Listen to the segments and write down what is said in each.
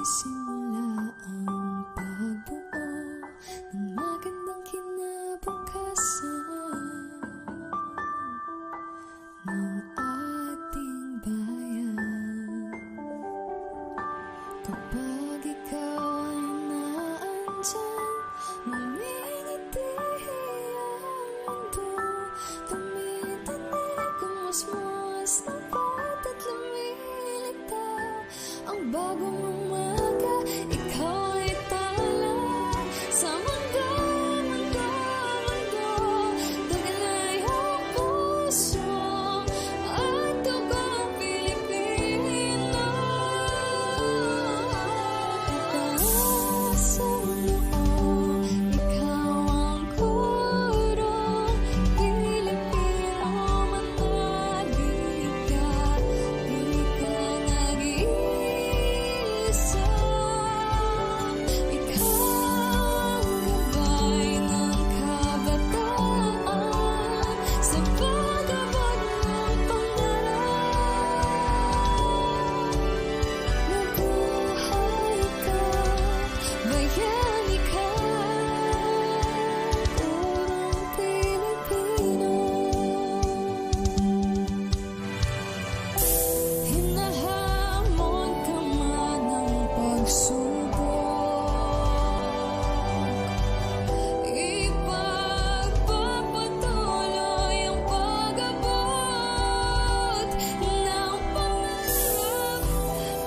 Nagsimula ang pagbuo ng magandang kinabukasan ng ating bayan. Kapag ikaw ay naandyan, ngumingiti ang mundo, tumitindig ang musmus ng bawat at lumilitaw ang bagong umaga. Ikaw ay tala sa mundo, mundo, mundo. Tuginay ang puso at dugang Pilipino. Itaas ang noo, ikaw ang kurong Pilipino. Manalig ka, di ka nag-iisa. Ikaw ang gabay ng kabataan sa pag-abot ng pangarap. Mabuhay ka, bayani ka, purong Pilipino. Hinahamon ka man ng pagsubok, ipagpapatuloy ang pag-abot ng pangarap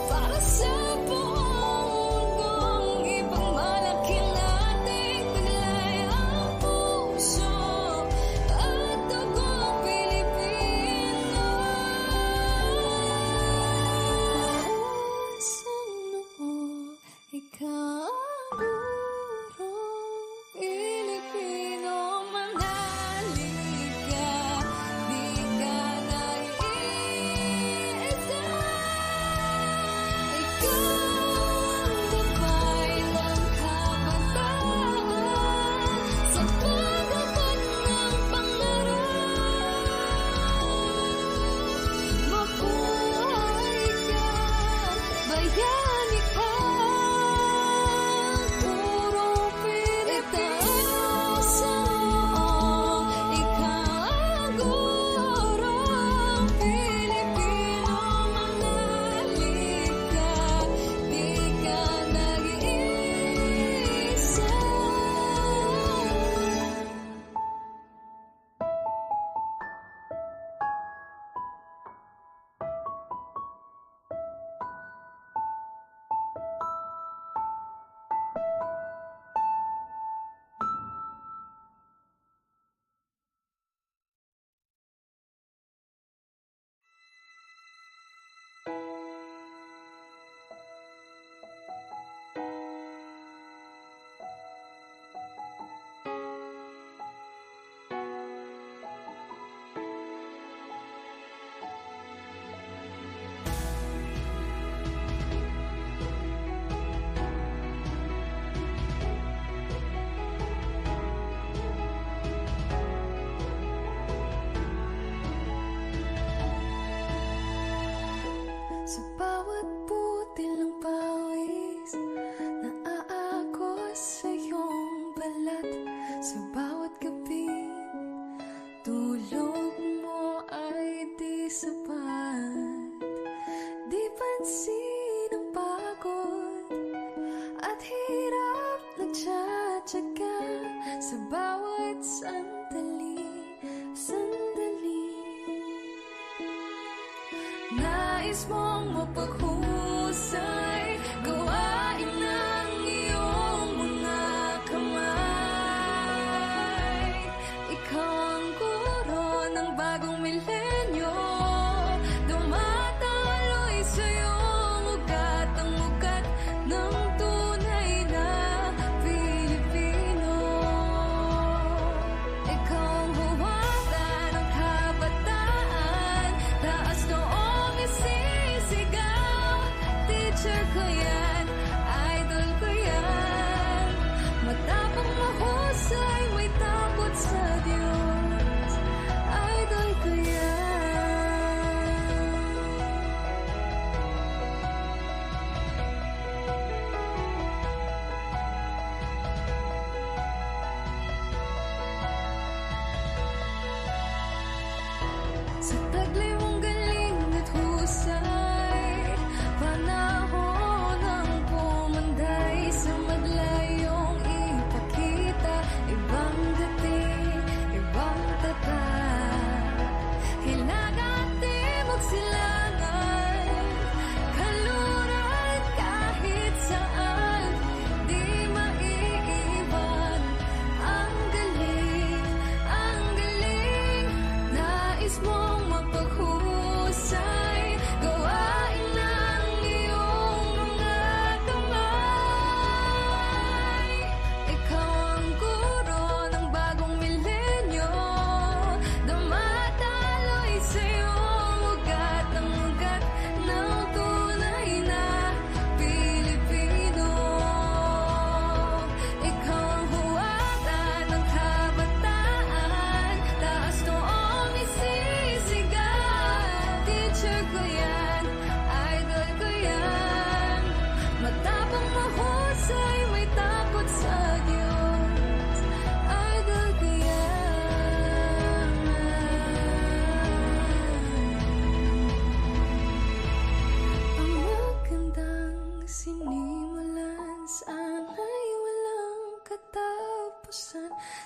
para sa buong mundong ipagmalaki natin. Taglay ang puso at dugong Pilipino. Sa noo, ikaw ang burong Pilipino. Manalig ka, di ka nag-iisa. Ikaw ang gabay ng kabataan sa pag-abot ng pangarap. Mabuhay ka, bayani ka, purong Pilipino. Sa noo, ikaw ang gurong Pilipino. Manalig ka, di ka nag-iisa. Sa bawat butil ng pawis na aagos sa iyong balat, sa bawat gabi tulog mo ay di sapat. Di pansin ang pagod at hirap nagtsatsaga sa bawat sandali, sandali. Nais mong mapaghusay, gawain ng iyong mga kamay. Ikaw ang guro ng bagong milenyo, dumataloy sa iyong ugat ang ugat ng tunay na Pilipino. Ikaw ang huwata ng kabataan, taas noong isisigaw, teacher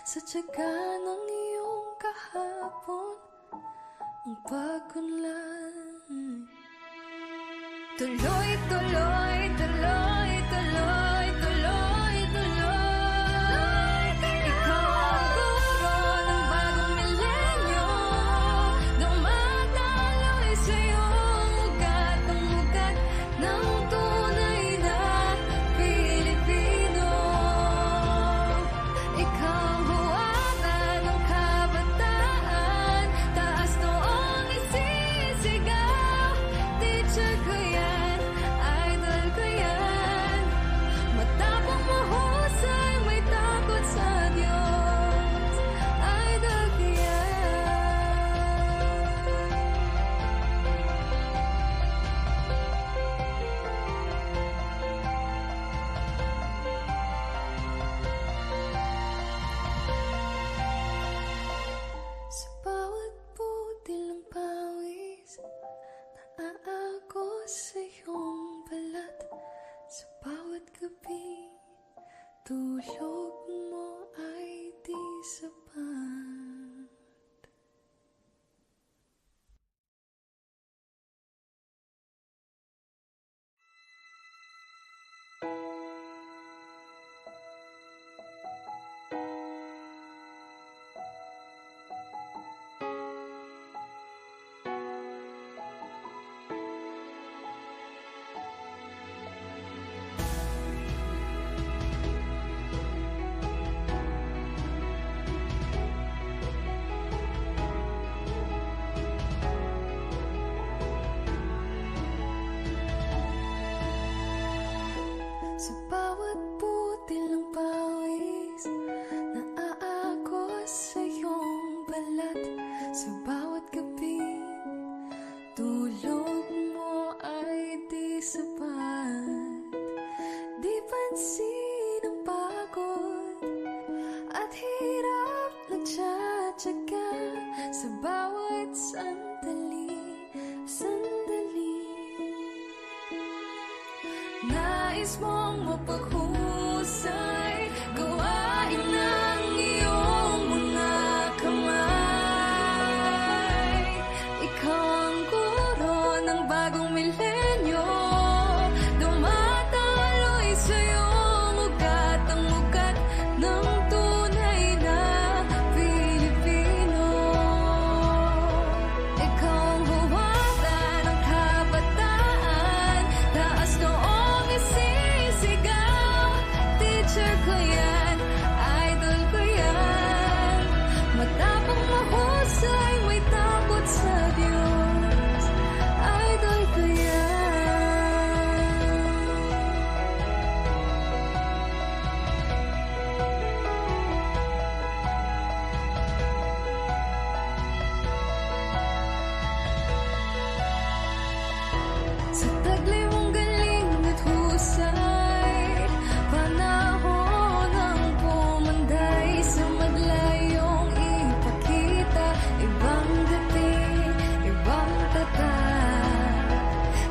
sa tiyaga ng iyong kahapon, ang pagkunlad. Tuloy, tuloy, tuloy, tuloy, tuloy, tuloy. Ikaw ang guro ng bagong milenyo, dumadaloy sa iyong ugat, ang ugat ng tunay na Pilipino. Ikaw ang huwaran ng kabataan, taas noong isisigaw. Teacher ko yan, idol ko yan, matapang mahusay, may takot sa Diyos. Idol ko yan. Sa bawat butil ng pawis, naaagos sa iyong balat. Sa bawat gabi, tulog mo ay di sapat. Sa bawat butil ng pawis, naaagos sa iyong balat. Sa bawat gabi, tulog mo ay di sapat. Di pansin ang pagod at hirap nagtsatsaga sa bawat sandali, sandali. Nais mong mapaghusay, gawain ng iyong mga kamay. Ikaw ang guro ng bagong milenyo, dumadaloy sa iyong ugat, ang ugat ng tunay na Pilipino. Ikaw ang huwaran ng kabataan, taas noong isisigaw. Teacher ko yan, idol ko yan, matapang mahusay, may takot sa Diyos. Idol ko yan. Sa taglay mong galing at husay, panahon ang pumanday sa maglayong ipakita. Ibang dating, ibang tatak,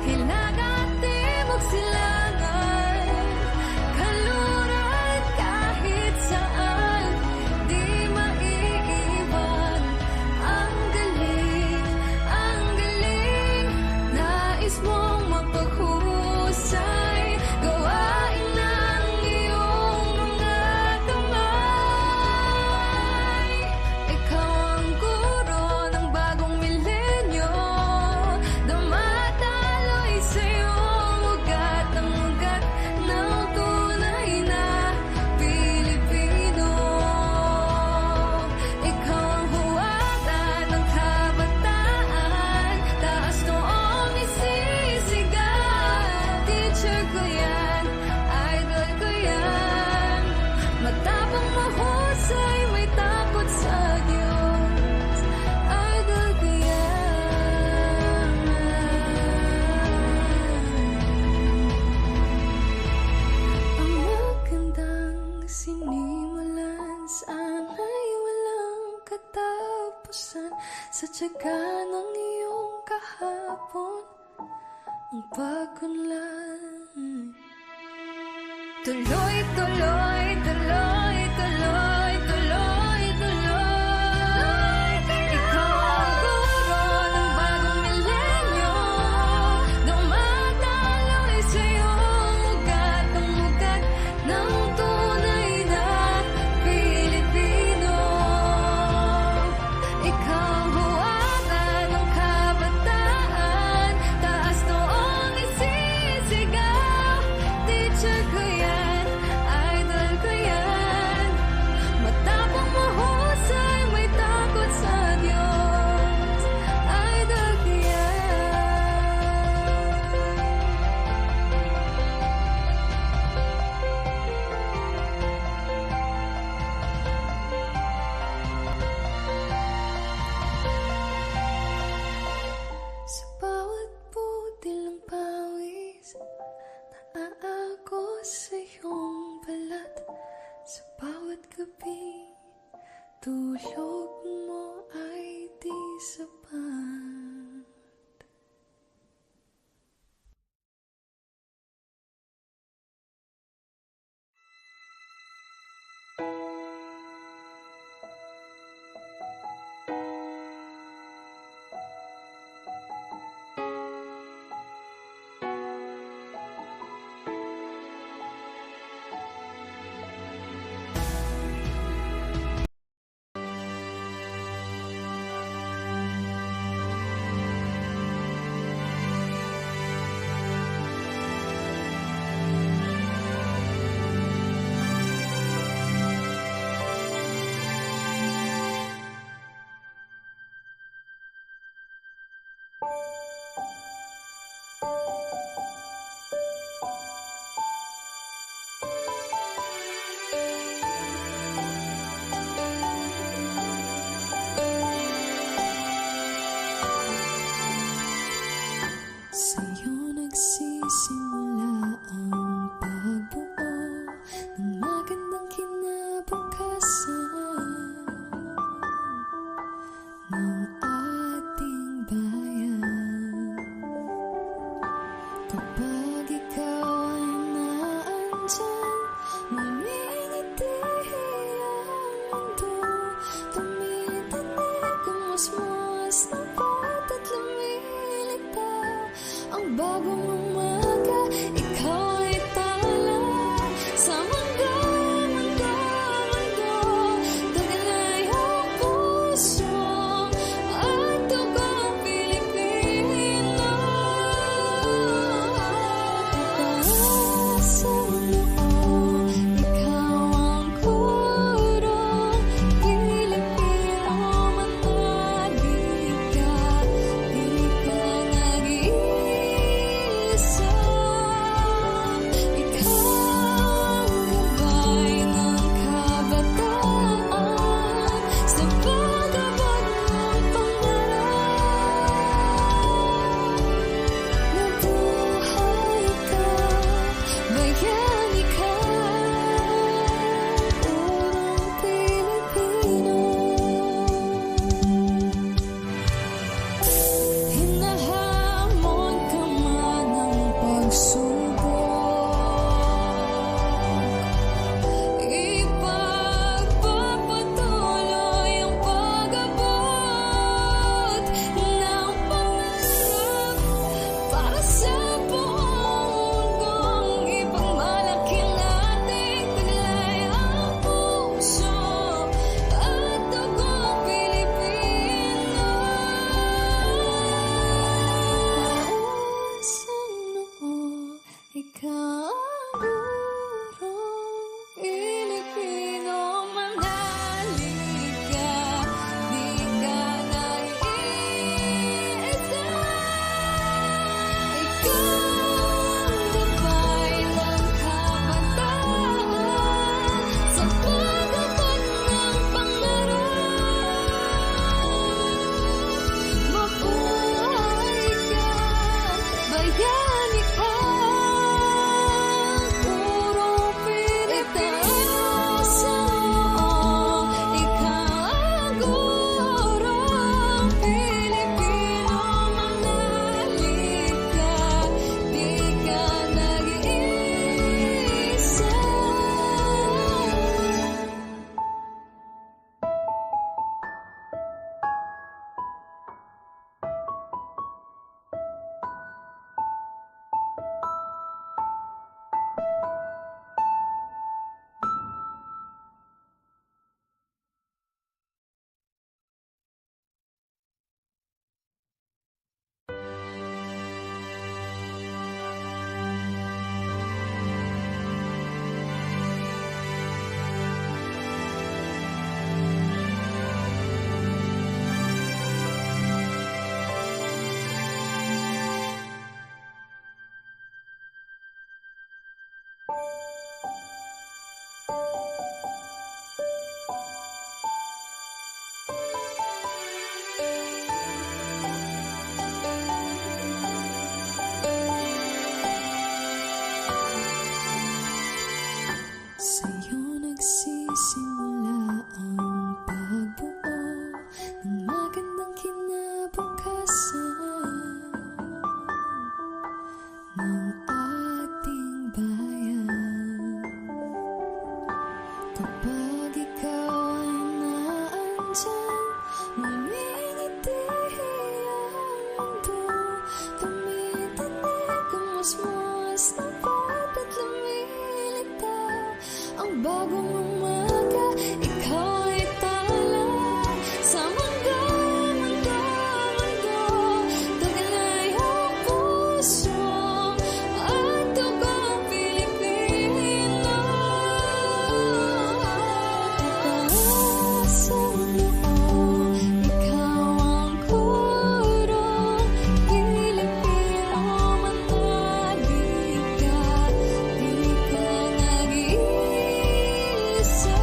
hilaga at timog silangan, kaluran kahit saan, di maiiwan. Ang galing, ang galing. Nais mong mapaghusay, gawain ng iyong mga kamay. Ikaw ang guro ng bagong milenyo, dumadaloy sa iyong ugat, ang ugat ng tunay na Pilipino. Ikaw ang huwaran ng kabataan, taas noong isisigaw. Teacher ko yan, idol ko yan, matapang mahusay, may takot sa Diyos. Idol ko yan. Ang magandang sinimulan, sana'y walang katapusan. Sa tiyaga ng iyong kahapon, ang pagkunlad. Tuloy, tuloy, tuloy, tuloy, tuloy, tulog mo ay di sapat. Sa'yo nagsisimula ang pagbuo ng magandang kinabukasan ng ating bayan. Kapag ikaw ay naandyan, ngumingiti ang mundo, tumitinig ang musmos ng bawat lumilitaw. Ang bagong umaga, ikaw ay tala sa mundo, mundo, mundo. Tagalay ang puso at dugang Pilipino. Itaas ang noo, ikaw ang kurong Pilipino. Manahimik ka, di ka nag-iisa. Ikaw ang gabay ng kabataan sa pag-abot ng pangarap. Mabuhay ka, bayani ka, purong Pilipino. Hinahamon ka man ng pagsubok, ipagpapatuloy ang pag-abot ng pangarap para sa buong mundong ipagmalaki natin. Taglay ang puso at dugong Pilipino. Sa noo, ikaw ang gurong Pilipino. Manalig ka, di ka nag-iisa. Ikaw ang gabay ng kabataan sa pag-abot ng pangarap. Mabuhay ka, bayani ka, purong Pilipino. Sa noo, ikaw ang gurong Pilipino. Manalig ka, di ka nag-iisa. Sa'yo nagsisimula ang pag Kapag ikaw ay naandyan, ngumingiti ang mundo. Tumitinig ang musmus ng bawat lumilitaw. Ang bagong umaga, ikaw ay tala sa mundo, mundo, mundo. Taglay ang puso at dugong Pilipino. Itaas ang noo, ikaw ang kurong Pilipino. Manalig ka, di ka nag-iisa.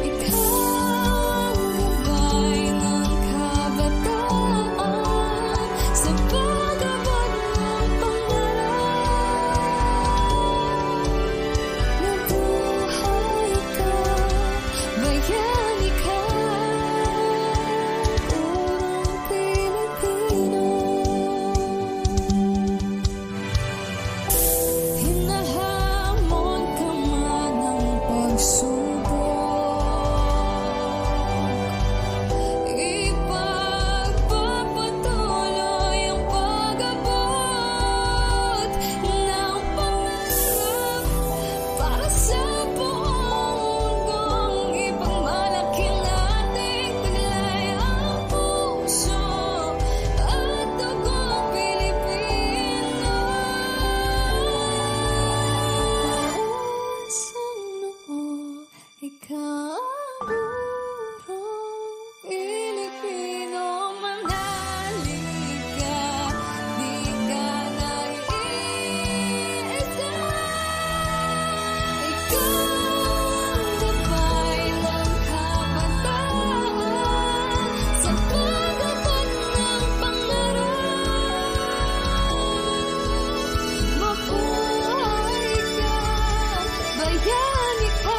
Ikaw ang gabay ng kabataan sa pag-abot ng pangarap. Nabuhay ka, bayani ka, purong Pilipino. Hinahamon ka man ng pagsubok, ipagpapatuloy ang pag-abot ng pangarap para sa buong mundong ipagmalaki natin. Taglay ang puso at dugong Pilipino. Sa noo, ikaw ang gurong Pilipino. Manalig ka, di ka nag-iisa. Ikaw ang gabay ng kabataan sa pag-abot ng pangarap. Mabuhay ka, bayani ka,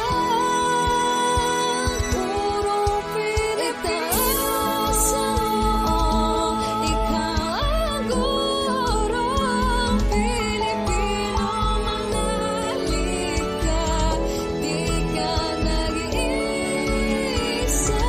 purong Pilipino. Itaas ang noo, ikaw ang gurong Pilipino. Manalig ka, di ka nag-iisa.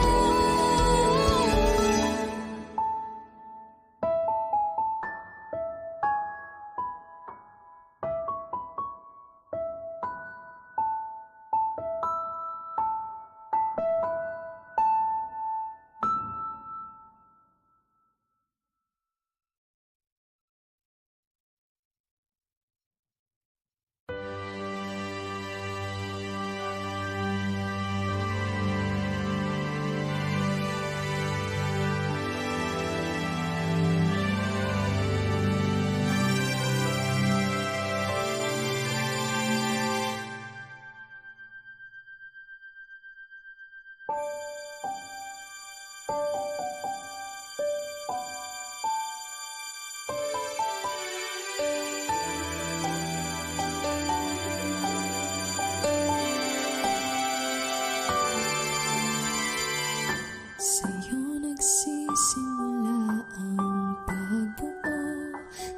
Sa'yo nagsisimula ang pagbuo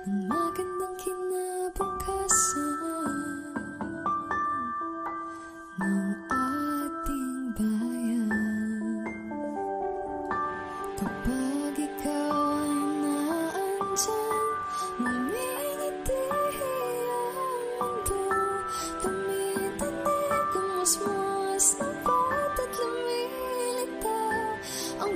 ng magandang kinabukasan ng ating bayan. Kapag ikaw ay naandyan, ngumingiti ang mundo. Tumitinig ang musmus ng bawat lumilitaw. Ang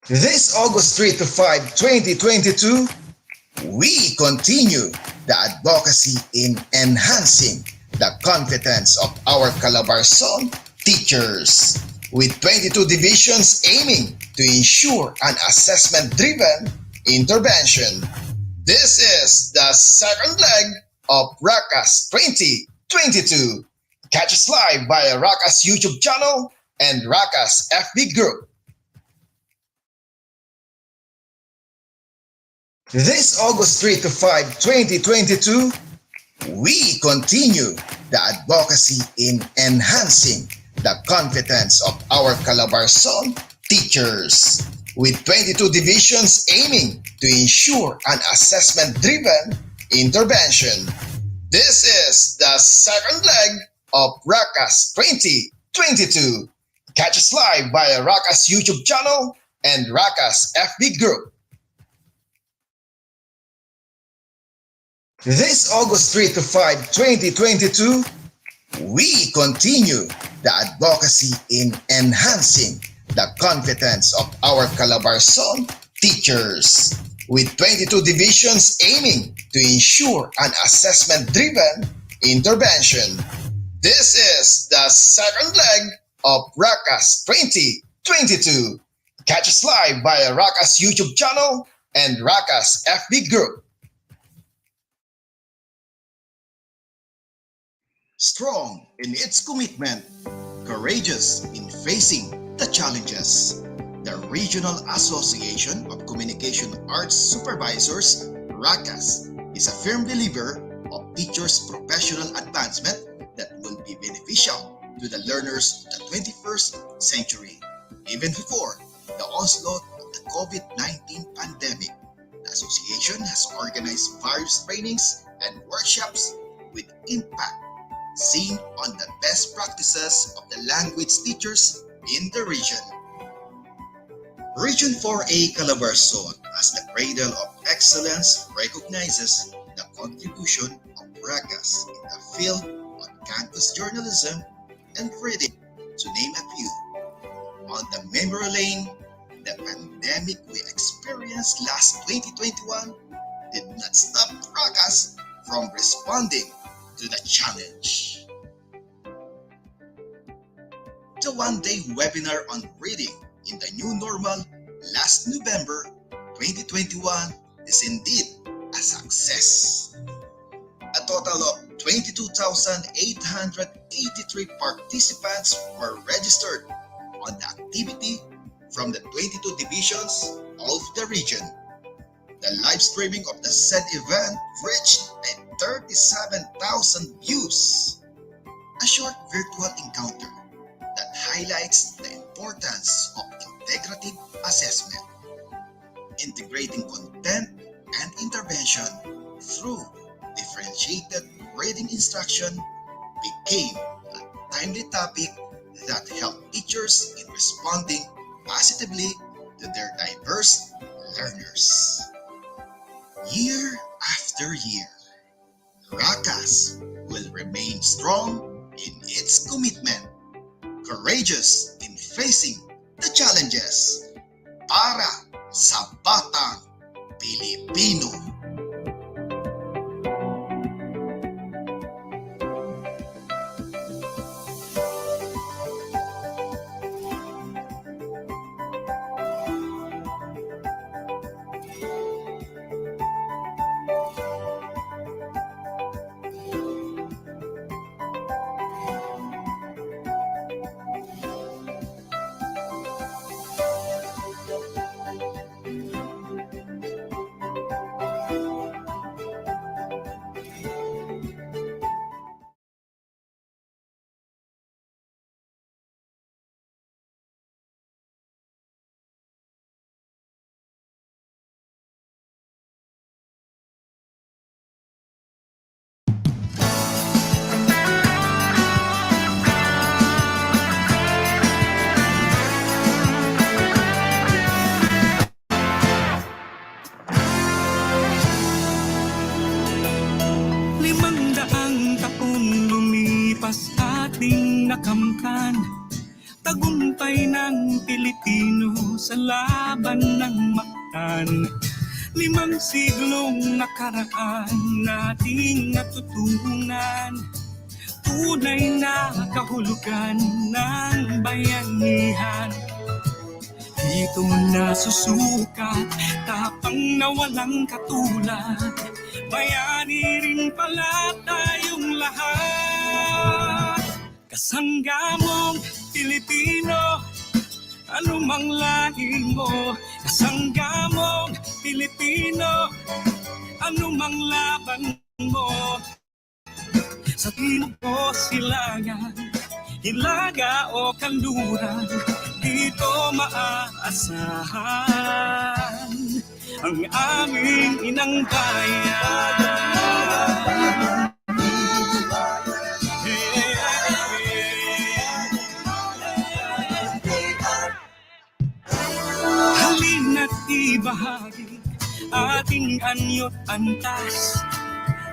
This August 3 to 5, 2022, we continue the advocacy in enhancing the competence of our Calabarzon teachers, with 22 divisions aiming to ensure an assessment-driven intervention. This is the second leg of Racas 2022. Catch us live via Racas YouTube channel and Racas FB group. This August 3 to 5, 2022, we continue the advocacy in enhancing the competence of our Calabarzon teachers, with 22 divisions aiming to ensure an assessment-driven intervention. This is the second leg of Racas 2022. Catch us live via Racas YouTube channel and Racas FB group. This August 3 to 5, 2022, we continue the advocacy in enhancing the competence of our Calabarzon teachers, with 22 divisions aiming to ensure an assessment-driven intervention. This is the second leg of Racas 2022. Catch us live via Racas YouTube channel and Racas FB group. Strong in its commitment, courageous in facing the challenges. The Regional Association of Communication Arts Supervisors, Racas, is a firm believer of teachers' professional advancement that will be beneficial to the learners of the 21st century. Even before the onslaught of the COVID-19 pandemic, the association has organized various trainings and workshops with impact, seen on the best practices of the language teachers in the region. Region 4A Calabarzon, as the cradle of excellence, recognizes the contribution of Racas in the field of campus journalism and reading, to name a few. On the memory lane, the pandemic we experienced last 2021 did not stop Racas from responding to the challenge. The one-day webinar on reading in the new normal last November 2021 is indeed a success. A total of 22,883 participants were registered on the activity from the 22 divisions of the region. The live streaming of the said event reached 37,000 views. A short virtual encounter that highlights the importance of integrative assessment, integrating content and intervention through differentiated reading instruction became a timely topic that helped teachers in responding positively to their diverse learners. Year after year, Racas will remain strong in its commitment, courageous in facing the challenges para sa batang Pilipino. sa laban ng Mactan. 5 siglong nakaraan nating natutunan, tunay na kahulugan ng bayanihan. Dito nasusukat, tapang na walang katulad, bayani rin pala tayong lahat. Kasangga mong Pilipino, anumang lahi mo. Kasangga mong Pilipino, anumang laban mo. Sa timog o silangan, hilaga o kanluran, dito maaasahan ang aming inang bayan. Halina't ibahagi ating anyo't antas,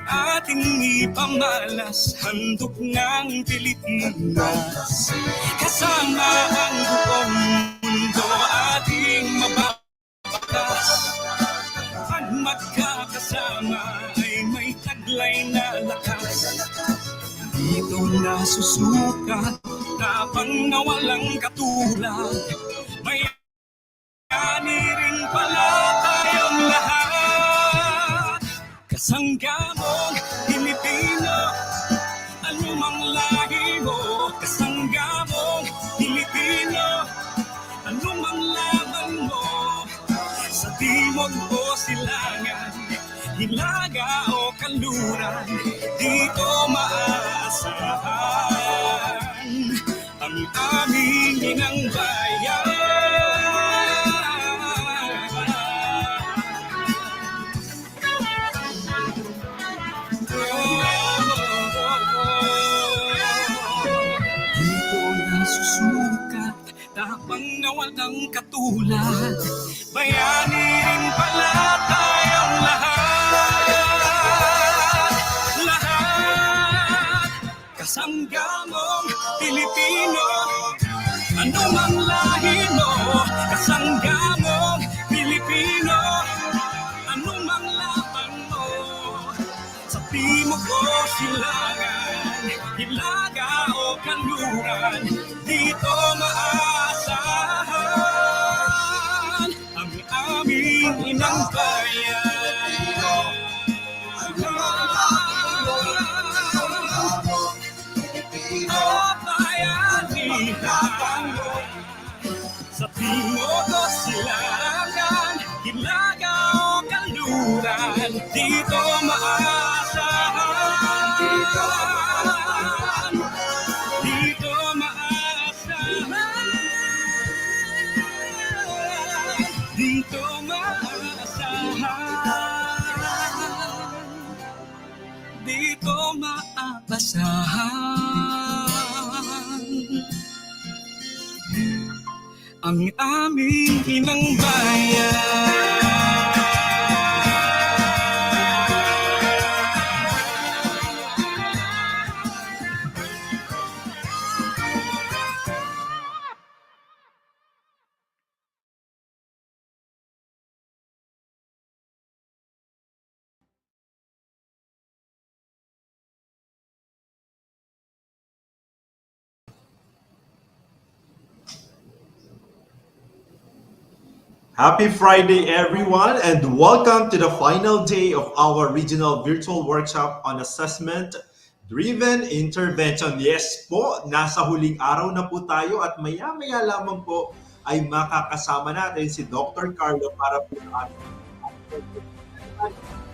ating ipamalas, handog ng Pilipinas. Kasama ang buong mundo ating mababakas. Pag magkakasama ay may taglay na lakas. Dito nasusukat, tapang na walang katulad, bayani rin pala tayong lahat. Kasangga mong Pilipino, anumang lahi mo. Kasangga mong Pilipino, anumang laban mo. Sa timog o silangan, hilaga o kanluran, dito maaasahan ang aming inang bayan. Susukat, tapang na walang katulad, bayani rin pala tayong lahat. Lahat, kasangga mong Pilipino, anumang lahi mo. Kasangga mong Pilipino, anumang laban mo. Sa timog o silangan, hilaga o kanluran, dito maaasahan ang aming inang bayan. Bayanihan, sa timog o silangan, hilaga o kanluran, dito maaasahan. Dito maaasahan. Dito maaasahan. Dito maaasahan ang aming inang bayan. Happy Friday, everyone, and welcome to the final day of our regional virtual workshop on assessment-driven intervention. Yes po, nasa huling araw na po tayo at maya-maya lamang po ay makakasama natin si Dr. Carlo para po natin.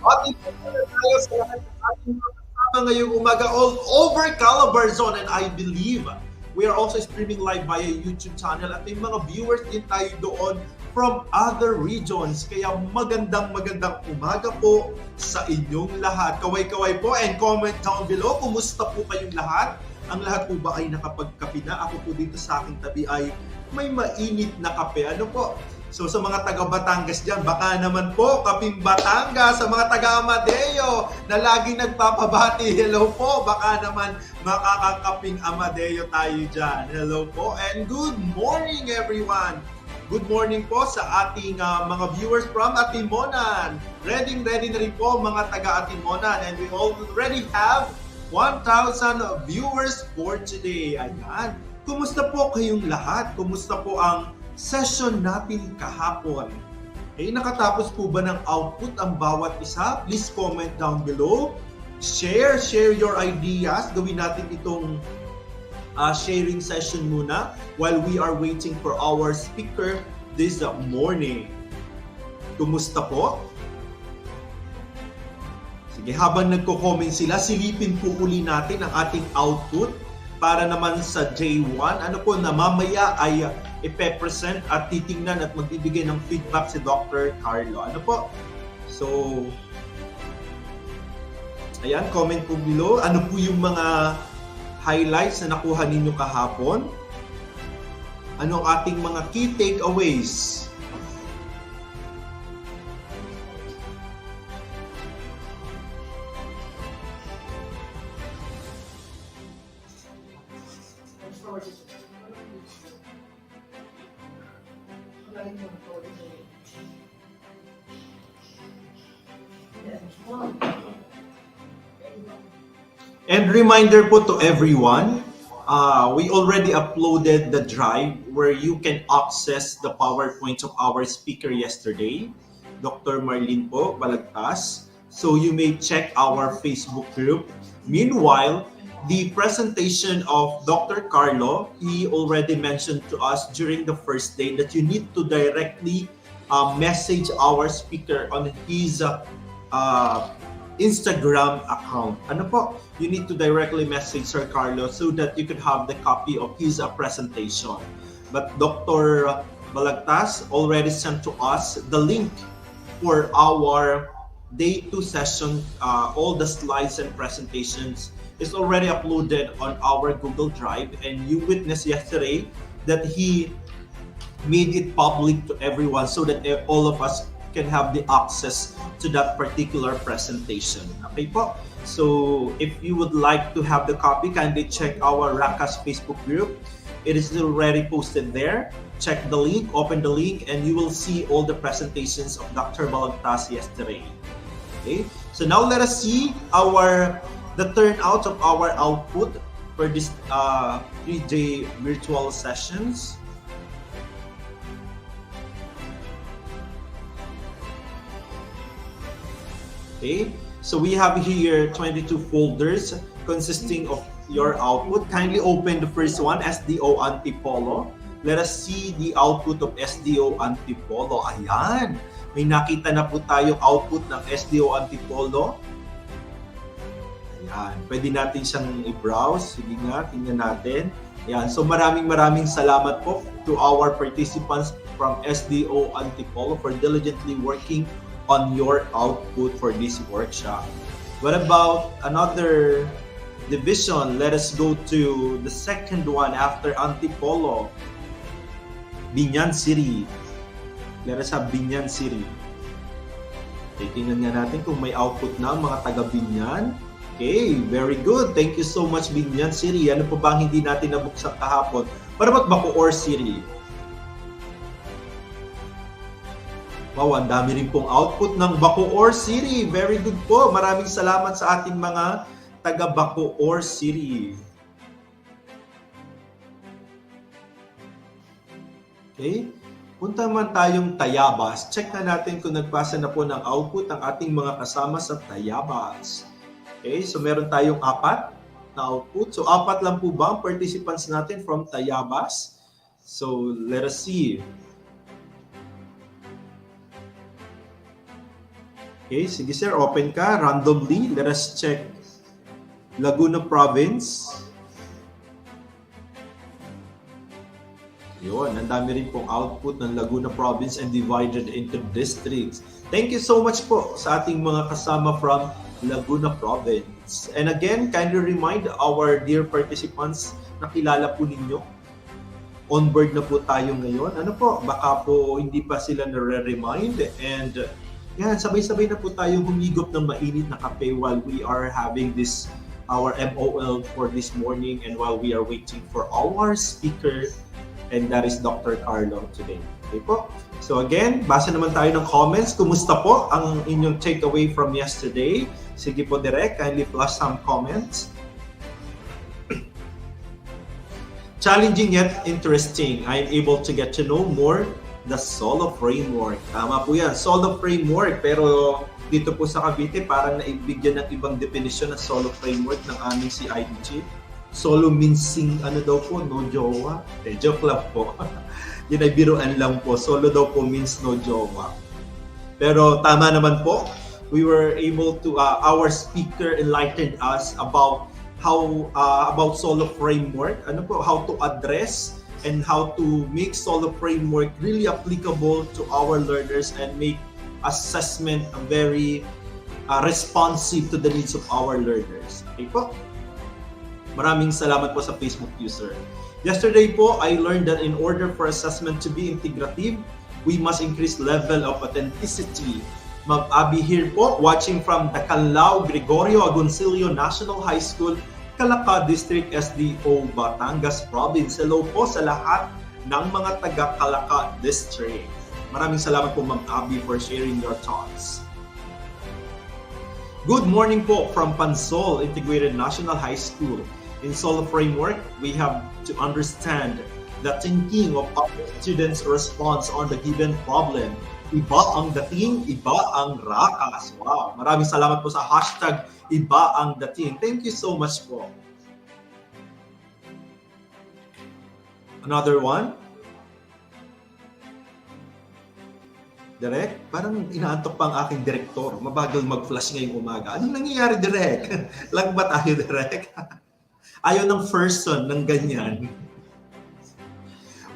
Ating po tayo sa lahat ng ating mga kasama ngayong umaga all over Calabarzon, and I believe we are also streaming live via YouTube channel at may mga viewers din tayo doon from other regions. Kaya magandang umaga po sa inyong lahat. Kaway-kaway po and comment down below. Kumusta po kayong lahat? Ang lahat po ba ay nakapagkape na? Ako po dito sa aking tabi ay may mainit na kape. Ano po? So sa mga taga Batangas dyan, baka naman po kaping Batangas. Sa mga taga Amadeo na laging nagpapabati, hello po. Baka naman makakakaping Amadeo tayo dyan. Hello po and good morning everyone. good morning po sa ating mga viewers from Atimonan. Ready na rin po mga taga Atimonan, and we already have 1,000 viewers for today. Ayan. Kumusta po kayong lahat? Kumusta po ang session natin kahapon? Nakatapos po ba ng output ang bawat isa? Please comment down below. Share your ideas. Gawin natin itong sharing session muna while we are waiting for our speaker this morning. Kumusta po? Sige, habang nagko-comment sila, silipin po uli natin ang ating output para naman sa J1. Ano po na mamaya ay ipe-present at titingnan at magbibigay ng feedback si Dr. Carlo. Ano po? So, ayan, comment po below. Ano po yung mga highlights na nakuha ninyo kahapon? Ano ang ating mga key takeaways? And reminder po to everyone, we already uploaded the drive where you can access the PowerPoints of our speaker yesterday, Dr. Marlene po, Balagtas. So you may check our Facebook group. Meanwhile, the presentation of Dr. Carlo, he already mentioned to us during the first day that you need to directly message our speaker on his Instagram account. Ano po? You need to directly message Sir Carlo so that you could have the copy of his presentation. But Dr. Balagtas already sent to us the link for our day 2 session. All the slides and presentations is already uploaded on our Google Drive, and you witnessed yesterday that he made it public to everyone so that all of us can have the access to that particular presentation. Okay po? So if you would like to have the copy, kindly check our Racas Facebook group. It is already posted there. Check the link, open the link, and you will see all the presentations of Dr. Balagtas yesterday. Okay? So now let us see the turnout of our output for this 3-day virtual sessions. Okay, so we have here 22 folders consisting of your output. Kindly open the first one, SDO Antipolo. Let us see the output of SDO Antipolo. Ayan, may nakita na po tayong output ng SDO Antipolo. Ayan, pwede natin siyang i-browse. Sige nga, tingnan natin. Ayan, so maraming salamat po to our participants from SDO Antipolo for diligently working on your output for this workshop. What about another division? Let us go to the second one after Antipolo, Binyan City. Let us have Binyan City. Okay, tingnan nga natin kung may output na mga taga Binyan. Okay, very good. Thank you so much, Binyan City. Ano pa bang hindi natin nabuksan kahapon? What about Bacoor City? Wow, ang dami rin pong output ng Bacoor City. Very good po. Maraming salamat sa ating mga taga Bacoor City. Okay. Punta man tayong Tayabas. Check na natin kung nagpasa na po ng output ang ating mga kasama sa Tayabas. Okay, so meron tayong 4 na output. So 4 lang po ba ang participants natin from Tayabas? So let us see. Okay, sige sir, open ka randomly. Let us check Laguna Province. Yun, ang dami rin pong output ng Laguna Province and divided into districts. Thank you so much po sa ating mga kasama from Laguna Province. And again, kindly remind our dear participants na kilala po ninyo. On board na po tayo ngayon. Ano po, baka po hindi pa sila nare-remind, and yan, sabay-sabay na po tayo humigop ng mainit na kape while we are having this, our MOL for this morning, and while we are waiting for our speaker, and that is Dr. Carlo today. Okay po. So again, basa naman tayo ng comments. Kumusta po ang inyong takeaway from yesterday? Sige po, Direk, kindly flash some comments. Challenging yet interesting. I'm able to get to know more the solo framework. Tama po yan, solo framework. Pero dito po sa Cavite, parang naibigyan ng ibang definition ng solo framework ng aming si IDG. Solo means ano daw po, no jowa. Joke lang po. Yun ay biruan lang po. Solo daw po means no jowa. Pero tama naman po. We were able to, our speaker enlightened us about about solo framework, how to address and how to make solo framework really applicable to our learners and make assessment very responsive to the needs of our learners. Okay po? Maraming salamat po sa Facebook user. Yesterday po, I learned that in order for assessment to be integrative, we must increase level of authenticity. Ma'am Abby here po, watching from Tacanlao Gregorio Agoncillo National High School, Calaca District, SDO, Batangas Province. Hello po sa lahat ng mga taga Calaca District. Maraming salamat po Ma'am Abby for sharing your thoughts. Good morning po from Pansol Integrated National High School. In solo framework, we have to understand the thinking of our students' response on the given problem. Iba ang dating, iba ang Racas. Wow, maraming salamat po sa hashtag iba ang dating. Thank you so much po. Another one. Direk, parang inaantok pa ang aking direktor. Mabagal mag-flash ngayong umaga. Anong nangyayari, Direk? Lang ba tayo, Direk? Ayaw ng person ng ganyan.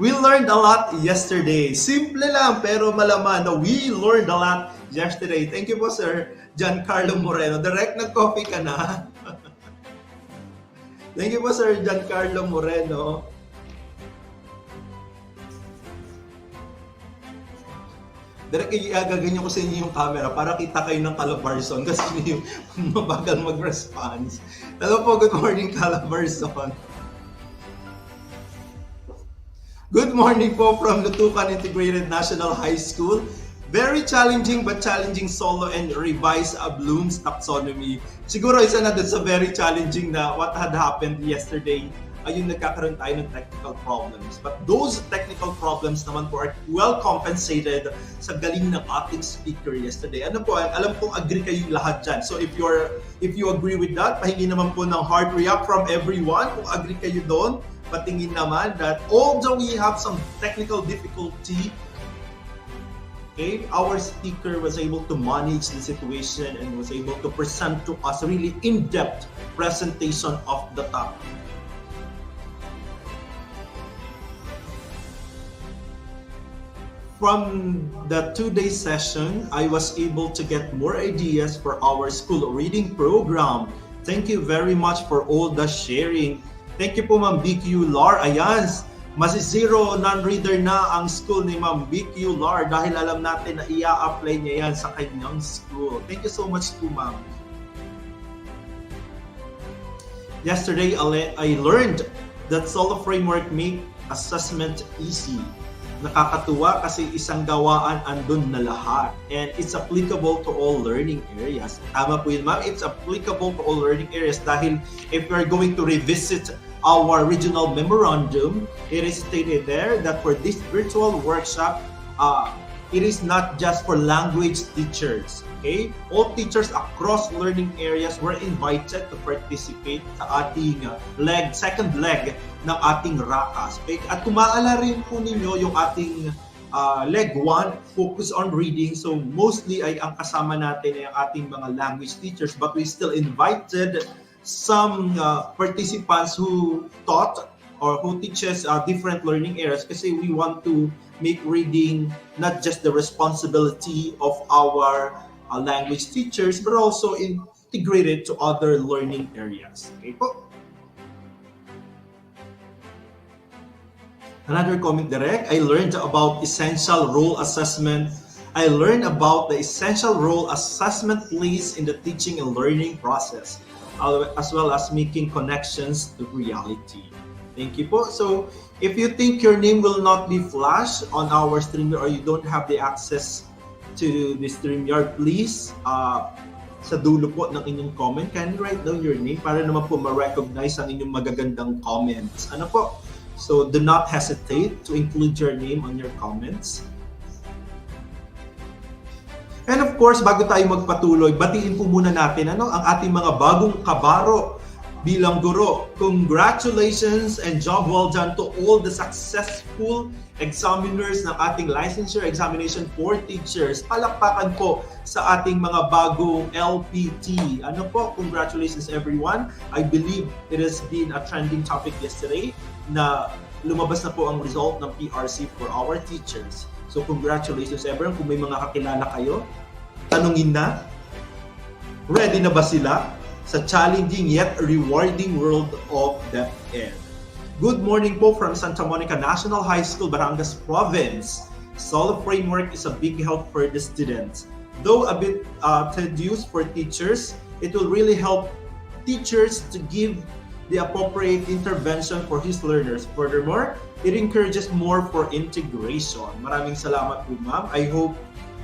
We learned a lot yesterday. Simple lang, pero malaman na we learned a lot yesterday. Thank you po, Sir Giancarlo Moreno. Direct, nag-coffee ka na? Thank you po, Sir Giancarlo Moreno. Direct, igaganyan ko sa inyo yung camera para kita kayo ng Calabarzon kasi yung mabagal mag-response. Hello po, good morning, Calabarzon. Good morning po from Lutucan Integrated National High School. Very challenging but challenging solo and revise Bloom's taxonomy. Siguro isa na dun sa very challenging na what had happened yesterday ayun nagkakaroon tayo ng technical problems. But those technical problems naman po are well compensated sa galing ng ating speaker yesterday. Ano po, alam kong agree kayong lahat dyan. So if you agree with that, pahingi naman po ng heart react from everyone. Kung agree kayo doon, patingin naman that although we have some technical difficulty, okay, our speaker was able to manage the situation and was able to present to us a really in-depth presentation of the topic. From the 2-day session, I was able to get more ideas for our school reading program. Thank you very much for all the sharing. Thank you po Ma'am BQ Lar. Ayan, mas zero non-reader na ang school ni Ma'am BQ Lar dahil alam natin na i-apply niya yan sa kanyang school. Thank you so much po Ma'am. Yesterday, I learned that solo framework make assessment easy. Nakakatuwa kasi isang gawaan andun na lahat. And it's applicable to all learning areas. Tama po yun, ma'am. It's applicable to all learning areas dahil if we're going to revisit our regional memorandum, it is stated there that for this virtual workshop, it is not just for language teachers. Okay? All teachers across learning areas were invited to participate sa ating second leg ng ating Racas. Okay? At kung maalala rin po ninyo yung ating leg 1, focus on reading. So mostly ay ang kasama natin ay ang ating mga language teachers, but we still invited some participants who taught or who teaches different learning areas kasi we want to make reading not just the responsibility of our language teachers but also integrated to other learning areas. Okay po? Another comment direct, I learned about essential role assessment. I learned about the essential role assessment plays in the teaching and learning process, as well as making connections to reality. Thank you po. So, If you think your name will not be flashed on our StreamYard or you don't have the access to the StreamYard, please, sa dulo po ng inyong comment, can you write down your name para naman po ma-recognize ang inyong magagandang comments. Ano po? So, do not hesitate to include your name on your comments. And of course, bago tayo magpatuloy, batiin po muna natin ang ating mga bagong kabaro bilang guro. Congratulations and job well done to all the successful examiners ng ating licensure examination for teachers. Palakpakan po sa ating mga bagong LPT. Ano po? Congratulations everyone. I believe it has been a trending topic yesterday na lumabas na po ang result ng PRC for our teachers. So congratulations everyone. Kung may mga kakilala kayo, tanungin na, ready na ba sila sa challenging yet rewarding world of DepEd? Good morning po from Santa Monica National High School, Batangas Province. Solid framework is a big help for the students. Though a bit tedious for teachers, it will really help teachers to give the appropriate intervention for his learners. Furthermore, it encourages more for integration. Maraming salamat po, ma'am. I hope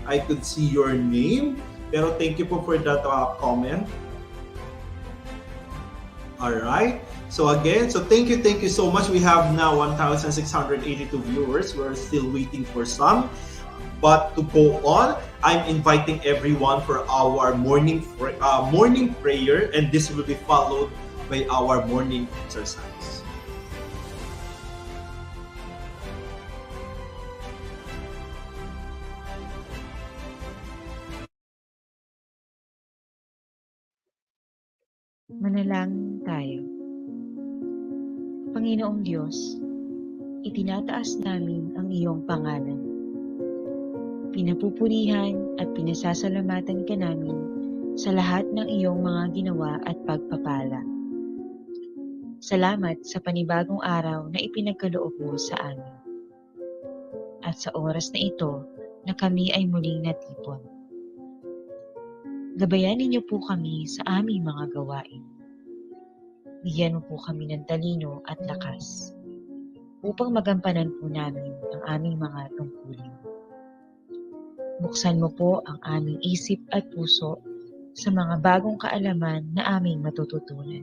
I could see your name. Pero thank you po for that comment. Alright. So again, thank you so much. We have now 1,682 viewers. We're still waiting for some. But to go on, I'm inviting everyone for our morning prayer, and this will be followed by our morning exercise. Manalangin tayo. Panginoong Diyos, itinataas namin ang iyong pangalan. Pinapupurihan at pinasasalamatan ka namin sa lahat ng iyong mga ginawa at pagpapala. Salamat sa panibagong araw na ipinagkaloob mo sa amin. At sa oras na ito na kami ay muling natipon. Gabayan ninyo po kami sa aming mga gawain. Bigyan mo po kami ng talino at lakas upang magampanan po namin ang aming mga tungkulin. Buksan mo po ang aming isip at puso sa mga bagong kaalaman na aming matututunan.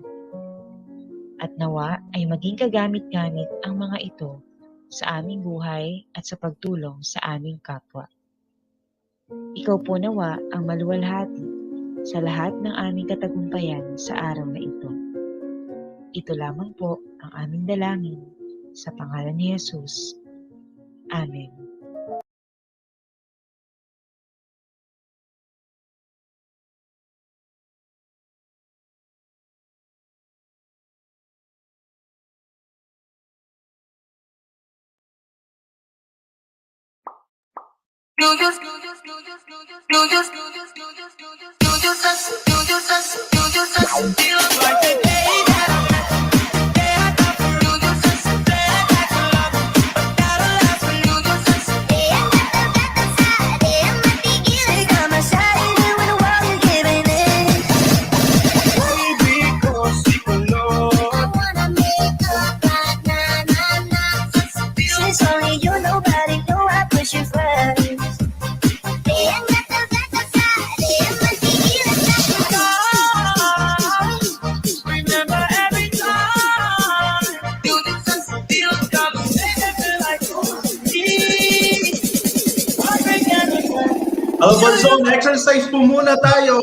At nawa ay maging kagamit-gamit ang mga ito sa aming buhay at sa pagtulong sa aming kapwa. Ikaw po nawa ang maluwalhati sa lahat ng aming katagumpayan sa araw na ito. Ito lamang po ang aming dalangin sa pangalan ni Jesus. Amen. Albonzon, exercise po muna tayo.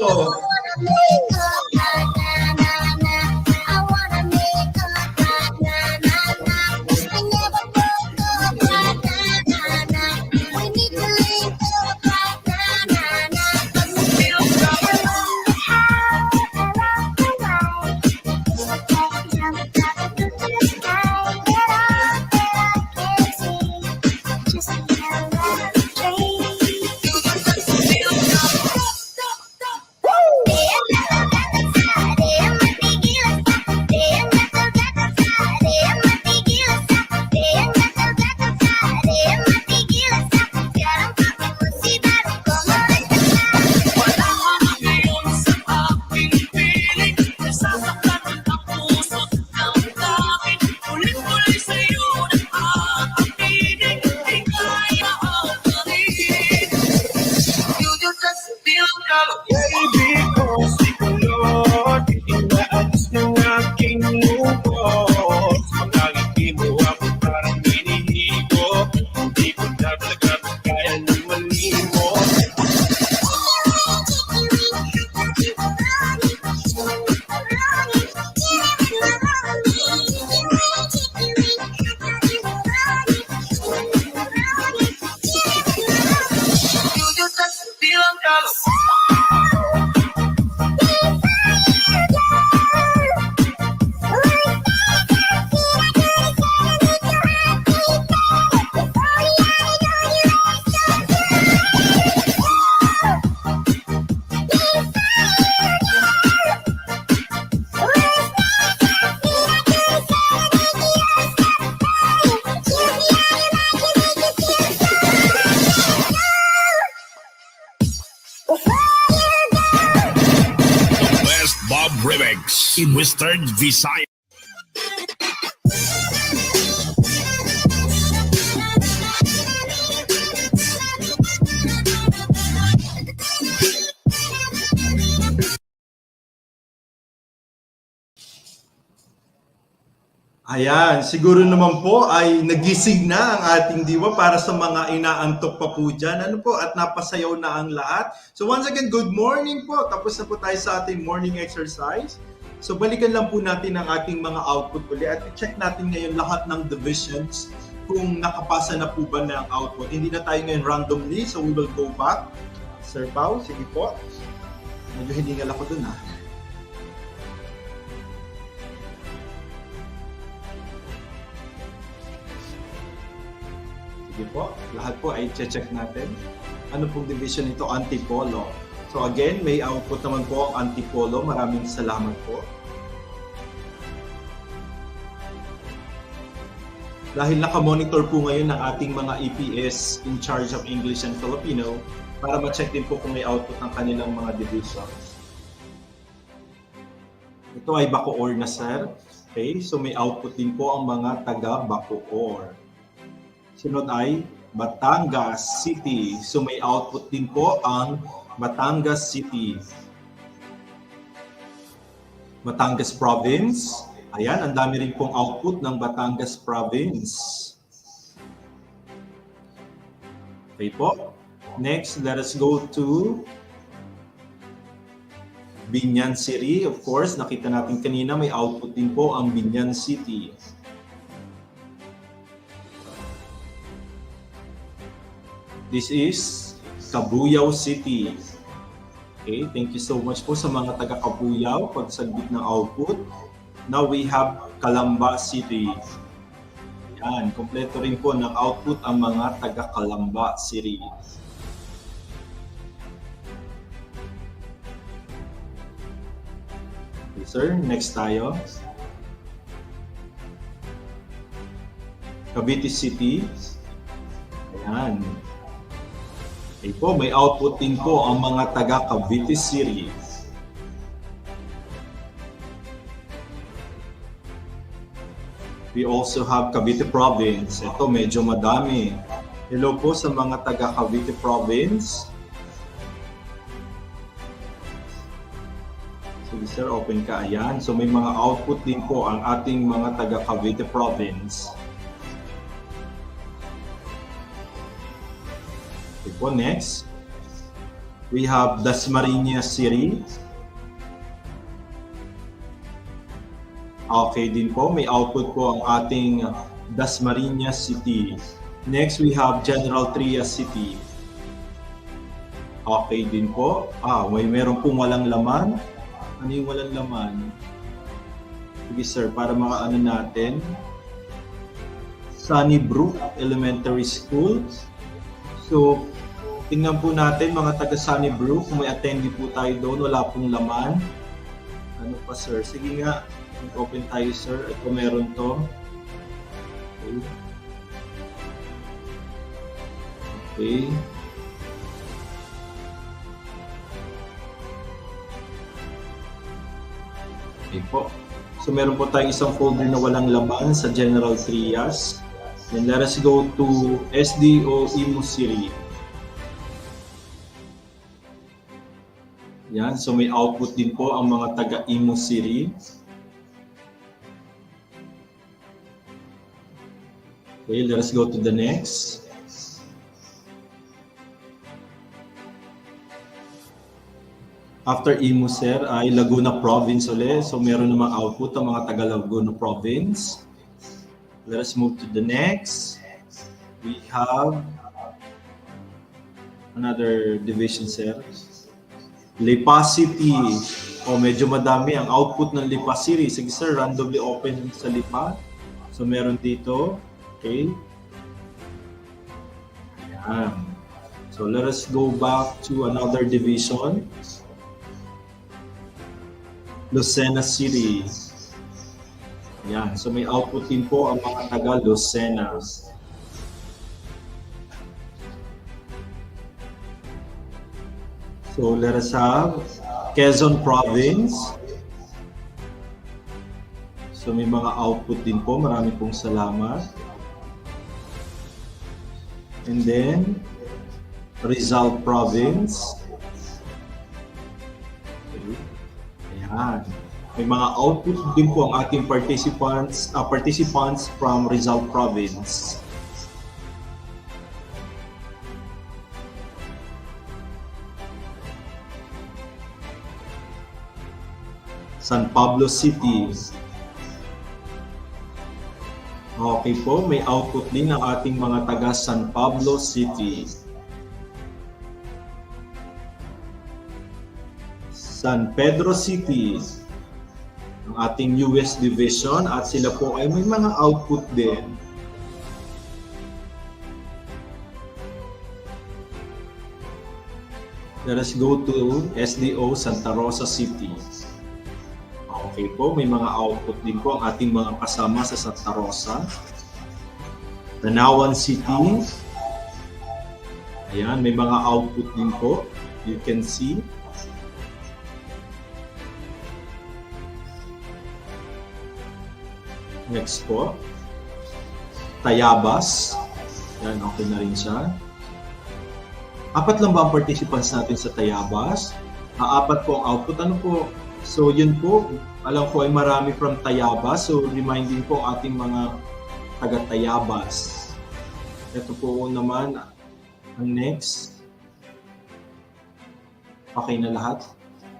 Baby ko si kulot, inaalis ng aking lungkot. Mga ngiti mo ako parang hinihigo, hindi ko na talaga kaya ng malimot. West Bob Remix in Western Visayas. Ayan, siguro naman po ay nagising na ang ating diwa para sa mga inaantok pa po dyan. Ano po, at napasayaw na ang lahat. So once again, good morning po. Tapos na po tayo sa ating morning exercise. So balikan lang po natin ang ating mga output ulit at i-check natin ngayon lahat ng divisions kung nakapasa na po ba ng output. Hindi na tayo ngayon randomly, so we will go back. Sir Pao, sige po. Medyo hiningal ako dun ha. Sige po, lahat po ay check natin. Ano pong division ito? Antipolo. So again, may output naman po ang Antipolo. Maraming salamat po. Dahil naka-monitor po ngayon ng ating mga EPS in charge of English and Filipino para ma-check din po kung may output ng kanilang mga divisions. Ito ay Bacoor na sir. Okay, so may output din po ang mga taga Bacoor. Sunod ay Batangas City. So may output din po ang Batangas City. Batangas Province. Ayan, ang dami rin pong output ng Batangas Province. Okay po. Next, let us go to Binyan City. Of course, nakita natin kanina may output din po ang Binyan City. This is Cabuyao City. Okay, thank you so much po sa mga taga Cabuyao pagsagbit ng output. Now we have Calamba City. Yan, kompleto rin po ng output ang mga taga Calamba City. Okay, sir, next tayo. Cavite City. Ayan. Okay po, may output din po ang mga taga Cavite City. We also have Cavite Province. Ito medyo madami. Hello po sa mga taga Cavite Province. Sige sir, open ka. Ayan. So may mga output din po ang ating mga taga Cavite Province. Okay po, next. We have Dasmariñas City. Okay din po, may output po ang ating Dasmariñas City. Next, we have General Trias City. Okay din po. Meron pong walang laman. Ano yung walang laman? Sige sir, para makaano natin. Sunnybrook Elementary School. So, tingnan po natin mga taga Sunnybrook. Kung may attendee po tayo doon, wala pong laman. Ano pa sir? Sige nga. Open tayo sir. Ito meron to. Okay. Okay. Okay po. So meron po tayong isang folder na walang laman sa General Trias. Then let us go to SDO Imus City. Yan, so may output din po ang mga taga Imo City. Okay, let us go to the next. After Imo, sir, ay Laguna Province ulit. So meron namang output ang mga taga Laguna Province. Let us move to the next. We have another division, sir. Lipa City. O medyo madami ang output ng Lipa City. Sige sir, randomly open sa Lipa. So meron dito. Okay. Ayan. So let us go back to another division. Lucena City. Yan. So may output din po ang mga taga Lucena. So let us have Quezon Province. So may mga output din po. Marami pong salamat. And then Rizal Province. Ayan. May mga output din po ang ating participants from Rizal Province. San Pablo City. Okay po, may output din ang ating mga taga San Pablo City. San Pedro City, ang ating US Division, at sila po ay may mga output din. Let us go to SDO Santa Rosa City. Okay po, may mga output din po ang ating mga kasama sa Santa Rosa. Tanawan City. Ayan, may mga output din po. You can see. Next po, Tayabas. Yan, okay na rin siya. Apat lang ba ang participants natin sa Tayabas? Apat po ang output. Ano po? So yun po, alam ko ay marami from Tayabas. So reminding po ang ating mga taga-Tayabas. Ito po naman, ang next. Okay na lahat?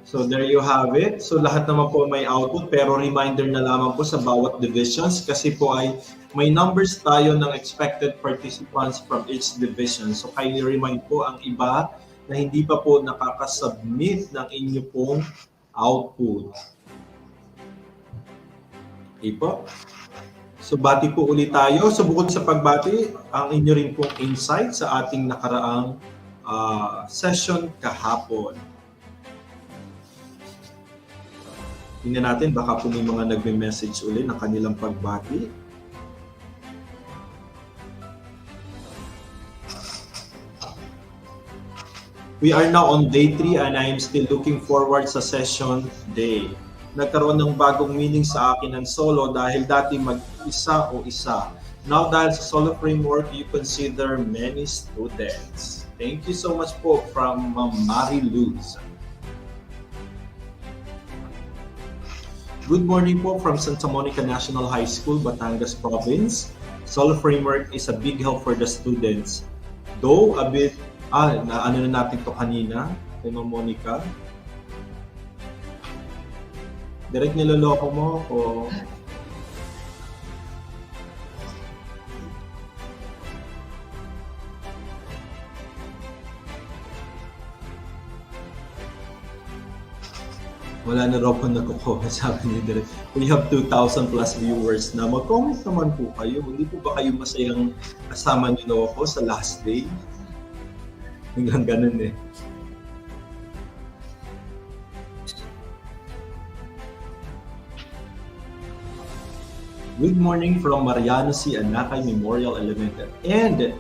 So there you have it. So lahat naman po may output, pero reminder na lamang po sa bawat divisions kasi po ay may numbers tayo ng expected participants from each division. So kindly remind po ang iba na hindi pa po nakakasubmit ng inyo pong output. Okay po. So bati po ulit tayo. So bukod sa pagbati, ang inyo rin pong insight sa ating nakaraang session kahapon. Tingnan natin, baka po may mga nagme-message ulit ng kanilang pagbati. We are now on day 3 and I am still looking forward sa session day. Nagkaroon ng bagong meaning sa akin ang solo dahil dati mag-isa o isa. Now dahil sa solo framework, you consider many students. Thank you so much po from Mary Luz. Good morning po from Santa Monica National High School, Batangas Province. Solo framework is a big help for the students. Though a bit, ano na natin to kanina, kay Ma'am Monica. Direct niloloko mo o... Wala na raw po nagko-comment, sabi ni Direk. We have 2,000 plus viewers na. Mag-comment naman po kayo. Hindi po ba kayo masayang kasama niyo na ako sa last day? Hanggang ganun eh. Good morning from Mariano C. Anakay Memorial Elementary. And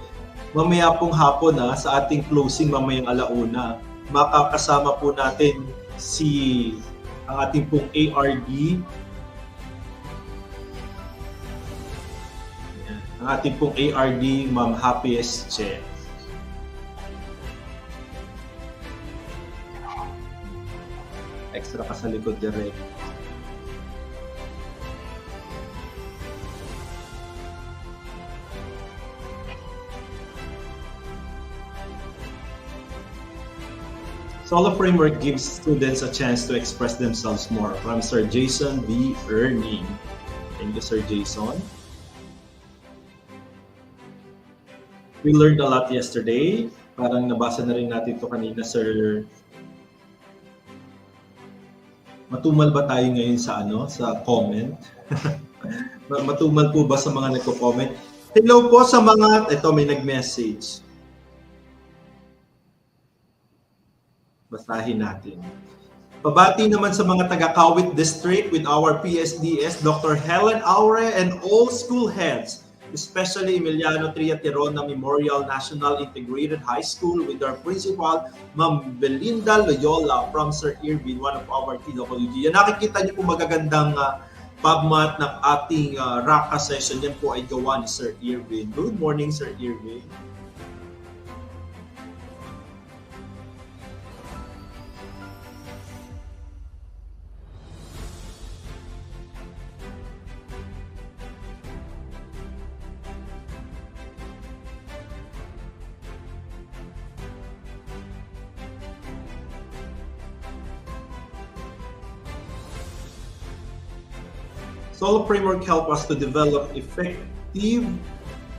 mamaya pong hapon sa ating closing mamayang alauna, makakasama po natin ang ating pong ARD, ang ating pong ARD, Ma'am Happiest Che. Extra ka sa likod direct. Solo framework gives students a chance to express themselves more. From Sir Jason B. Erning. Thank you, Sir Jason. We learned a lot yesterday. Parang nabasa na rin natin ito kanina, Sir. Matumal ba tayo ngayon sa sa comment? Matumal po ba sa mga nagko-comment? Hello po sa mga, ito may nag-message. Basahin natin. Pabati naman sa mga taga-Kawit District with our PSDS, Dr. Helen Aure and all school heads, especially Emiliano Triatirona Memorial National Integrated High School with our principal, Ma'am Belinda Loyola from Sir Irvin, one of our TWG. Yan, nakikita niyo po magagandang pagmat ng ating Racas session. Yan po ay gawa ni Sir Irvin. Good morning, Sir Irvin. Solo framework help us to develop effective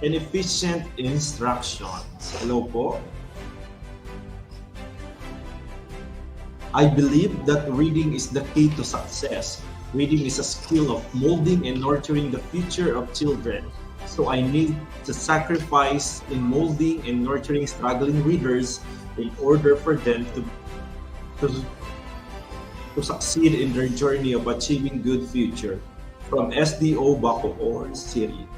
and efficient instructions. Hello po. I believe that reading is the key to success. Reading is a skill of molding and nurturing the future of children. So I need to sacrifice in molding and nurturing struggling readers in order for them to succeed in their journey of achieving good future. From SDO Bacoor City.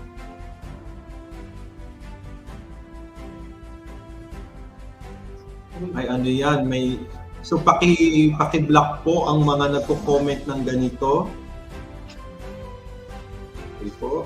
Ay ano yan, may so paki-block po ang mga nagko-comment ng ganito. Okay po.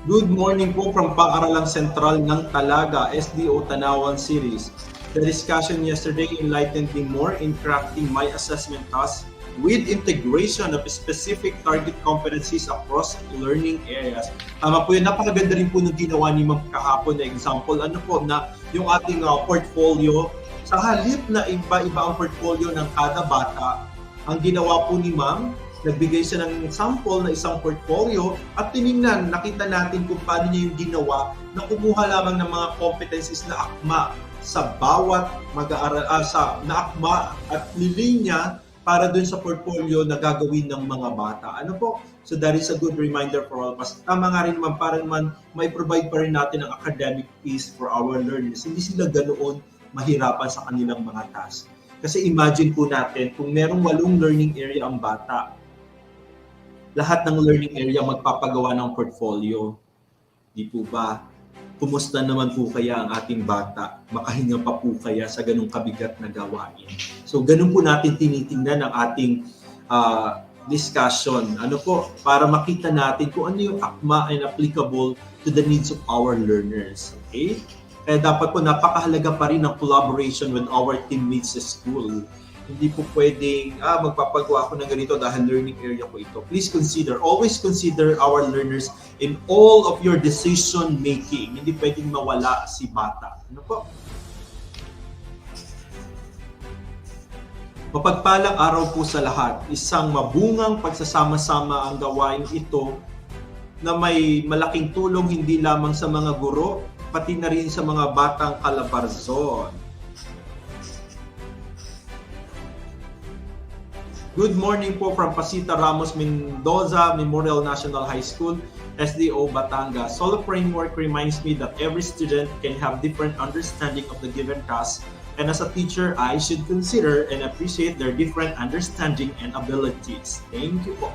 Good morning po from Paaralang Sentral ng Talaga, SDO Tanawan Series. The discussion yesterday enlightened me more in crafting my assessment task with integration of specific target competencies across learning areas. Tama po yun. Napakaganda rin po nung ginawa ni Ma'am kahapon na example. Ano po na yung ating portfolio, sa halip na iba-iba ang portfolio ng kada bata, ang ginawa po ni Ma'am, nagbigay siya ng sample na isang portfolio at tinignan, nakita natin kung paano niya yung ginawa na kumuha lamang ng mga competencies na akma sa bawat mag-aaral, na akma at nilinya para dun sa portfolio na gagawin ng mga bata. Ano po? So that is a good reminder for all of us. Tama nga rin naman, para naman may provide pa rin natin ang academic piece for our learners. Hindi sila ganoon mahirapan sa kanilang mga task. Kasi imagine po natin, kung merong 8 learning area ang bata, lahat ng learning area magpapagawa ng portfolio. Di po ba? Kumusta naman po kaya ang ating bata? Makahinga pa po kaya sa ganung kabigat na gawain? So ganun po natin tinitingnan ang ating discussion. Ano po? Para makita natin kung ano yung akma and applicable to the needs of our learners. Okay? Kaya dapat po napakahalaga pa rin ang collaboration with our teammates sa school. Hindi po pwedeng, magpapagawa ako ng ganito dahil learning area ko ito. Please always consider our learners in all of your decision making. Hindi pwedeng mawala si bata. Ano po? Mapagpalang araw po sa lahat. Isang mabungang pagsasama-sama ang gawain ito na may malaking tulong hindi lamang sa mga guro, pati na rin sa mga batang Calabarzon. Good morning po from Pasita Ramos Mendoza Memorial National High School, SDO Batangas. Solo framework reminds me that every student can have different understanding of the given task, and as a teacher, I should consider and appreciate their different understanding and abilities. Thank you po.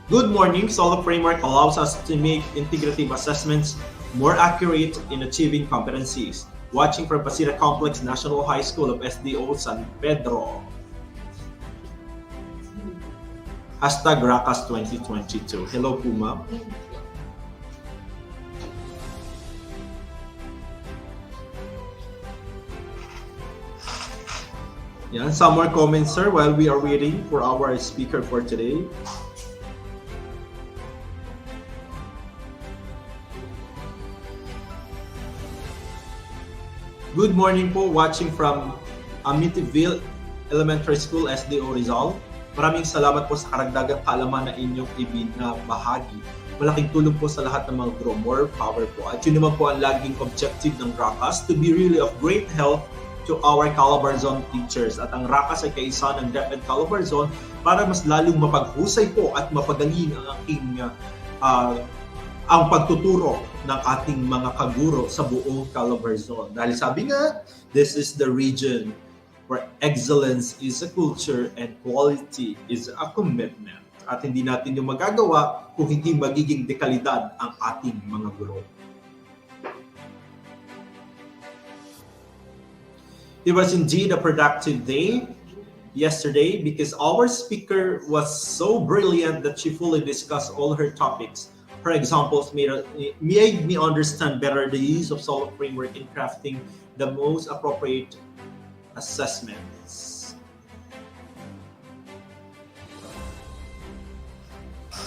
Good morning. Solo framework allows us to make integrative assessments more accurate in achieving competencies. Watching from Pasita Complex National High School of SDO San Pedro. Hashtag Racas 2022. Hello po, ma'am. Yan, some more comments, sir, while we are waiting for our speaker for today. Good morning po, watching from Amityville Elementary School, SDO Rizal. Maraming salamat po sa karagdagang kaalaman na inyong ibinabahagi. Malaking tulong po sa lahat ng mga guro. More power po. At yun naman po ang laging objective ng Racas, to be really of great help to our Calabarzon teachers. At ang Racas ay kaisa ng DepEd Calabarzon para mas lalong mapaghusay po at mapagaling ang aking ang pagtuturo ng ating mga kaguro sa buong Calabarzon. Dahil sabi nga, this is the region where excellence is a culture and quality is a commitment. At hindi natin yung magagawa kung hindi magiging dekalidad ang ating mga guro. It was indeed a productive day yesterday because our speaker was so brilliant that she fully discussed all her topics. Her examples made me understand better the use of solid framework in crafting the most appropriate assessments.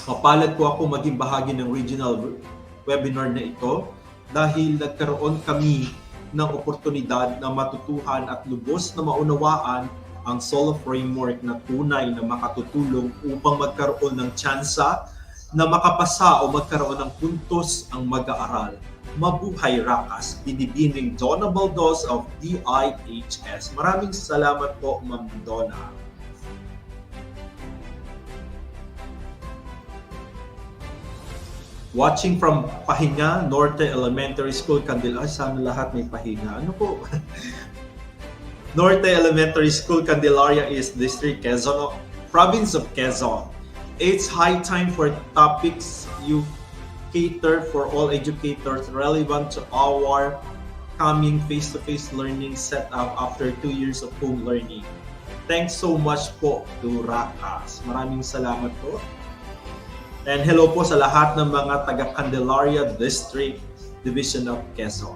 Mapalad po ako maging bahagi ng regional webinar na ito dahil nagkaroon kami ng oportunidad na matutuhan at lubos na maunawaan ang solo framework na tunay na makatutulong upang magkaroon ng tsansa na makapasa o magkaroon ng puntos ang mag-aaral. Mabuhay Racas, binibining Donna Baldos of DIHS. Maraming salamat po, Ma'am Donna. Watching from Pahinga, Norte Elementary School, Candelaria. Sana lahat may Pahinga. Ano po? Norte Elementary School, Candelaria is District Quezon, Province of Quezon. It's high time for topics you cater for all educators relevant to our coming face-to-face learning setup after 2 years of home learning. Thanks so much po to Racas. Maraming salamat po. And hello po sa lahat ng mga taga Candelaria District Division of Quezon.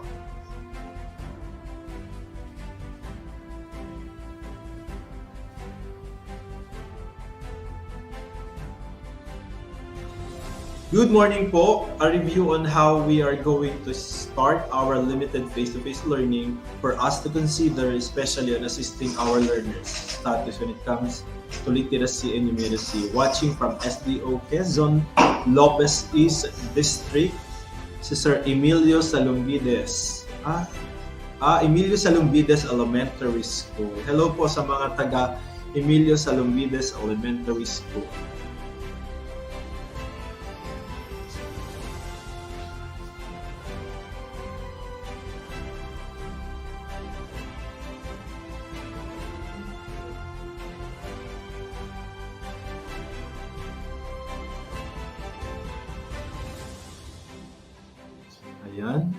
Good morning po. A review on how we are going to start our limited face-to-face learning for us to consider, especially on assisting our learners status when it comes to literacy and numeracy. Watching from SDO Quezon, Lopez East District, si Sir Emilio Salumbides. Emilio Salumbides Elementary School. Hello po sa mga taga Emilio Salumbides Elementary School. Ayan.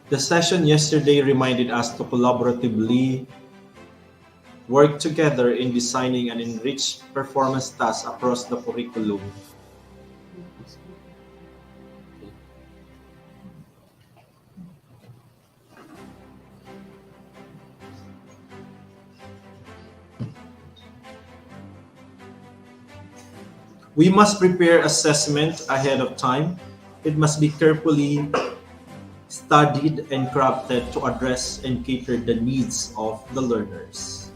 The session yesterday reminded us to collaboratively work together in designing an enriched performance tasks across the curriculum. We must prepare assessment ahead of time. It must be carefully studied and crafted to address and cater the needs of the learners.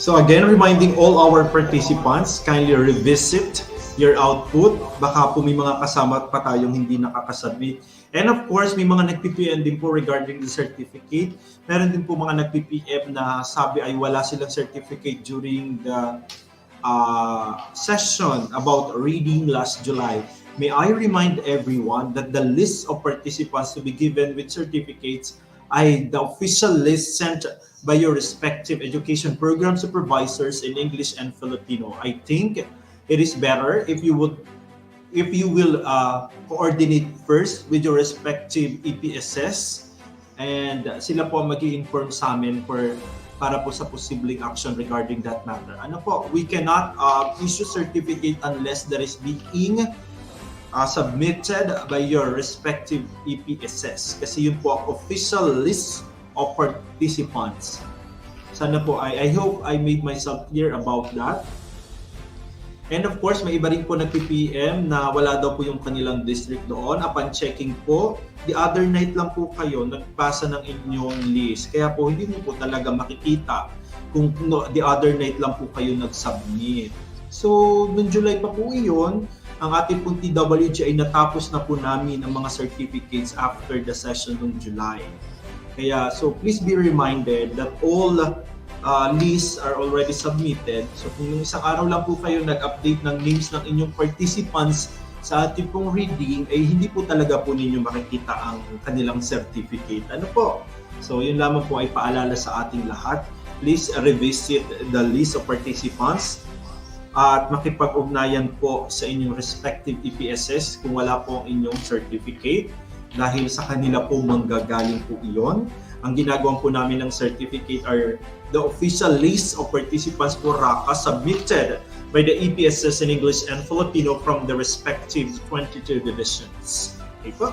So again, reminding all our participants, kindly revisit your output. Baka po may mga kasama pa tayong hindi nakakasubmit. And of course, may mga nag-PPM din po regarding the certificate. Meron din po mga nag-PPM na sabi ay wala silang certificate during the session about reading last July. May I remind everyone that the list of participants to be given with certificates ay the official list sent by your respective education program supervisors in English and Filipino. I think it is better if you will coordinate first with your respective EPSS and sila po mag-i-inform sa amin para po sa posibleng action regarding that matter. Ano po, we cannot issue certificate unless there is being submitted by your respective EPSS kasi yun po ang official list of participants. Sana po, I hope I made myself clear about that. And of course, may iba rin po nag-PPM na wala daw po yung kanilang district doon. Upon checking po, the other night lang po kayo nagpasa ng inyong list. Kaya po, hindi mo po talaga makikita kung the other night lang po kayo nag-submit. So, noong July pa po iyon, ang ating pong TWG ay natapos na po namin ang mga certificates after the session noong July. Kaya, so please be reminded that all lists are already submitted. So kung yung isang araw lang po kayo nag-update ng names ng inyong participants sa ating pong reading, ay hindi po talaga po ninyo makikita ang kanilang certificate. Ano po? So yun lamang po ay paalala sa ating lahat. Please revisit the list of participants at makipag-ugnayan po sa inyong respective EPSS kung wala po ang inyong certificate dahil sa kanila po manggagaling po iyon. Ang ginagawa po namin ng certificate are the official list of participants for Racas submitted by the EPSS in English and Filipino from the respective 22 divisions. Okay po?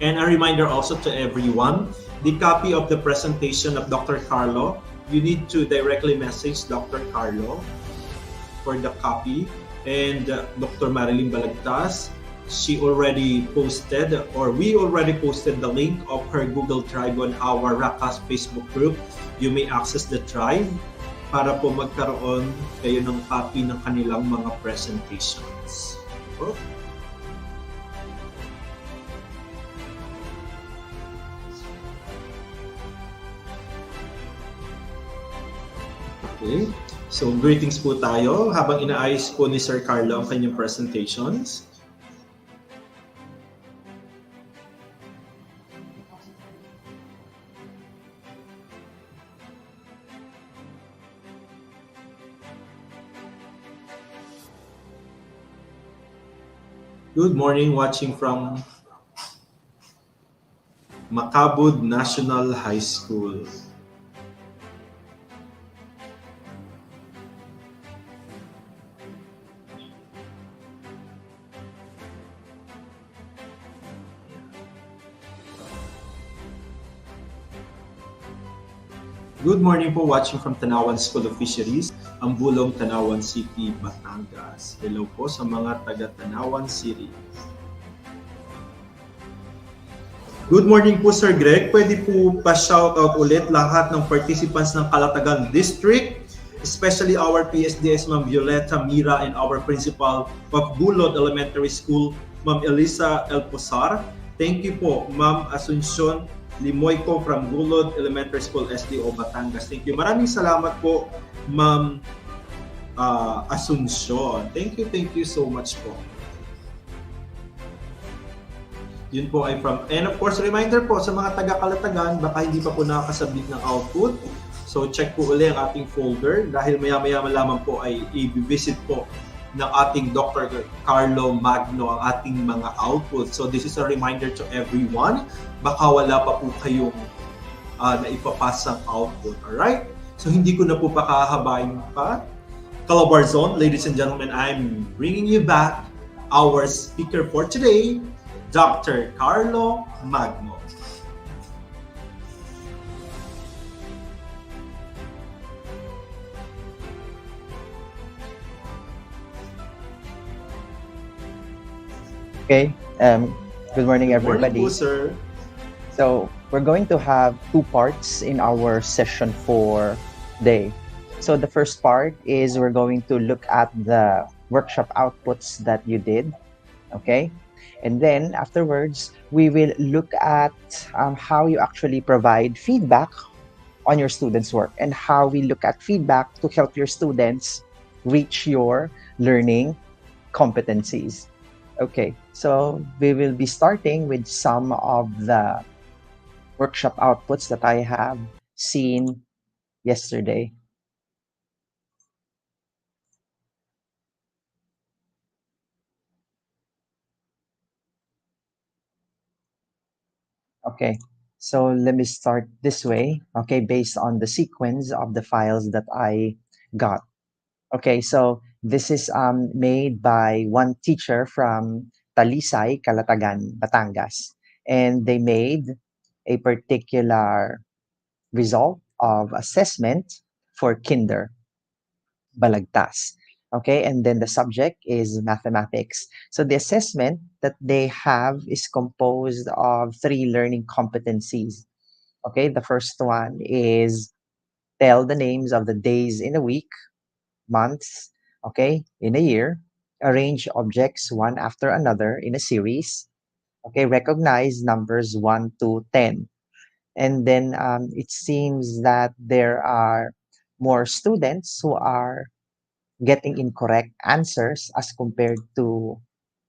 And a reminder also to everyone, the copy of the presentation of Dr. Carlo, you need to directly message Dr. Carlo for the copy, and Dr. Marilyn Balagtas, she already posted, or we already posted the link of her Google Drive on our Racas Facebook group. You may access the drive para po magkaroon kayo ng copy ng kanilang mga presentations. Okay. So, greetings po tayo habang inaayos po ni Sir Carlo ang kanyang presentations. Good morning, watching from Macabud National High School. Good morning po, watching from Tanawan School of Fisheries, ang Bulong, Tanawan City, Batangas. Hello po sa mga taga Tanawan City. Good morning po, Sir Greg. Pwede po pa-shoutout ulit lahat ng participants ng Calatagan District, especially our PSDS, Ma'am Violeta Mira, and our principal of Bulod Elementary School, Ma'am Elisa Elposar. Thank you po, Ma'am Asuncion Limoyko from Bulod Elementary School, SDO, Batangas. Thank you. Maraming salamat po, Ma'am Asuncion. Thank you so much po. Yun po ay from, and of course, reminder po sa mga taga-Calatagan, baka hindi pa po nakakasubmit ng output. So check po uli ang ating folder dahil maya-maya lamang po ay i-visit po ng ating Dr. Carlo Magno ang ating mga output. So this is a reminder to everyone, baka wala pa po kayong naipapasang output. Alright? So hindi ko na po pakahabain pa. Calabar Zone, ladies and gentlemen, I'm bringing you back our speaker for today, Dr. Carlo Magno. Okay. Good morning, everybody. Good morning po, sir. So we're going to have two parts in our session for today. So the first part is we're going to look at the workshop outputs that you did, okay? And then afterwards, we will look at how you actually provide feedback on your students' work and how we look at feedback to help your students reach your learning competencies. Okay, so we will be starting with some of the workshop outputs that I have seen yesterday. Okay, so let me start this way, okay, based on the sequence of the files that I got. Okay, so this is made by one teacher from Talisay, Calatagan, Batangas. And they made a particular result of assessment for kinder, balagtas. Okay, and then the subject is mathematics. So the assessment that they have is composed of three learning competencies. Okay, the first one is tell the names of the days in a week, months, okay, in a year, arrange objects one after another in a series, okay, recognize numbers 1 to 10. And then it seems that there are more students who are getting incorrect answers as compared to,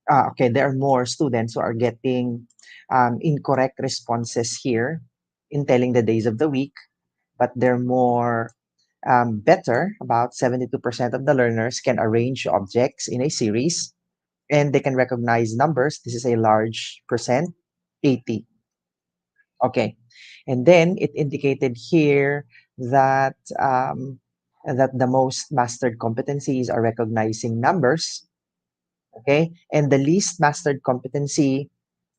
okay, there are more students who are getting incorrect responses here in telling the days of the week, but they're more better. About 72% of the learners can arrange objects in a series and they can recognize numbers. This is a large percent, 80. Okay. And then it indicated here that that the most mastered competencies are recognizing numbers. Okay. And the least mastered competency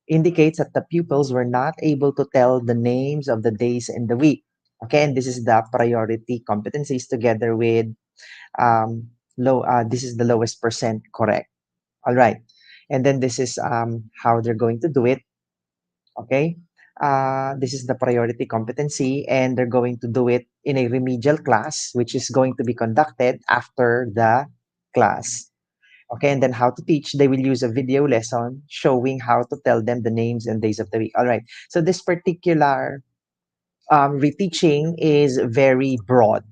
indicates that the pupils were not able to tell the names of the days in the week. Okay. And this is the priority competencies together with this is the lowest percent correct. All right. And then this is how they're going to do it. Okay. This is the priority competency, and they're going to do it in a remedial class, which is going to be conducted after the class. Okay, and then how to teach, they will use a video lesson showing how to tell them the names and days of the week. All right, so this particular reteaching is very broad.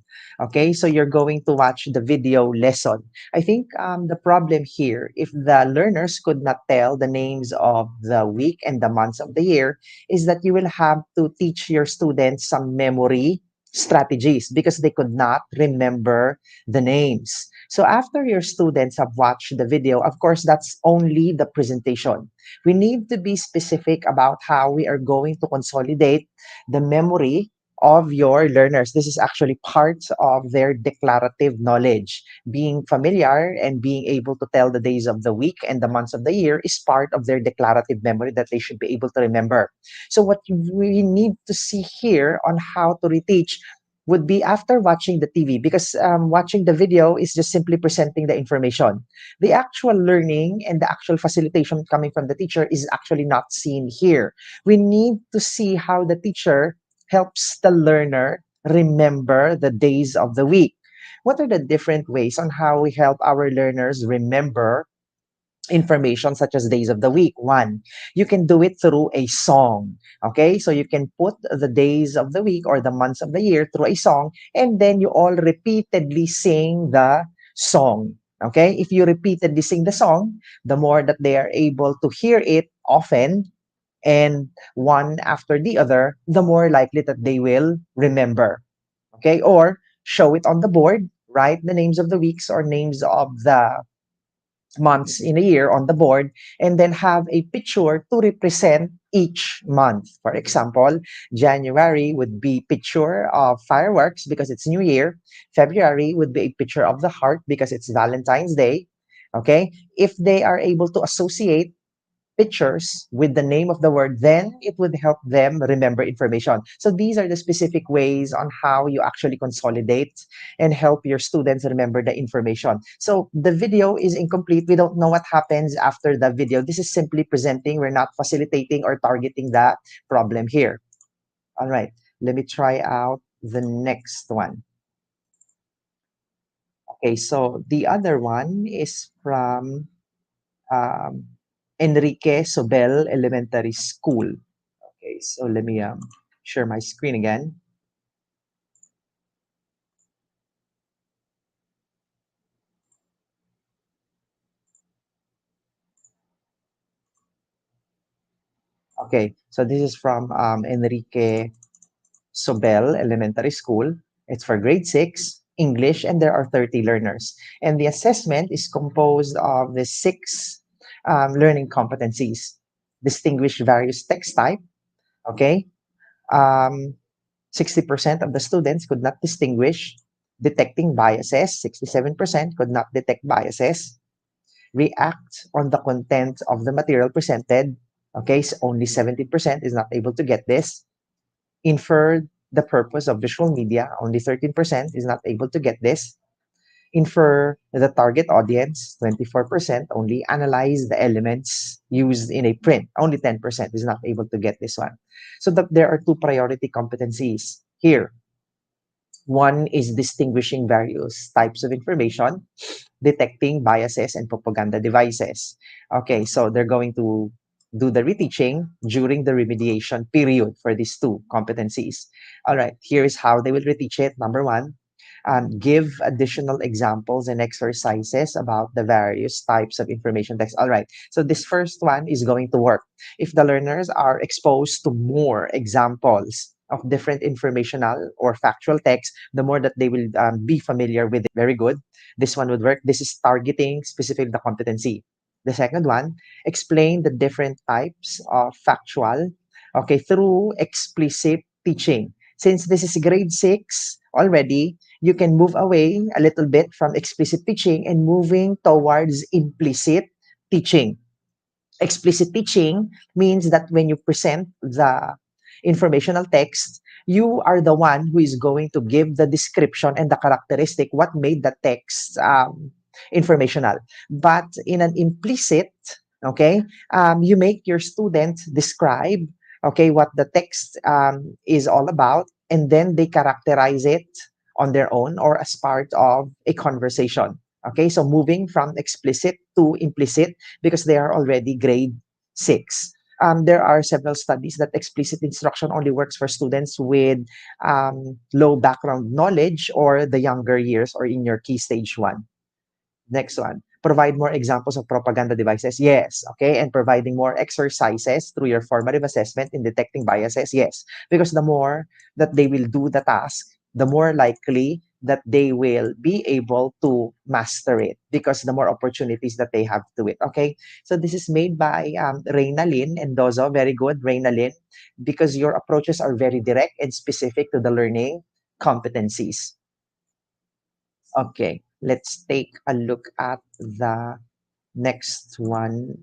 Okay, so you're going to watch the video lesson. I think the problem here, if the learners could not tell the names of the week and the months of the year, is that you will have to teach your students some memory strategies because they could not remember the names. So after your students have watched the video, of course, that's only the presentation. We need to be specific about how we are going to consolidate the memory of your learners. This is actually part of their declarative knowledge. Being familiar and being able to tell the days of the week and the months of the year is part of their declarative memory that they should be able to remember. So, what we need to see here on how to reteach would be after watching the TV, because watching the video is just simply presenting the information. The actual learning and the actual facilitation coming from the teacher is actually not seen here. We need to see how the teacher helps the learner remember the days of the week. What are the different ways on how we help our learners remember information such as days of the week? One, you can do it through a song. Okay, so you can put the days of the week or the months of the year through a song, and then you all repeatedly sing the song. Okay, if you repeatedly sing the song, the more that they are able to hear it often and one after the other, the more likely that they will remember. Okay, or show it on the board, write the names of the weeks or names of the months in a year on the board, and then have a picture to represent each month. For example, January would be picture of fireworks because it's New Year. February would be a picture of the heart because it's Valentine's Day. Okay, if they are able to associate pictures with the name of the word, then it would help them remember information. So these are the specific ways on how you actually consolidate and help your students remember the information. So the video is incomplete. We don't know what happens after the video. This is simply presenting. We're not facilitating or targeting the problem here. All right, let me try out the next one. Okay, so the other one is from um, Enrique Sobel Elementary School. Okay, so let me share my screen again. Okay, so this is from Enrique Sobel Elementary School. It's for grade 6 English, and there are 30 learners. And the assessment is composed of the six learning competencies: distinguish various text type. Okay, um, 60% of the students could not distinguish. Detecting biases, 67% could not detect biases. React on the content of the material presented. Okay, so only 70% is not able to get this. Infer the purpose of visual media. Only 13% is not able to get this. Infer the target audience. 24% only. Analyze the elements used in a print. Only 10% is not able to get this one. So that there are two priority competencies here. One is distinguishing various types of information, detecting biases and propaganda devices. Okay, so they're going to do the reteaching during the remediation period for these two competencies. All right, here is how they will reteach it. Number one, give additional examples and exercises about the various types of information text. All right, so this first one is going to work. If the learners are exposed to more examples of different informational or factual text, the more that they will be familiar with it. Very good. This one would work. This is targeting specific the competency. The second one, explain the different types of factual, okay, through explicit teaching. Since this is grade 6 already, you can move away a little bit from explicit teaching and moving towards implicit teaching. Explicit teaching means that when you present the informational text, you are the one who is going to give the description and the characteristic, what made the text informational. But in an implicit, okay, you make your student describe, okay, what the text is all about, and then they characterize it on their own or as part of a conversation. Okay, so moving from explicit to implicit because they are already grade 6. There are several studies that explicit instruction only works for students with low background knowledge or the younger years or in your key stage 1. Next one, provide more examples of propaganda devices. Yes, okay, and providing more exercises through your formative assessment in detecting biases. Yes, because the more that they will do the task, the more likely that they will be able to master it because the more opportunities that they have to it. Okay, so this is made by Reina Lin and Dozo. Very good, Reina Lin, because your approaches are very direct and specific to the learning competencies. Okay, let's take a look at the next one.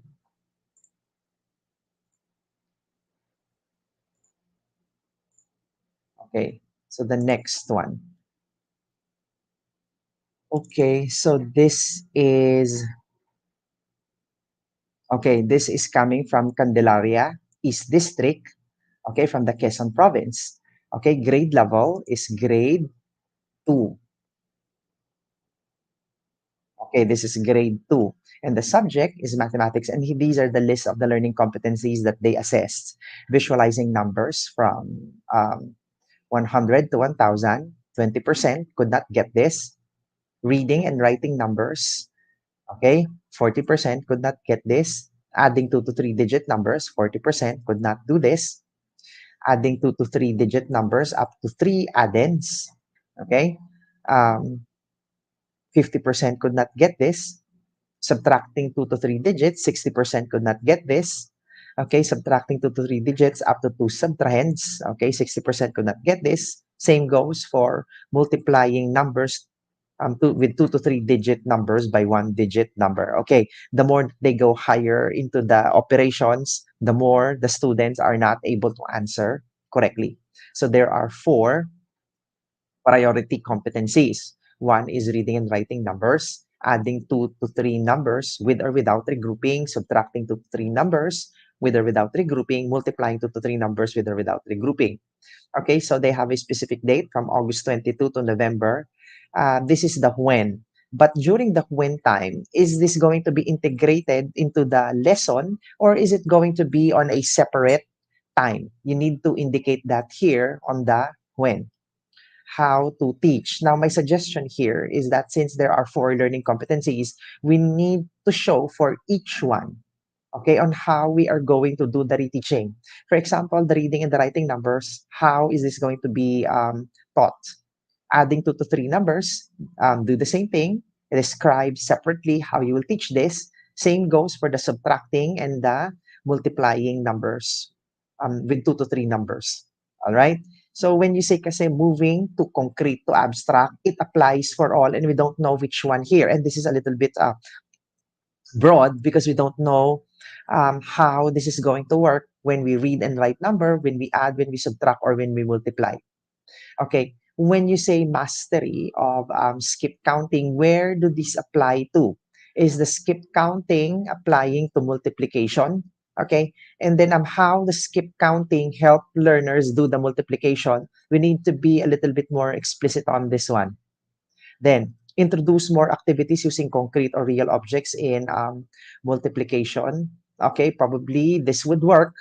Okay, so the next one. Okay, so this is coming from Candelaria East District, okay, from the Quezon province. Okay, grade level is grade 2. Okay, this is grade 2. And the subject is mathematics. And these are the list of the learning competencies that they assessed. Visualizing numbers from 100 to 1,000, 20% could not get this. Reading and writing numbers, okay, 40% could not get this. Adding 2 to 3 digit numbers, 40% could not do this. Adding 2 to 3 digit numbers up to 3 addends, okay, 50% could not get this. Subtracting 2 to 3 digits, 60% could not get this. Okay, subtracting 2 to 3 digits up to 2 subtrahends, okay, 60% could not get this. Same goes for multiplying numbers with 2 to 3 digit numbers by 1 digit number. Okay, the more they go higher into the operations, the more the students are not able to answer correctly. So there are 4 priority competencies. One is reading and writing numbers, adding 2 to 3 numbers with or without regrouping, subtracting 2 to 3 numbers with or without regrouping, multiplying 2 to 3 numbers with or without regrouping. Okay, so they have a specific date from August 22 to November. This is the when. But during the when time, is this going to be integrated into the lesson or is it going to be on a separate time? You need to indicate that here on the when. How to teach. Now, my suggestion here is that since there are four learning competencies, we need to show for each one, okay, on how we are going to do the reteaching. For example, the reading and the writing numbers, how is this going to be taught? Adding two to three numbers, do the same thing, describe separately how you will teach this. Same goes for the subtracting and the multiplying numbers with two to three numbers. All right. So when you say kasi moving to concrete to abstract, it applies for all and we don't know which one here. And this is a little bit broad because we don't know how this is going to work when we read and write number, when we add, when we subtract, or when we multiply. Okay, when you say mastery of skip counting, where do this apply to? Is the skip counting applying to multiplication? Okay, and then how the skip counting help learners do the multiplication? We need to be a little bit more explicit on this one. Then, introduce more activities using concrete or real objects in multiplication. Okay, probably this would work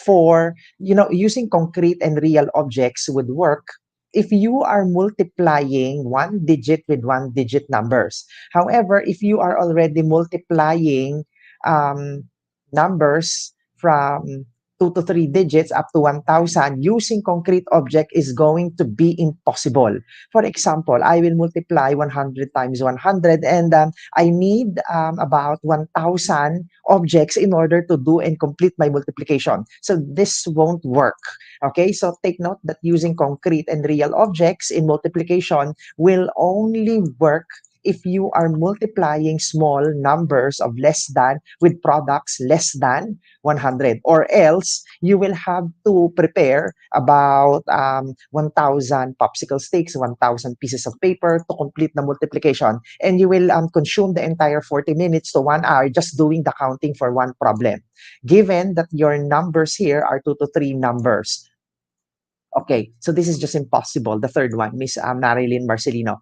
for, using concrete and real objects would work if you are multiplying one digit with one digit numbers. However, if you are already multiplying um, numbers from two to three digits up to 1,000, using concrete object is going to be impossible. For example, I will multiply 100 times 100 and I need about 1,000 objects in order to do and complete my multiplication. So this won't work. Okay, so take note that using concrete and real objects in multiplication will only work if you are multiplying small numbers of less than with products less than 100, or else you will have to prepare about 1,000 popsicle sticks, 1,000 pieces of paper to complete the multiplication. And you will consume the entire 40 minutes to 1 hour just doing the counting for one problem, given that your numbers here are two to three numbers. Okay, so this is just impossible. The third one, Miss Marilyn Marcelino.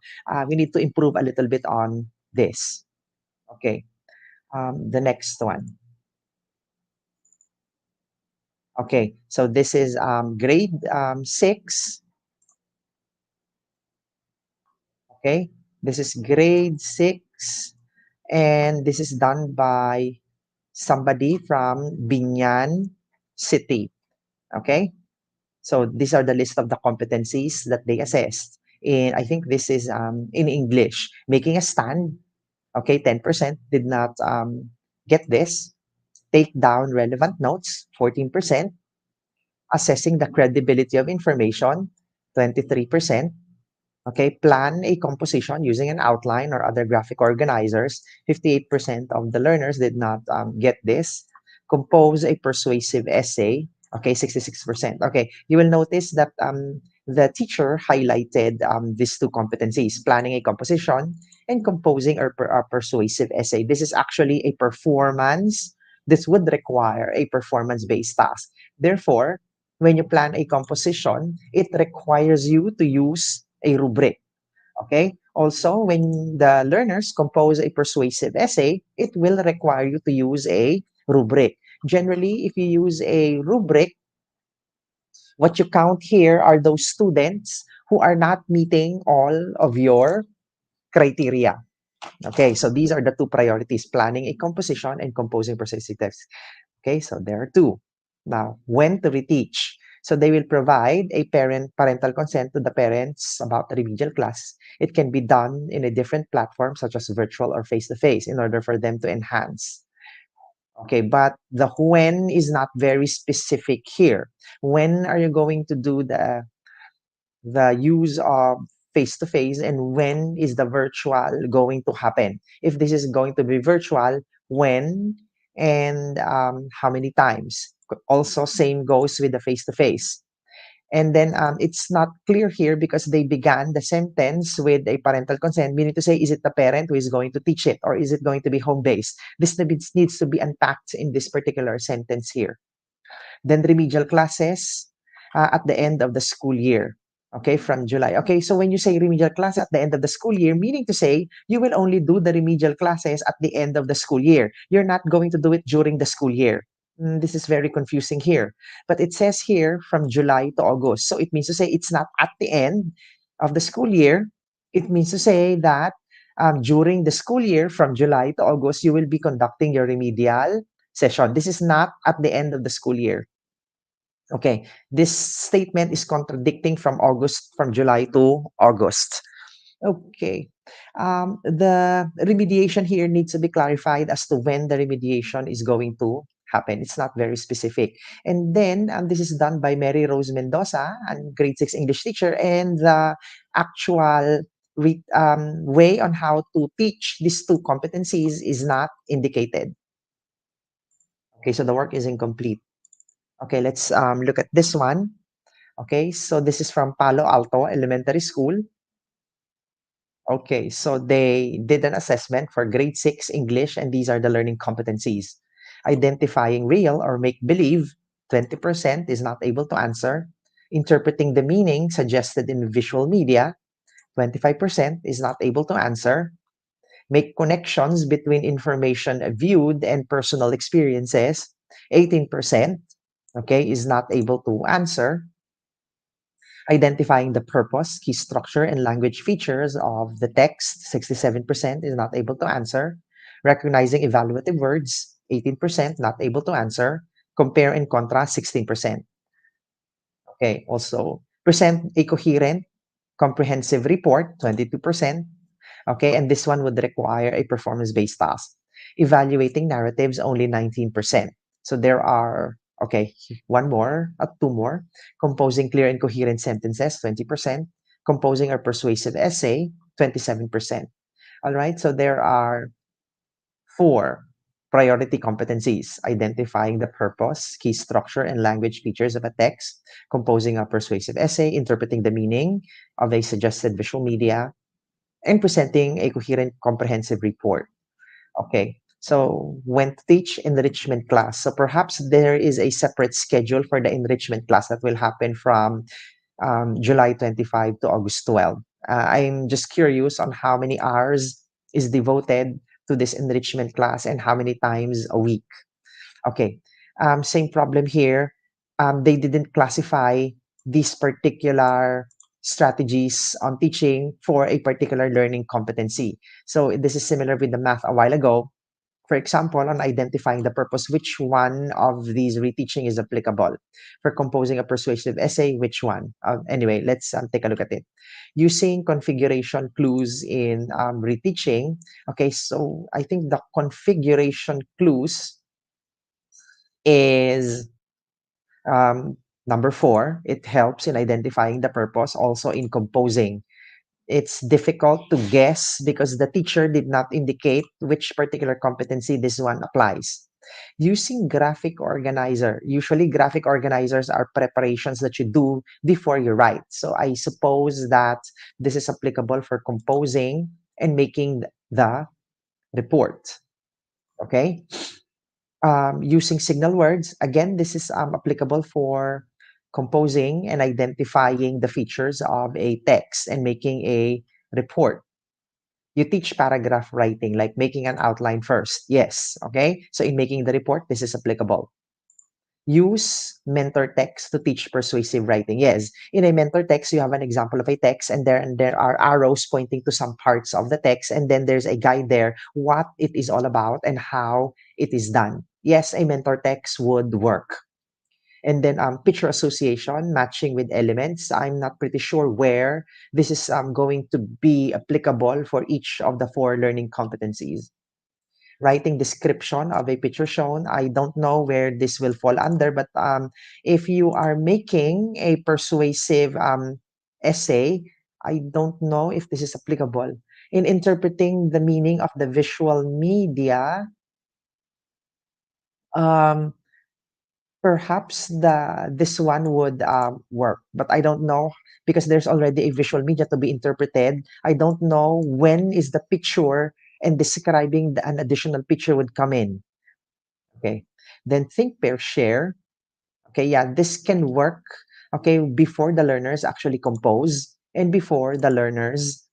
We need to improve a little bit on this. Okay, the next one. Okay, so this is grade 6. Okay, this is grade 6, and this is done by somebody from Binyan City. Okay, so these are the list of the competencies that they assessed. And I think this is in English. Making a stand, okay, 10% did not get this. Take down relevant notes, 14%. Assessing the credibility of information, 23%. Okay, plan a composition using an outline or other graphic organizers. 58% of the learners did not get this. Compose a persuasive essay. Okay, 66%. Okay, you will notice that the teacher highlighted these two competencies, planning a composition and composing a persuasive essay. This is actually a performance. This would require a performance-based task. Therefore, when you plan a composition, it requires you to use a rubric. Okay. Also, when the learners compose a persuasive essay, it will require you to use a rubric. Generally, if you use a rubric, what you count here are those students who are not meeting all of your criteria. Okay, so these are the two priorities, planning a composition and composing persuasive text. Okay, so there are two. Now, when to reteach? So they will provide a parental consent to the parents about the remedial class. It can be done in a different platform such as virtual or face-to-face in order for them to enhance. Okay, but the when is not very specific here. When are you going to do the use of face-to-face and when is the virtual going to happen? If this is going to be virtual, when and how many times? Also, same goes with the face-to-face. And then it's not clear here because they began the sentence with a parental consent, meaning to say, is it the parent who is going to teach it or is it going to be home-based? This needs to be unpacked in this particular sentence here. Then remedial classes at the end of the school year. Okay, from July. Okay, so when you say remedial class at the end of the school year, meaning to say you will only do the remedial classes at the end of the school year. You're not going to do it during the school year. This is very confusing here. But it says here from July to August. So it means to say it's not at the end of the school year. It means to say that during the school year from July to August, you will be conducting your remedial session. This is not at the end of the school year. Okay, this statement is contradicting from July to August. Okay, the remediation here needs to be clarified as to when the remediation is going to happen. It's not very specific. And then this is done by Mary Rose Mendoza, a grade 6 English teacher, and the actual way on how to teach these two competencies is not indicated. Okay, so the work is incomplete. Okay, let's look at this one. Okay, so this is from Palo Alto Elementary School. Okay, so they did an assessment for grade 6 English, and these are the learning competencies. Identifying real or make believe, 20% is not able to answer. Interpreting the meaning suggested in visual media, 25% is not able to answer. Make connections between information viewed and personal experiences, 18%, okay, is not able to answer. Identifying the purpose, key structure, and language features of the text, 67% is not able to answer. Recognizing evaluative words, 18% not able to answer. Compare and contrast, 16%. Okay, also present a coherent, comprehensive report, 22%. Okay, and this one would require a performance-based task. Evaluating narratives, only 19%. So there are, okay, one more, two more. Composing clear and coherent sentences, 20%. Composing a persuasive essay, 27%. All right, so there are 4 priority competencies: identifying the purpose, key structure, and language features of a text, composing a persuasive essay, interpreting the meaning of a suggested visual media, and presenting a coherent, comprehensive report. Okay, so when to teach enrichment class. So perhaps there is a separate schedule for the enrichment class that will happen from July 25 to August 12. I'm just curious on how many hours is devoted to this enrichment class and how many times a week. Okay, same problem here. They didn't classify these particular strategies on teaching for a particular learning competency. So this is similar with the math a while ago. For example, on identifying the purpose, which one of these reteaching is applicable? For composing a persuasive essay, which one? Anyway, let's take a look at it. Using configuration clues in reteaching. Okay, so I think the configuration clues is number 4. It helps in identifying the purpose, also in composing. It's difficult to guess because the teacher did not indicate which particular competency this one applies. Using graphic organizer. Usually graphic organizers are preparations that you do before you write. So I suppose that this is applicable for composing and making the report. Okay. Using signal words. Again, this is applicable for composing and identifying the features of a text and making a report. You teach paragraph writing, like making an outline first. Yes. Okay. So in making the report, this is applicable. Use mentor text to teach persuasive writing. Yes, in a mentor text, you have an example of a text, and there are arrows pointing to some parts of the text, and then there's a guide there, what it is all about and how it is done. Yes, a mentor text would work. And then picture association, matching with elements. I'm not pretty sure where this is going to be applicable for each of the 4 learning competencies. Writing description of a picture shown. I don't know where this will fall under, but if you are making a persuasive essay, I don't know if this is applicable. In interpreting the meaning of the visual media, um, perhaps this one would work, but I don't know because there's already a visual media to be interpreted. I don't know when is the picture and describing an additional picture would come in. Okay, then think, pair, share. Okay, yeah, this can work okay, before the learners actually compose and before the learners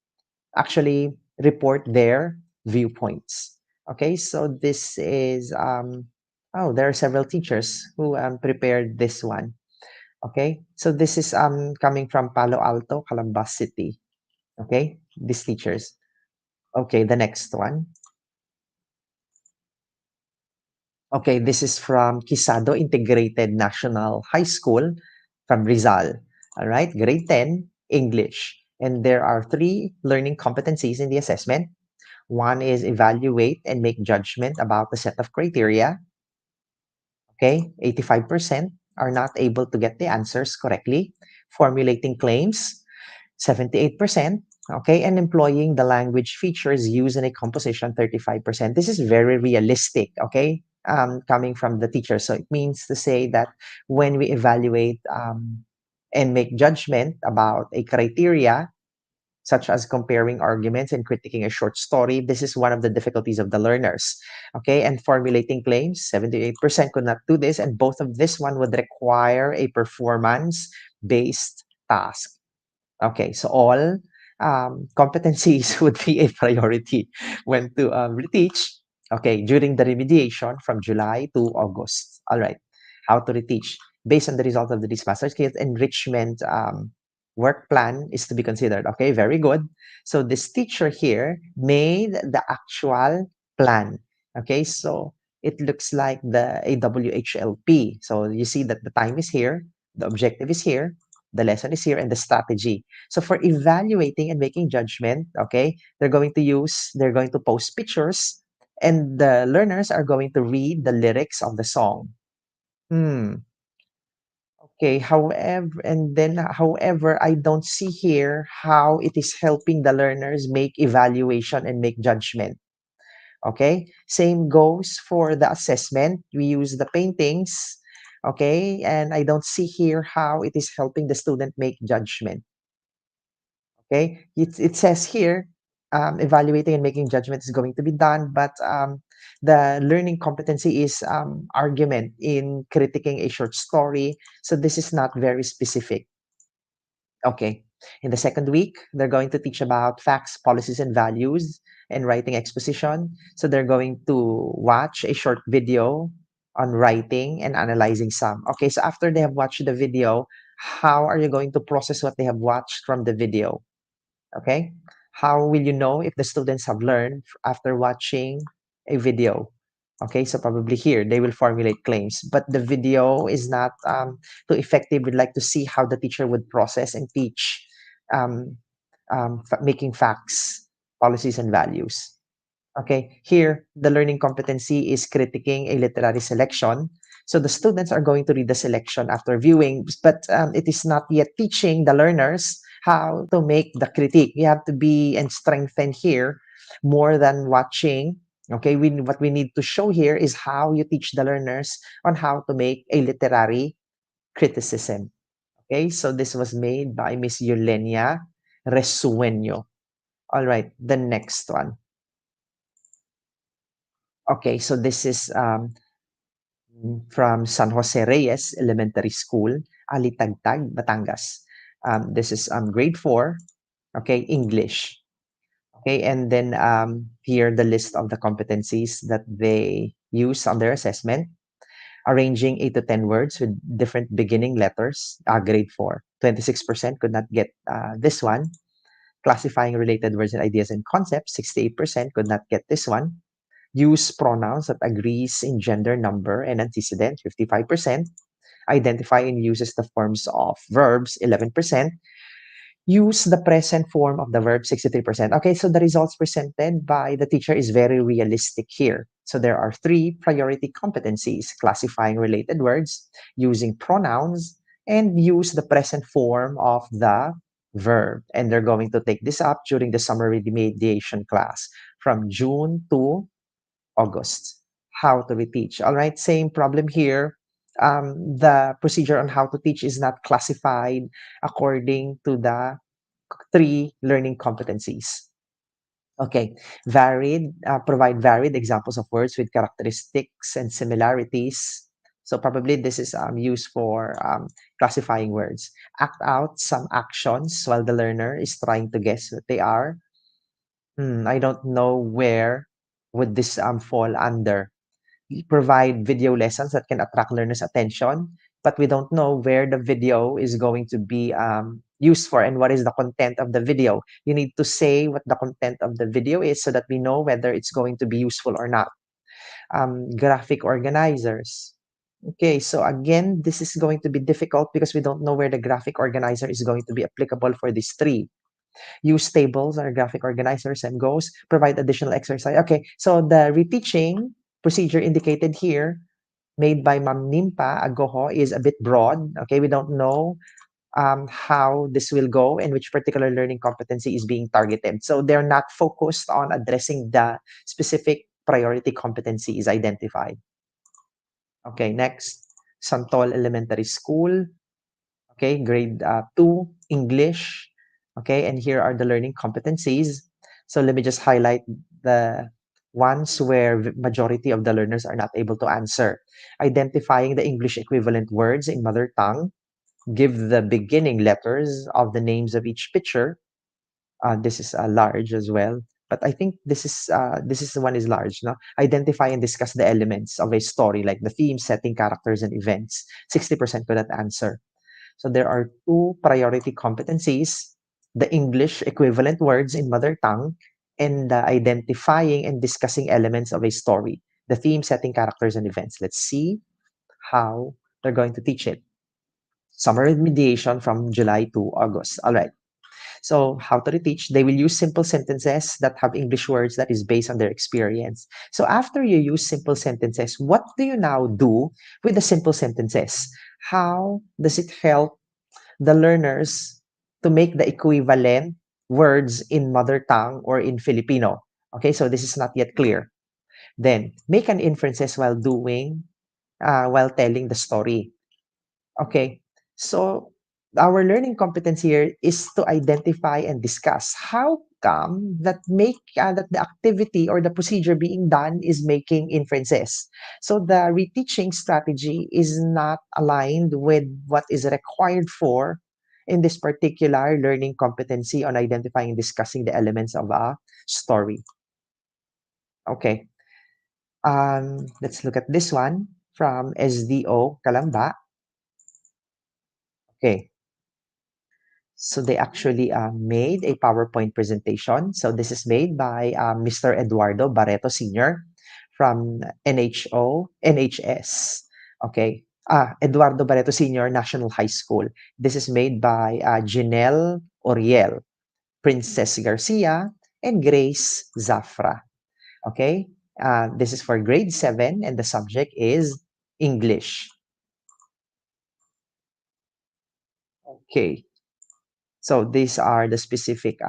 actually report their viewpoints. Okay, so this is, oh, there are several teachers who prepared this one. Okay, so this is coming from Palo Alto, Calambas City. Okay, these teachers. Okay, the next one. Okay, this is from Quisado Integrated National High School from Rizal. All right, grade 10, English. And there are three learning competencies in the assessment. One is evaluate and make judgment about the set of criteria. Okay, 85% are not able to get the answers correctly. Formulating claims, 78%. Okay, and employing the language features used in a composition, 35%. This is very realistic, okay, coming from the teacher. So it means to say that when we evaluate and make judgment about a criteria, such as comparing arguments and critiquing a short story. This is one of the difficulties of the learners. Okay, and formulating claims, 78% could not do this, and both of this one would require a performance-based task. Okay, so all competencies would be a priority when to reteach. Okay, during the remediation from July to August. All right, how to reteach. Based on the result of the master skills, enrichment work plan is to be considered. Okay, very good. So this teacher here made the actual plan. Okay, so it looks like the AWHLP. So you see that the time is here, the objective is here, the lesson is here, and the strategy. So for evaluating and making judgment, okay, they're going to post pictures, and the learners are going to read the lyrics of the song. Okay, however, I don't see here how it is helping the learners make evaluation and make judgment. Okay, same goes for the assessment. We use the paintings, okay, and I don't see here how it is helping the student make judgment. Okay, it says here evaluating and making judgment is going to be done, but the learning competency is argument in critiquing a short story. So this is not very specific. Okay. In the second week, they're going to teach about facts, policies, and values and writing exposition. So they're going to watch a short video on writing and analyzing some. Okay, so after they have watched the video, how are you going to process what they have watched from the video? Okay, how will you know if the students have learned after watching a video? Okay, so probably here they will formulate claims, but the video is not too effective. We'd like to see how the teacher would process and teach um, making facts, policies, and values. Okay, here the learning competency is critiquing a literary selection. So the students are going to read the selection after viewing, but it is not yet teaching the learners how to make the critique. You have to be and strengthen here more than watching. Okay, what we need to show here is how you teach the learners on how to make a literary criticism. Okay, so this was made by Miss Yulenia Resueño. All right, the next one. Okay, so this is from San Jose Reyes Elementary School, Alitagtag, Batangas. This is grade 4, okay, English. Okay, and then here the list of the competencies that they use on their assessment. Arranging 8 to 10 words with different beginning letters, grade 4. 26% could not get this one. Classifying related words and ideas and concepts, 68% could not get this one. Use pronouns that agrees in gender, number, and antecedent, 55%. Identify and uses the forms of verbs, 11%. Use the present form of the verb, 63%. Okay, so the results presented by the teacher is very realistic here. So there are 3 priority competencies: classifying related words, using pronouns, and use the present form of the verb. And they're going to take this up during the summer remediation class from June to August. How to reteach. All right, same problem here. The procedure on how to teach is not classified according to the 3 learning competencies. Okay, provide varied examples of words with characteristics and similarities. So probably this is used for classifying words. Act out some actions while the learner is trying to guess what they are. I don't know where would this fall under. We provide video lessons that can attract learners' attention, but we don't know where the video is going to be used for and what is the content of the video. You need to say what the content of the video is so that we know whether it's going to be useful or not. Graphic organizers. Okay, so again, this is going to be difficult because we don't know where the graphic organizer is going to be applicable for these three. Use tables or graphic organizers and goes, provide additional exercise. Okay, so the reteaching procedure indicated here, made by Ma'am Nimpa Agoho, is a bit broad. Okay, we don't know how this will go and which particular learning competency is being targeted. So they're not focused on addressing the specific priority competency is identified. Okay, next, Santol Elementary School. Okay, grade 2, English. Okay, and here are the learning competencies. So let me just highlight the ones where majority of the learners are not able to answer. Identifying the English equivalent words in mother tongue. Give the beginning letters of the names of each picture. This is large as well. But I think this is the one is large. No? Identify and discuss the elements of a story, like the theme, setting, characters, and events. 60% could not answer. So there are two priority competencies, the English equivalent words in mother tongue and identifying and discussing elements of a story, the theme, setting, characters, and events. Let's see how they're going to teach it. Summer remediation from July to August. All right. So how to reteach? They will use simple sentences that have English words that is based on their experience. So after you use simple sentences, what do you now do with the simple sentences? How does it help the learners to make the equivalent words in mother tongue or in Filipino? Okay, so this is not yet clear. Then make an inferences while telling the story. Okay, so our learning competence here is to identify and discuss how come that the activity or the procedure being done is making inferences. So the reteaching strategy is not aligned with what is required for in this particular learning competency on identifying and discussing the elements of a story. Okay, let's look at this one from SDO Kalamba. Okay, so they actually made a PowerPoint presentation. So this is made by Mr. Eduardo Barreto Sr. from NHS. Okay. Eduardo Barreto Sr. National High School. This is made by Janelle Oriel, Princess Garcia, and Grace Zafra. Okay. This is for grade 7 and the subject is English. Okay. So these are the specific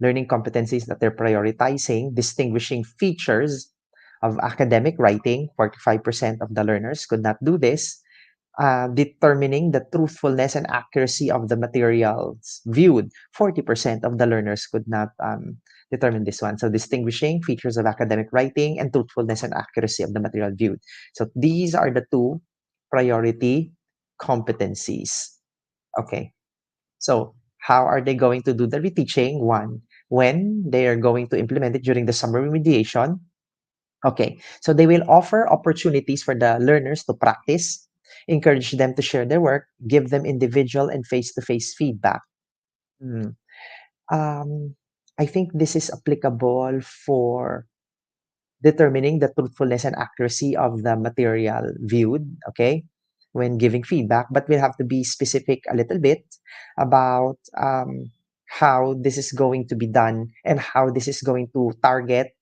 learning competencies that they're prioritizing, distinguishing features of academic writing. 45% of the learners could not do this. Determining the truthfulness and accuracy of the materials viewed. 40% of the learners could not determine this one. So distinguishing features of academic writing and truthfulness and accuracy of the material viewed. So these are the two priority competencies. Okay. So how are they going to do the reteaching? One, when they are going to implement it during the summer remediation. Okay, so they will offer opportunities for the learners to practice, encourage them to share their work, give them individual and face-to-face feedback. Hmm. Um, I think this is applicable for determining the truthfulness and accuracy of the material viewed, okay, when giving feedback, but we'll have to be specific a little bit about how this is going to be done and how this is going to target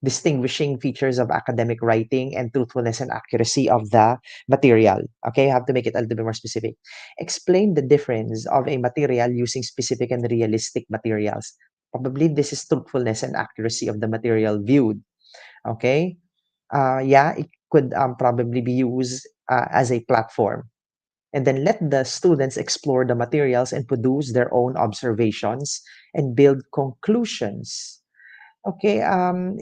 distinguishing features of academic writing and truthfulness and accuracy of the material. Okay, I have to make it a little bit more specific. Explain the difference of a material using specific and realistic materials. Probably this is truthfulness and accuracy of the material viewed. Okay, yeah, it could probably be used as a platform. And then let the students explore the materials and produce their own observations and build conclusions. Okay,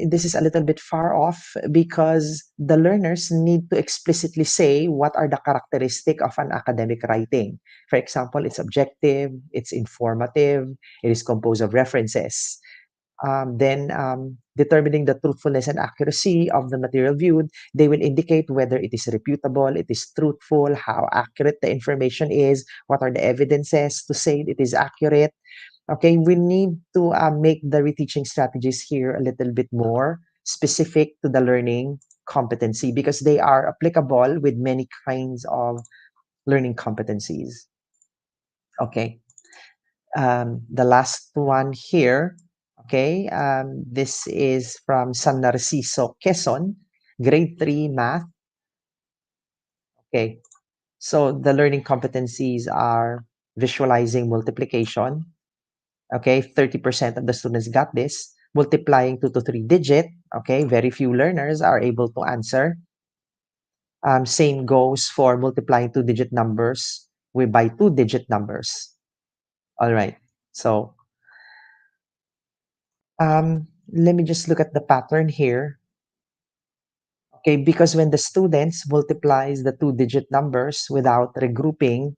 this is a little bit far off because the learners need to explicitly say what are the characteristic of an academic writing. For example, it's objective, it's informative, it is composed of references. Then determining the truthfulness and accuracy of the material viewed, they will indicate whether it is reputable, it is truthful, how accurate the information is, what are the evidences to say it is accurate. Okay, we need to make the reteaching strategies here a little bit more specific to the learning competency because they are applicable with many kinds of learning competencies. Okay, the last one here. Okay, this is from San Narciso, Quezon, grade 3 math. Okay, so the learning competencies are visualizing multiplication. Okay, 30% of the students got this. Multiplying 2 to 3 digit. Okay, very few learners are able to answer. Same goes for multiplying 2-digit numbers by 2-digit numbers. All right, so let me just look at the pattern here. Okay, because when the students multiplies the 2-digit numbers without regrouping,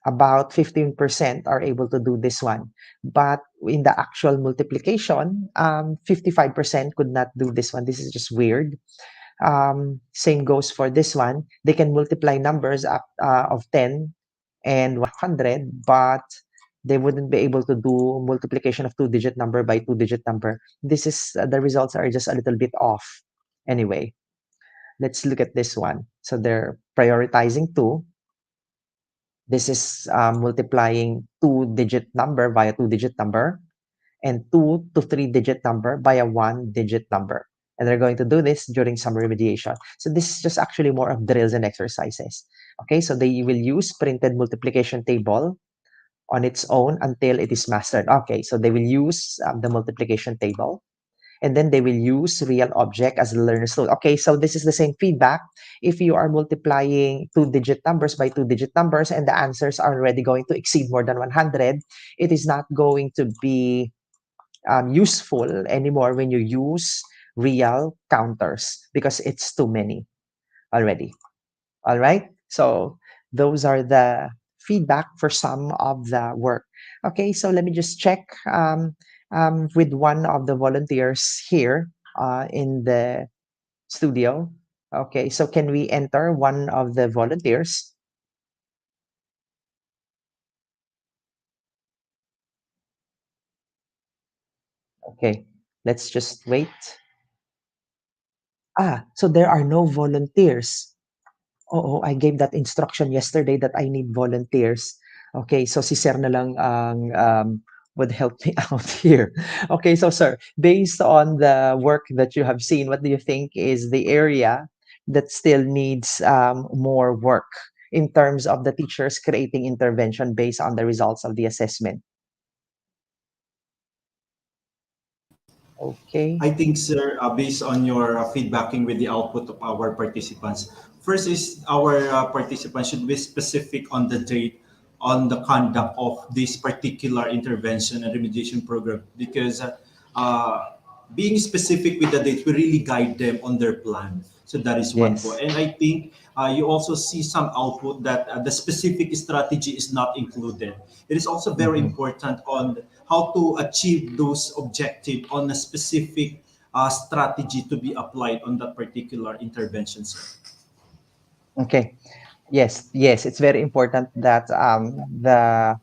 about 15% are able to do this one. But in the actual multiplication, 55% could not do this one. This is just weird. Same goes for this one. They can multiply numbers up of 10 and 100, but they wouldn't be able to do multiplication of 2-digit number by 2-digit number. This is the results are just a little bit off. Anyway, let's look at this one. So they're prioritizing 2. This is multiplying 2-digit number by a 2-digit number and 2 to 3-digit number by a 1-digit number. And they're going to do this during summer remediation. So this is just actually more of drills and exercises. Okay, so they will use printed multiplication table on its own until it is mastered. Okay, so they will use the multiplication table and then they will use real object as the learner's tool. Okay, so this is the same feedback. If you are multiplying 2-digit numbers by 2-digit numbers and the answers are already going to exceed more than 100, it is not going to be useful anymore when you use real counters because it's too many already. All right, so those are the feedback for some of the work. Okay, so let me just check with one of the volunteers here in the studio. Okay, so can we enter one of the volunteers? Okay, let's just wait. So there are no volunteers. Oo, I gave that instruction yesterday that I need volunteers. Okay, so si sir na lang ang would help me out here. Okay, so sir, based on the work that you have seen, what do you think is the area that still needs more work in terms of the teachers creating intervention based on the results of the assessment? Okay. I think, sir, based on your feedbacking with the output of our participants, first is our participants should be specific on the date, on the conduct of this particular intervention and remediation program, because being specific with the date will really guide them on their plan. So that is one point. Yes. And I think you also see some output that the specific strategy is not included. It is also very Mhm. important on how to achieve those objectives on a specific strategy to be applied on that particular intervention, sir. Okay. Yes, yes, it's very important that the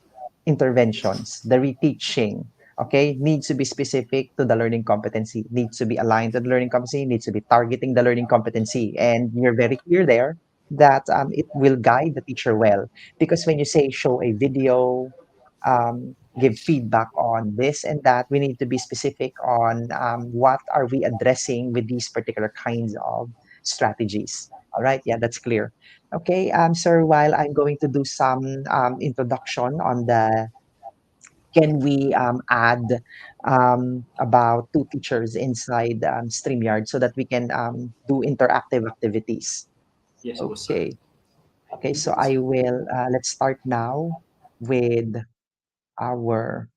interventions, the reteaching, okay, needs to be specific to the learning competency, needs to be aligned to the learning competency, needs to be targeting the learning competency. And you're very clear there that it will guide the teacher well. Because when you say show a video, give feedback on this and that, we need to be specific on what are we addressing with these particular kinds of strategies. All right, yeah, that's clear. Okay, sir, while I'm going to do some introduction on the, can we add about 2 teachers inside StreamYard so that we can do interactive activities? Yes, boss, sir. Okay, okay, so I will, let's start now with our,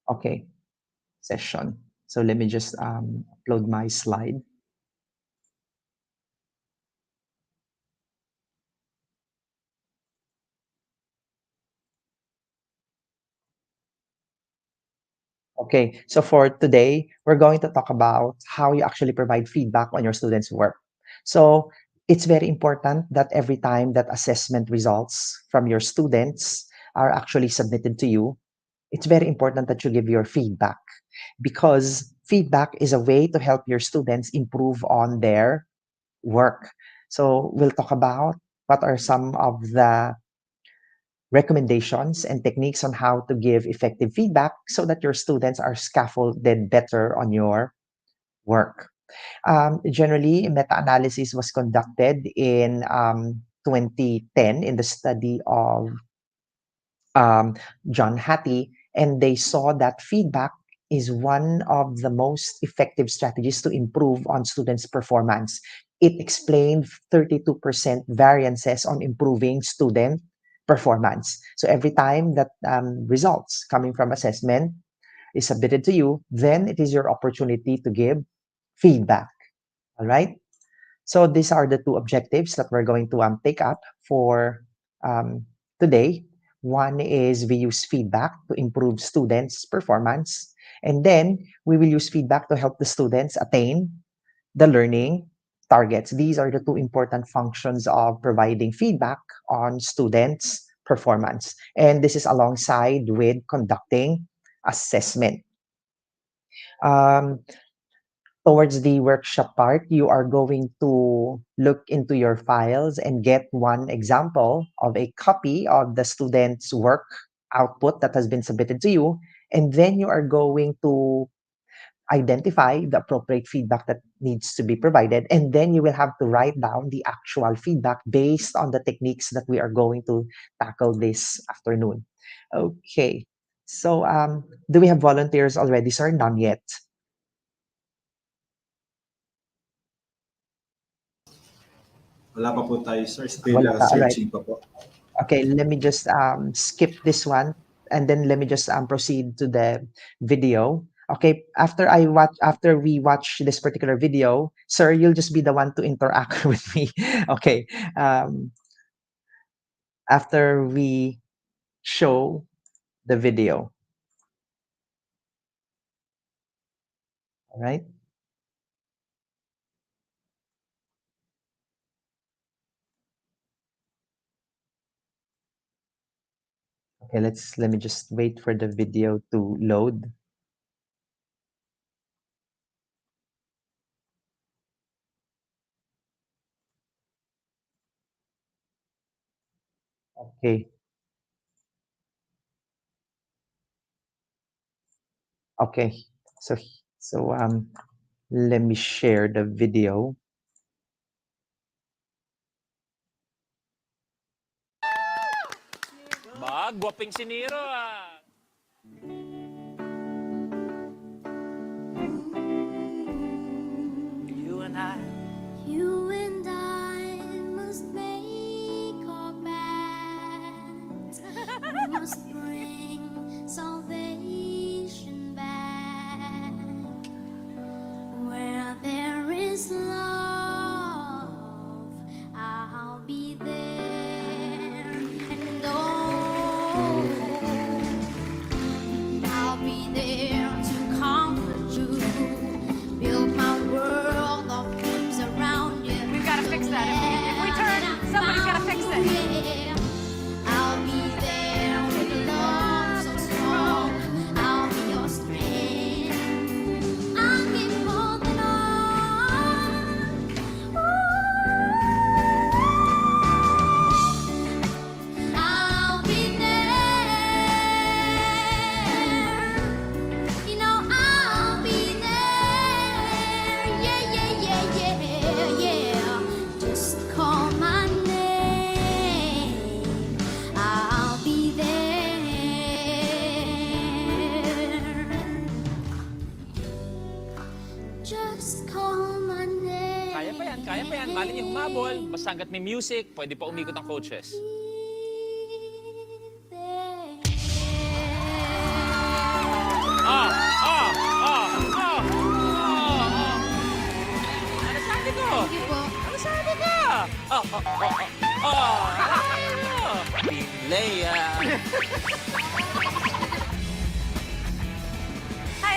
okay. session. So let me just upload my slide. Okay, so for today, we're going to talk about how you actually provide feedback on your students' work. So it's very important that every time that assessment results from your students are actually submitted to you, it's very important that you give your feedback, because feedback is a way to help your students improve on their work. So we'll talk about what are some of the recommendations and techniques on how to give effective feedback so that your students are scaffolded better on your work. Generally, meta-analysis was conducted in 2010 in the study of um, John Hattie, and they saw that feedback is one of the most effective strategies to improve on students' performance. It explained 32% variances on improving student performance. So every time that results coming from assessment is submitted to you, then it is your opportunity to give feedback. All right. So these are the two objectives that we're going to take up for um, today. One is we use feedback to improve students' performance, and then we will use feedback to help the students attain the learning targets. These are the two important functions of providing feedback on students' performance. And this is alongside with conducting assessment. Um, Towards the workshop part, you are going to look into your files and get one example of a copy of the student's work output that has been submitted to you. And then you are going to identify the appropriate feedback that needs to be provided. And then you will have to write down the actual feedback based on the techniques that we are going to tackle this afternoon. Okay. So do we have volunteers already, sir? None yet. Wala pa po tayo, sir. Still Wala pa. All right. searching pa po. Okay, let me just skip this one, and then let me just proceed to the video. Okay, after we watch this particular video, sir, you'll just be the one to interact with me. Okay, after we show the video. All right. Okay, let me just wait for the video to load. Okay. Okay. So let me share the video. Ba, gwaping si Nero ah. You and I. You and I must make our pact. We must bring salvation back. Where there is love, I'll be there. And oh, I'll be there to comfort you. Build my world of dreams around you. We've got to fix that. If we turn, somebody's got to fix it. I'll be there with love so strong. I'll be your strength. I'll keep holding on. I'll be there. You know I'll be there. Yeah, yeah, yeah, yeah, yeah. Just call my name. I'll be there. Just call my name. Kaya pa yan, kaya pa yan. Mali niyo humabol. Basta hanggat may music, pwede pa umikot ang coaches. Be there. Ah! Ah! Hi,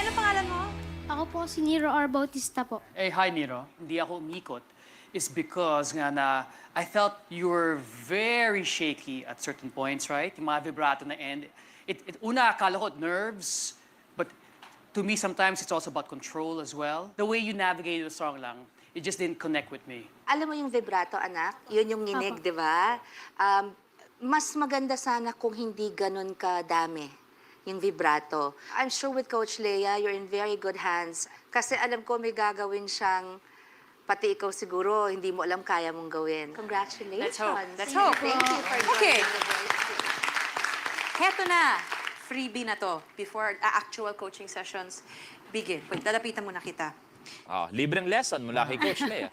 ano pangalan mo? Ako po si Nero R. Bautista po. Hi Nero, hindi ako umikot is because nga na I felt you were very shaky at certain points, right? Yung mga vibrato na end. Una, akala ko nerves, but to me sometimes it's also about control as well. The way you navigated the song lang, it just didn't connect with me. Alam mo yung vibrato, anak? Yun yung nginig, Apo. di ba? Mas maganda sana kung hindi ganun kadami yung vibrato. I'm sure with Coach Leia, you're in very good hands. Kasi alam ko may gagawin siyang pati ikaw siguro, hindi mo alam kaya mong gawin. Congratulations. Let's hope. Let's hope. Thank you for joining Okay. the Voice team. Heto na. Freebie na to. Before actual coaching sessions begin. Wait, lalapitan muna kita. Libreng lesson mula kay Coach Lea.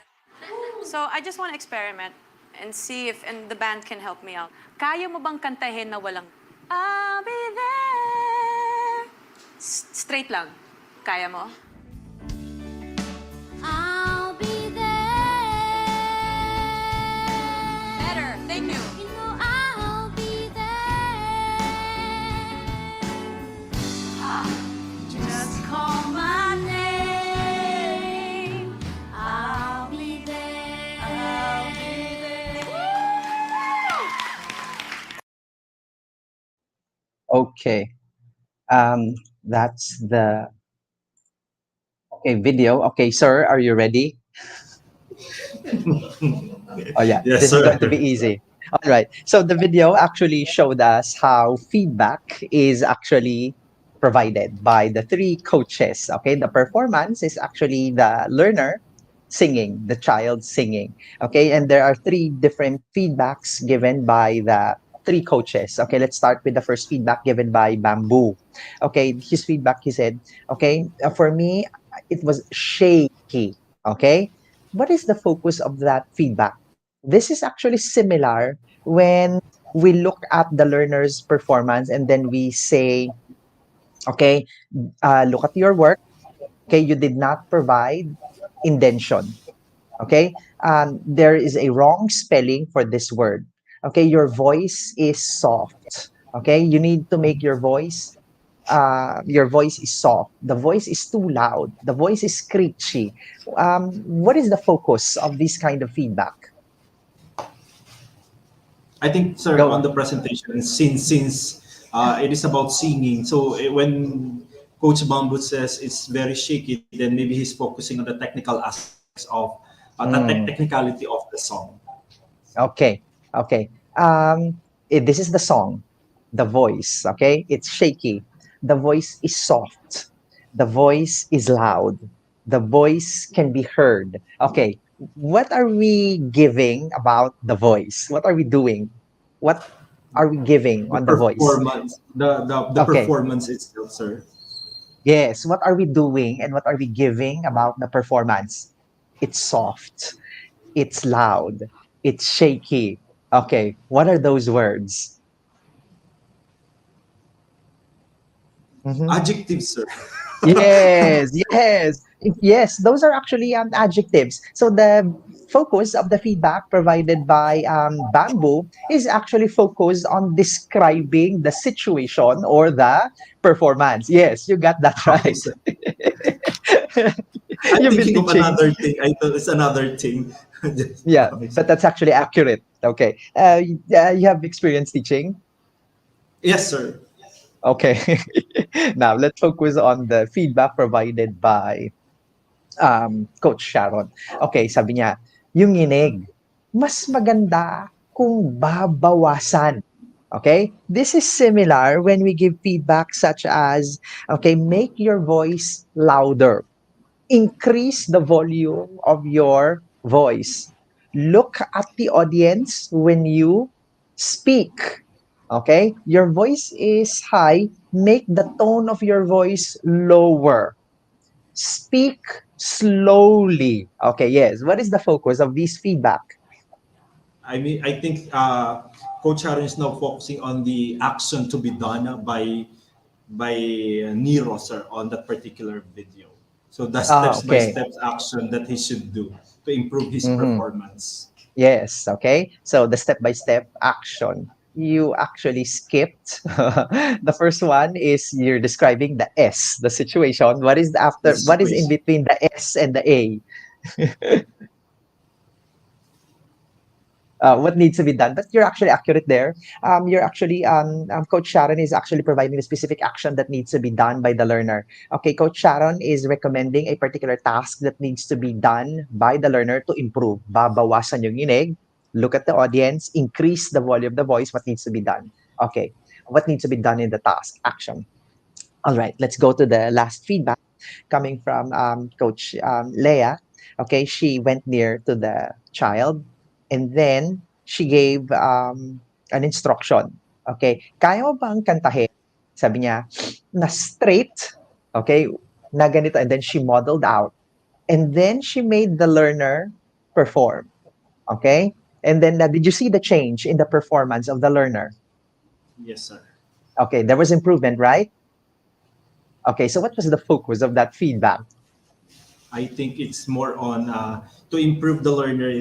So, I just want to experiment and see if and the band can help me out. Kaya mo bang kantahin na walang I'll be there? Straight lang. Kaya mo? I'll be there. Better. Thank you. You know I'll be there. Just call my name. I'll be there. I'll be Okay. That's the video. Okay, sir, are you ready? Oh yeah, Yes, this sir. is going to be easy. All right. So the video actually showed us how feedback is actually provided by the three coaches. Okay, the performance is actually the learner singing, the child singing. Okay, and there are three different feedbacks given by the three coaches. Okay, let's start with the first feedback given by Bamboo. Okay, his feedback, he said, okay, for me, it was shaky. Okay, what is the focus of that feedback? This is actually similar when we look at the learner's performance and then we say, okay, look at your work. Okay, you did not provide indention. Okay, there is a wrong spelling for this word. Okay, your voice is soft. Okay, you need to make your voice is soft. The voice is too loud. The voice is screechy. What is the focus of this kind of feedback? I think, sir, Go. on the presentation, since it is about singing, so when Coach Bamboo says it's very shaky, then maybe he's focusing on the technical aspects of technicality of the song. Okay, okay. This is the song, the voice. Okay, it's shaky. The voice is soft. The voice is loud. The voice can be heard. Okay, what are we giving about the voice? What are we doing? What are we giving The on the voice? performance, the Okay. performance itself, sir. Yes, what are we doing and what are we giving about the performance? It's soft, it's loud, it's shaky. Okay, what are those words? Mhm. Adjectives, sir. Yes, yes, yes. Those are actually adjectives. So the focus of the feedback provided by Bamboo is actually focused on describing the situation or the performance. Yes, you got that Okay, right. sir. I'm You've been thinking of teaching. another thing. I thought it's another thing. Yeah, Okay, sir. but that's actually accurate. Okay. You have experience teaching? Yes, sir. Okay. Now, let's focus on the feedback provided by Coach Sharon. Okay, sabi niya, yung nginig, mas maganda kung babawasan. Okay? This is similar when we give feedback such as, okay, make your voice louder. Increase the volume of your voice. Look at the audience when you speak. Okay? Your voice is high, make the tone of your voice lower. Speak slowly. Okay, yes. What is the focus of this feedback? I mean, I think Coach Sharon is now focusing on the action to be done by Nero, sir, on that particular video. So the steps by Okay. steps action that he should do to improve his Mhm. performance. Yes, okay. So the step-by-step action you actually skipped. The first one is you're describing the S, the situation. What is The after? What is in situation. between the S and the A? What needs to be done. But you're actually accurate there. You're actually Coach Sharon is actually providing a specific action that needs to be done by the learner. Okay, Coach Sharon is recommending a particular task that needs to be done by the learner to improve. Babawasan yung inig, look at the audience, increase the volume of the voice. What needs to be done? Okay, what needs to be done in the task action? All right, let's go to the last feedback coming from Coach Leah. Okay, she went near to the child and then she gave an instruction. Okay, kaya mo bang kantahin? Sabi niya, na straight, okay, na ganito. And then she modeled out. And then she made the learner perform. Okay? And then did you see the change in the performance of the learner? Yes, sir. Okay, there was improvement, right? Okay, so what was the focus of that feedback? I think it's more on to improve the learner.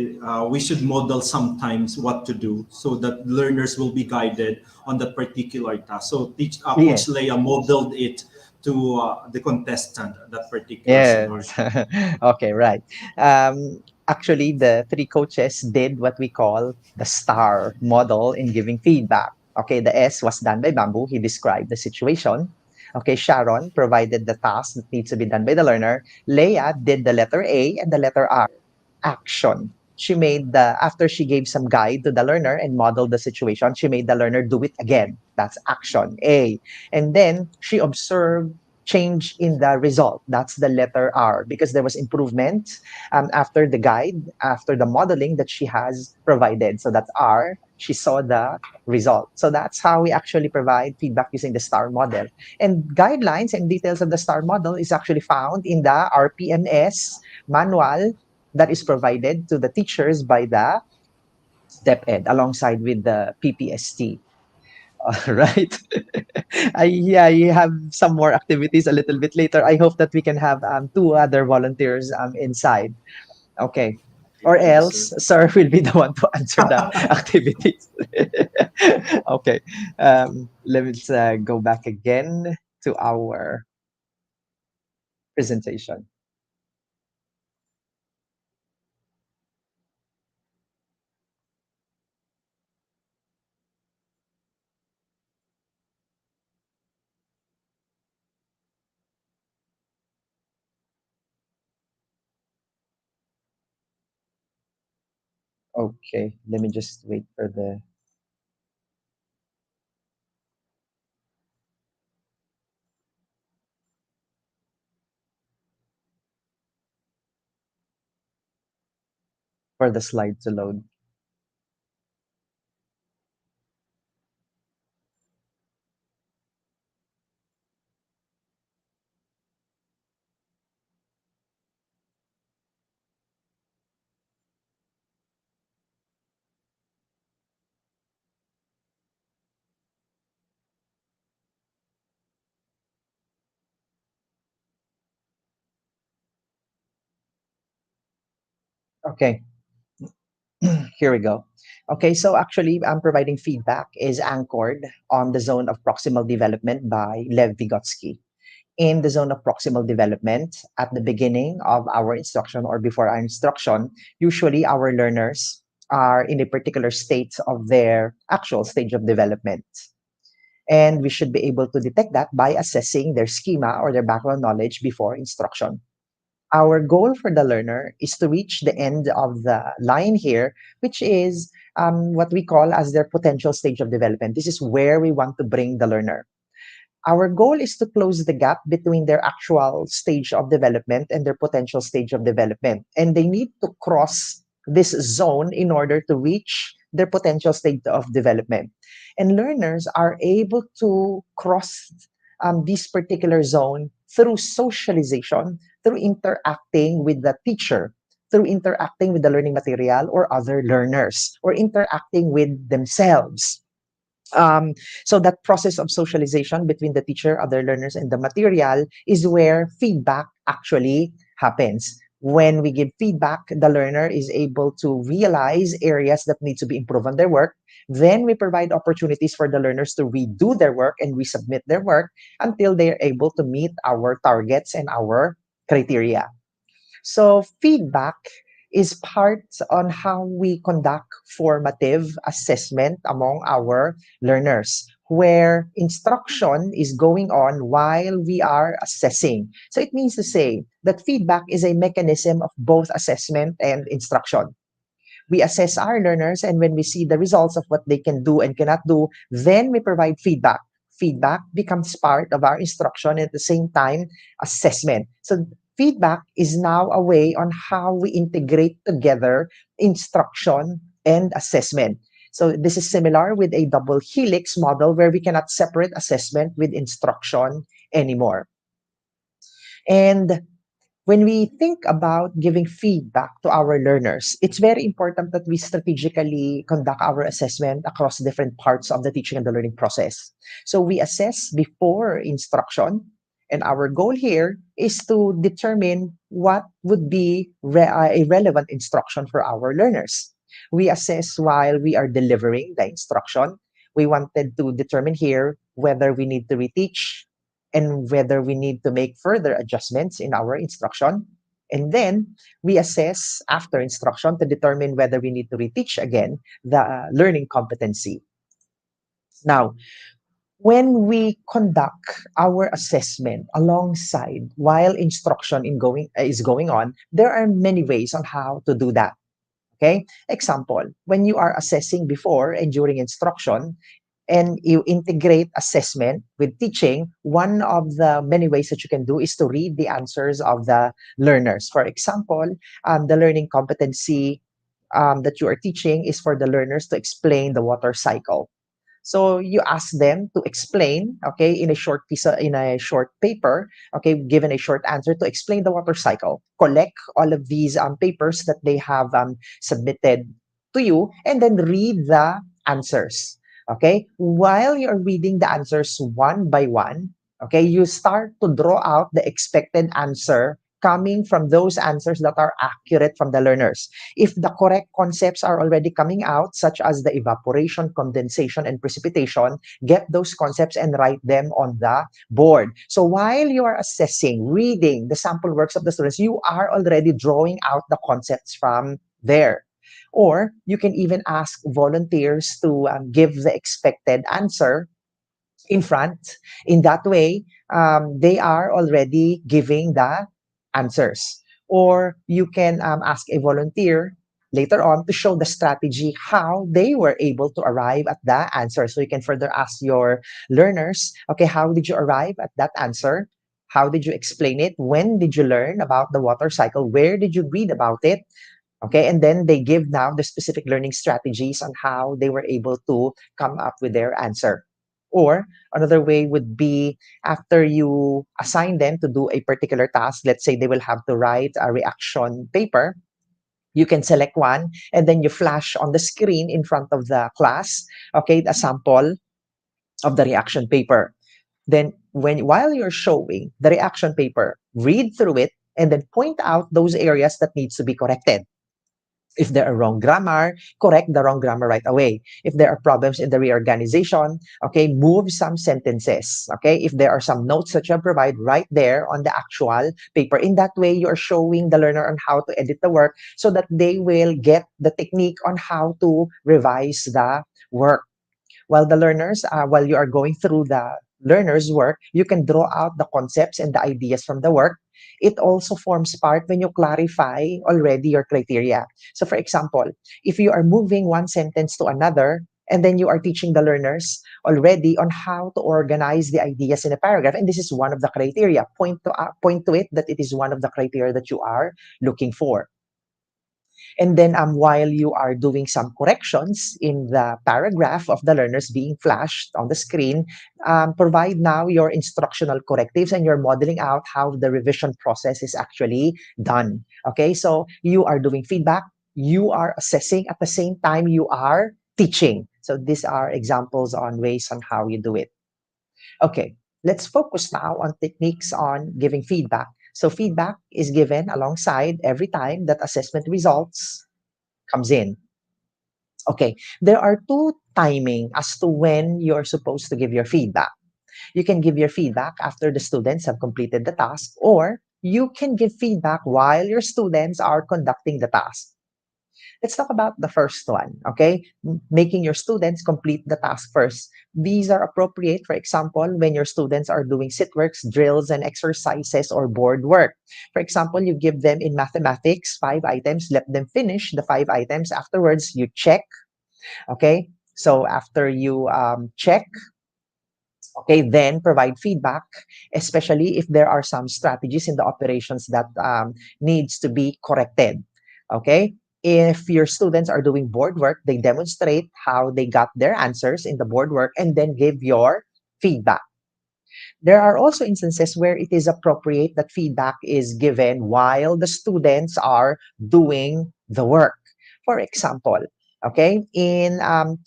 We should model sometimes what to do so that learners will be guided on that particular task. So Coach Yes. Leia modeled it to the contestant that particular scenario. Yes. Okay, right. Actually, the three coaches did what we call the STAR model in giving feedback. Okay, the S was done by Bamboo. He described the situation. Okay, Sharon provided the task that needs to be done by the learner. Leia did the letter A and the letter R. Action. She made after she gave some guide to the learner and modeled the situation, she made the learner do it again. That's action A. And then she observed change in the result. That's the letter R because there was improvement after the guide, after the modeling that she has provided. So that's R. She saw the result. So that's how we actually provide feedback using the STAR model. And guidelines and details of the STAR model is actually found in the RPMS manual that is provided to the teachers by the step ed alongside with the PPST. All right. I have some more activities a little bit later. I hope that we can have two other volunteers inside. Okay. Or Thank you, else, sir. sir will be the one to answer the activities. Okay. Let's go back again to our presentation Okay. Let me just wait for the slide to load. Okay. Here we go. Okay, so actually, providing feedback is anchored on the zone of proximal development by Lev Vygotsky. In the zone of proximal development, at the beginning of our instruction or before our instruction, usually our learners are in a particular state of their actual stage of development. And we should be able to detect that by assessing their schema or their background knowledge before instruction. Our goal for the learner is to reach the end of the line here, which is what we call as their potential stage of development. This is where we want to bring the learner. Our goal is to close the gap between their actual stage of development and their potential stage of development. And they need to cross this zone in order to reach their potential state of development. And learners are able to cross this particular zone through socialization, through interacting with the teacher, through interacting with the learning material or other learners, or interacting with themselves. Um, so that process of socialization between the teacher, other learners, and the material is where feedback actually happens. When we give feedback, the learner is able to realize areas that need to be improved on their work. Then we provide opportunities for the learners to redo their work and resubmit their work until they are able to meet our targets and our criteria. So feedback is part on how we conduct formative assessment among our learners, where instruction is going on while we are assessing. So it means to say that feedback is a mechanism of both assessment and instruction. We assess our learners, and when we see the results of what they can do and cannot do, then we provide feedback. Feedback becomes part of our instruction and at the same time assessment. So feedback is now a way on how we integrate together instruction and assessment. So this is similar with a double helix model where we cannot separate assessment with instruction anymore. And when we think about giving feedback to our learners, it's very important that we strategically conduct our assessment across different parts of the teaching and the learning process. So we assess before instruction, and our goal here is to determine what would be a relevant instruction for our learners. We assess while we are delivering the instruction. We wanted to determine here whether we need to reteach and whether we need to make further adjustments in our instruction. And then we assess after instruction to determine whether we need to reteach again the learning competency. Now, when we conduct our assessment alongside while instruction is going on, there are many ways on how to do that. Okay? Example, when you are assessing before and during instruction, and you integrate assessment with teaching, one of the many ways that you can do is to read the answers of the learners. For example, the learning competency that you are teaching is for the learners to explain the water cycle. So you ask them to explain, okay, in a short paper, okay, given a short answer to explain the water cycle. Collect all of these papers that they have submitted to you, and then read the answers. Okay, while you're reading the answers one by one, okay, you start to draw out the expected answer coming from those answers that are accurate from the learners. If the correct concepts are already coming out, such as the evaporation, condensation, and precipitation, get those concepts and write them on the board. So while you are assessing, reading the sample works of the students, you are already drawing out the concepts from there. Or you can even ask volunteers to give the expected answer in front. In that way, they are already giving the answers. Or you can ask a volunteer later on to show the strategy how they were able to arrive at the answer. So you can further ask your learners, okay, how did you arrive at that answer? How did you explain it? When did you learn about the water cycle? Where did you read about it? Okay, and then they give now the specific learning strategies on how they were able to come up with their answer. Or another way would be after you assign them to do a particular task, let's say they will have to write a reaction paper, you can select one and then you flash on the screen in front of the class, okay, a sample of the reaction paper. Then while you're showing the reaction paper, read through it and then point out those areas that needs to be corrected. If there are wrong grammar, correct the wrong grammar right away. If there are problems in the reorganization, okay, move some sentences. Okay, if there are some notes that you provide right there on the actual paper. In that way, you're showing the learner on how to edit the work so that they will get the technique on how to revise the work. While you are going through the learner's work, you can draw out the concepts and the ideas from the work. It also forms part when you clarify already your criteria. So for example, if you are moving one sentence to another, and then you are teaching the learners already on how to organize the ideas in a paragraph, and this is one of the criteria. Point to it that it is one of the criteria that you are looking for. And then while you are doing some corrections in the paragraph of the learners being flashed on the screen, provide now your instructional correctives and you're modeling out how the revision process is actually done. Okay, so you are doing feedback, you are assessing at the same time you are teaching. So these are examples on ways on how you do it. Okay, let's focus now on techniques on giving feedback. So feedback is given alongside every time that assessment results comes in. Okay, there are two timing as to when you're supposed to give your feedback. You can give your feedback after the students have completed the task, or you can give feedback while your students are conducting the task. Let's talk about the first one, okay? Making your students complete the task first. These are appropriate, for example, when your students are doing sit works, drills, and exercises or board work. For example, you give them in mathematics 5 items, let them finish the 5 items. Afterwards, you check, okay? So after you check, okay, then provide feedback, especially if there are some strategies in the operations that needs to be corrected. Okay, if your students are doing board work, they demonstrate how they got their answers in the board work and then give your feedback. There are also instances where it is appropriate that feedback is given while the students are doing the work. For example, okay, in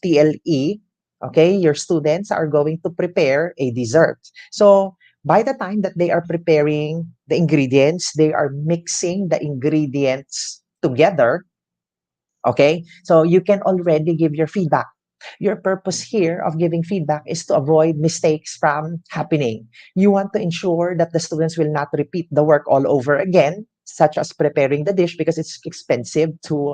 TLE, okay, your students are going to prepare a dessert. So by the time that they are preparing the ingredients, they are mixing the ingredients together. Okay, so you can already give your feedback. Your purpose here of giving feedback is to avoid mistakes from happening. You want to ensure that the students will not repeat the work all over again, such as preparing the dish because it's expensive to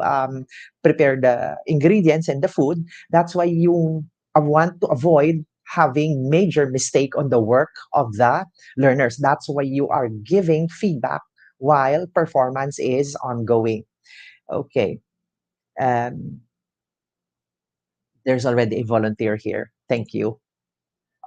prepare the ingredients and the food. That's why you want to avoid having major mistake on the work of the learners. That's why you are giving feedback while performance is ongoing. Okay. Um, there's already a volunteer here. Thank you.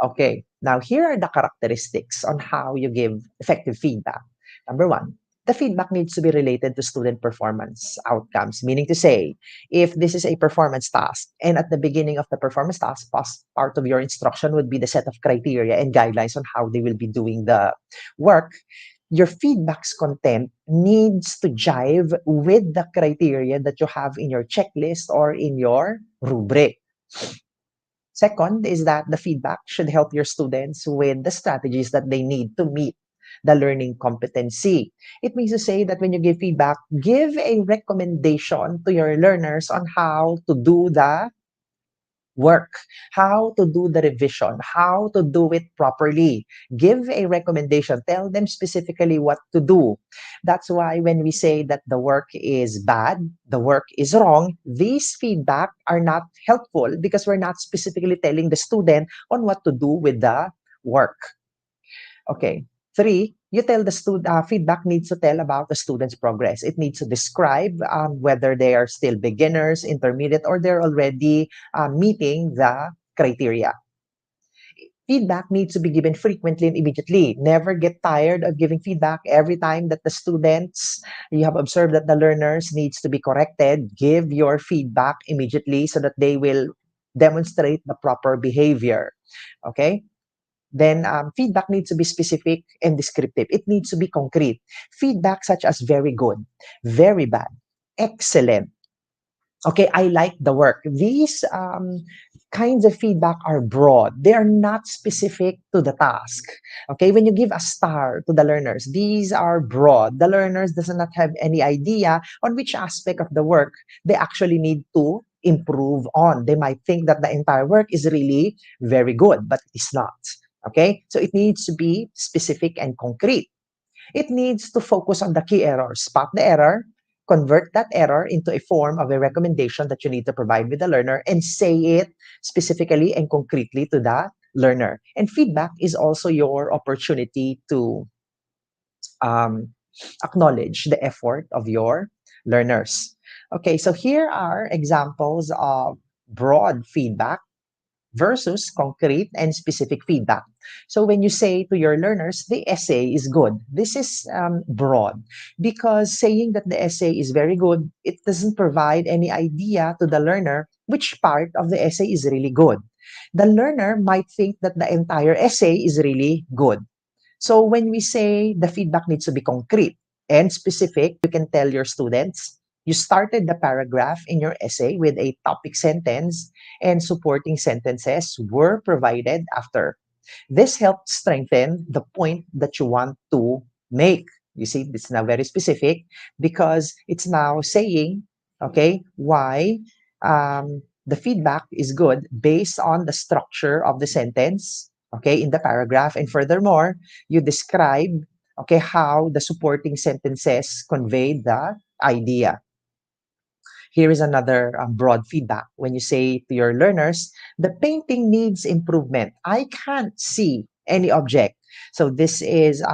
Okay, now here are the characteristics on how you give effective feedback. Number one, the feedback needs to be related to student performance outcomes, meaning to say, if this is a performance task, and at the beginning of the performance task, part of your instruction would be the set of criteria and guidelines on how they will be doing the work, your feedback's content needs to jive with the criteria that you have in your checklist or in your rubric. Second is that the feedback should help your students with the strategies that they need to meet the learning competency. It means to say that when you give feedback, give a recommendation to your learners on how to do the work, how to do the revision, how to do it properly. Give a recommendation. Tell them specifically what to do. That's why when we say that the work is bad, the work is wrong, these feedback are not helpful because we're not specifically telling the student on what to do with the work. Okay. Three, you tell the student, feedback needs to tell about the student's progress. It needs to describe whether they are still beginners, intermediate, or they're already meeting the criteria. Feedback needs to be given frequently and immediately. Never get tired of giving feedback every time that the students, you have observed that the learners needs to be corrected. Give your feedback immediately so that they will demonstrate the proper behavior. Okay? Then feedback needs to be specific and descriptive. It needs to be concrete. Feedback such as very good, very bad, excellent. Okay, I like the work. These kinds of feedback are broad. They are not specific to the task. Okay, when you give a star to the learners, these are broad. The learners does not have any idea on which aspect of the work they actually need to improve on. They might think that the entire work is really very good, but it is not. Okay, so it needs to be specific and concrete. It needs to focus on the key errors, spot the error, convert that error into a form of a recommendation that you need to provide with the learner, and say it specifically and concretely to the learner. And feedback is also your opportunity to um, acknowledge the effort of your learners. Okay, so here are examples of broad feedback versus concrete and specific feedback. So when you say to your learners, the essay is good, this is broad because saying that the essay is very good, it doesn't provide any idea to the learner which part of the essay is really good. The learner might think that the entire essay is really good. So when we say the feedback needs to be concrete and specific, you can tell your students, you started the paragraph in your essay with a topic sentence and supporting sentences were provided after. This helps strengthen the point that you want to make. You see, it's now very specific because it's now saying, okay, why the feedback is good based on the structure of the sentence, okay, in the paragraph. And furthermore, you describe, okay, how the supporting sentences convey the idea. Here is another broad feedback. When you say to your learners, the painting needs improvement. I can't see any object. So this is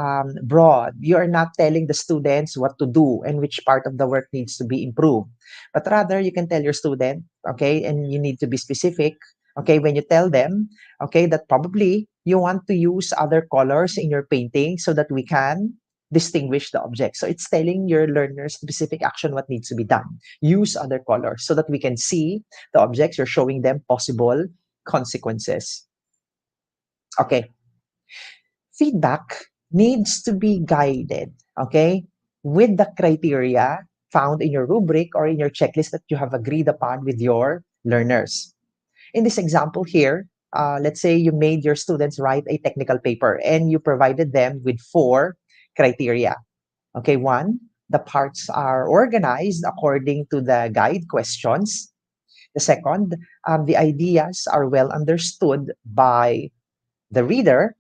broad. You are not telling the students what to do and which part of the work needs to be improved. But rather, you can tell your student, okay, and you need to be specific, okay, when you tell them, okay, that probably you want to use other colors in your painting so that we can distinguish the object. So it's telling your learners specific action what needs to be done. Use other colors so that we can see the objects. You're showing them possible consequences. Okay. Feedback needs to be guided, okay, with the criteria found in your rubric or in your checklist that you have agreed upon with your learners. In this example here, let's say you made your students write a technical paper and you provided them with 4 criteria. Okay, one, the parts are organized according to the guide questions. The second, the ideas are well understood by the reader.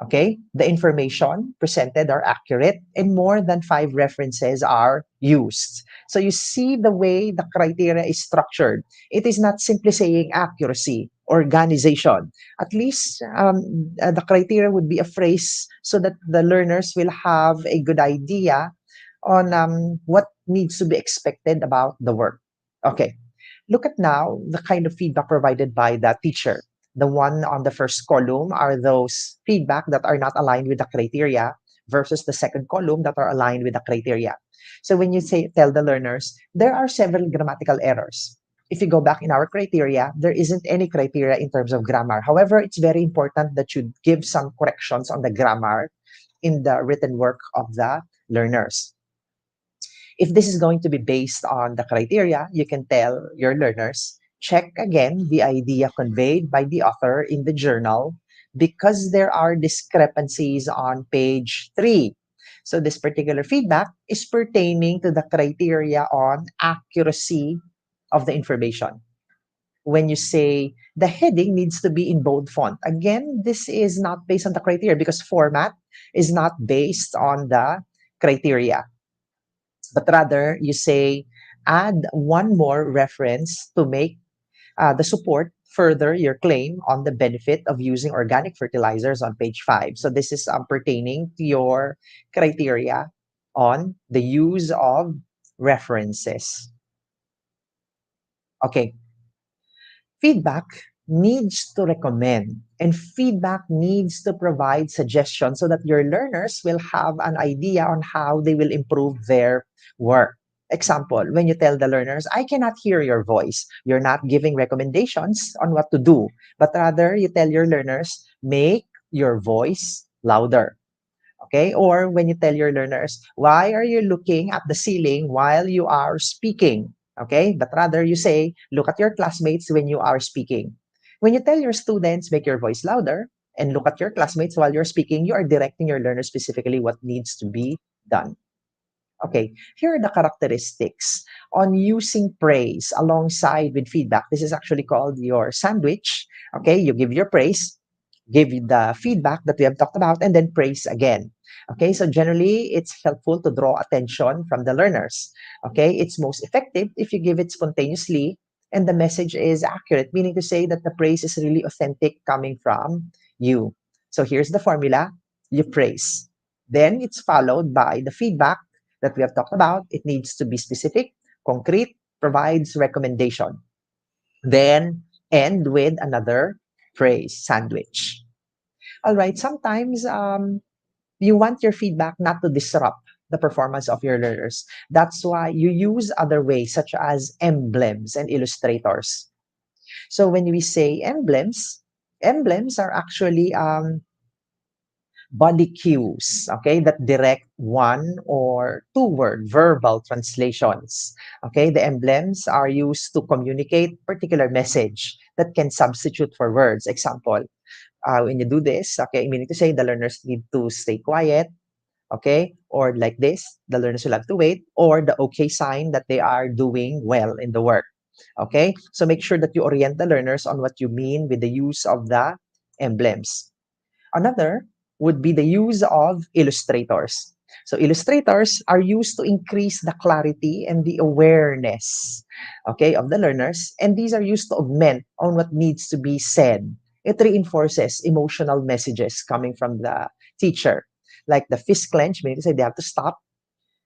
Okay, the information presented are accurate and more than 5 references are used. So you see the way the criteria is structured. It is not simply saying accuracy, organization. At least the criteria would be a phrase so that the learners will have a good idea on what needs to be expected about the work. Okay, look at now the kind of feedback provided by the teacher. The one on the first column are those feedback that are not aligned with the criteria versus the second column that are aligned with the criteria. So when you say tell the learners, there are several grammatical errors. If you go back in our criteria, there isn't any criteria in terms of grammar. However, it's very important that you give some corrections on the grammar in the written work of the learners. If this is going to be based on the criteria, you can tell your learners, check again the idea conveyed by the author in the journal because there are discrepancies on page 3. So this particular feedback is pertaining to the criteria on accuracy of the information. When you say the heading needs to be in bold font, again, this is not based on the criteria because format is not based on the criteria, but rather you say add one more reference to make the support further your claim on the benefit of using organic fertilizers on page 5. So this is pertaining to your criteria on the use of references. Okay, feedback needs to recommend and feedback needs to provide suggestions so that your learners will have an idea on how they will improve their work. Example, when you tell the learners, I cannot hear your voice, you're not giving recommendations on what to do, but rather you tell your learners, make your voice louder. Okay, or when you tell your learners, why are you looking at the ceiling while you are speaking? Okay, but rather you say, look at your classmates when you are speaking. When you tell your students, make your voice louder and look at your classmates while you're speaking, you are directing your learners specifically what needs to be done. Okay, here are the characteristics on using praise alongside with feedback. This is actually called your sandwich. Okay, you give your praise, give you the feedback that we have talked about, and then praise again. Okay, so generally it's helpful to draw attention from the learners. Okay, it's most effective if you give it spontaneously and the message is accurate, meaning to say that the praise is really authentic coming from you. So here's the formula, you praise. Then it's followed by the feedback that we have talked about. It needs to be specific, concrete, provides recommendation. Then end with another praise sandwich. All right, sometimes you want your feedback not to disrupt the performance of your learners. That's why you use other ways such as emblems and illustrators. So when we say emblems, emblems are actually body cues, okay, that direct one or two word verbal translations. Okay, the emblems are used to communicate particular message that can substitute for words. Example, when you do this, okay, meaning to say the learners need to stay quiet, okay? Or like this, the learners will have to wait, or the okay sign that they are doing well in the work, okay? So make sure that you orient the learners on what you mean with the use of the emblems. Another would be the use of illustrators. So illustrators are used to increase the clarity and the awareness, okay, of the learners, and these are used to augment on what needs to be said. It reinforces emotional messages coming from the teacher, like the fist clench, meaning to say they have to stop,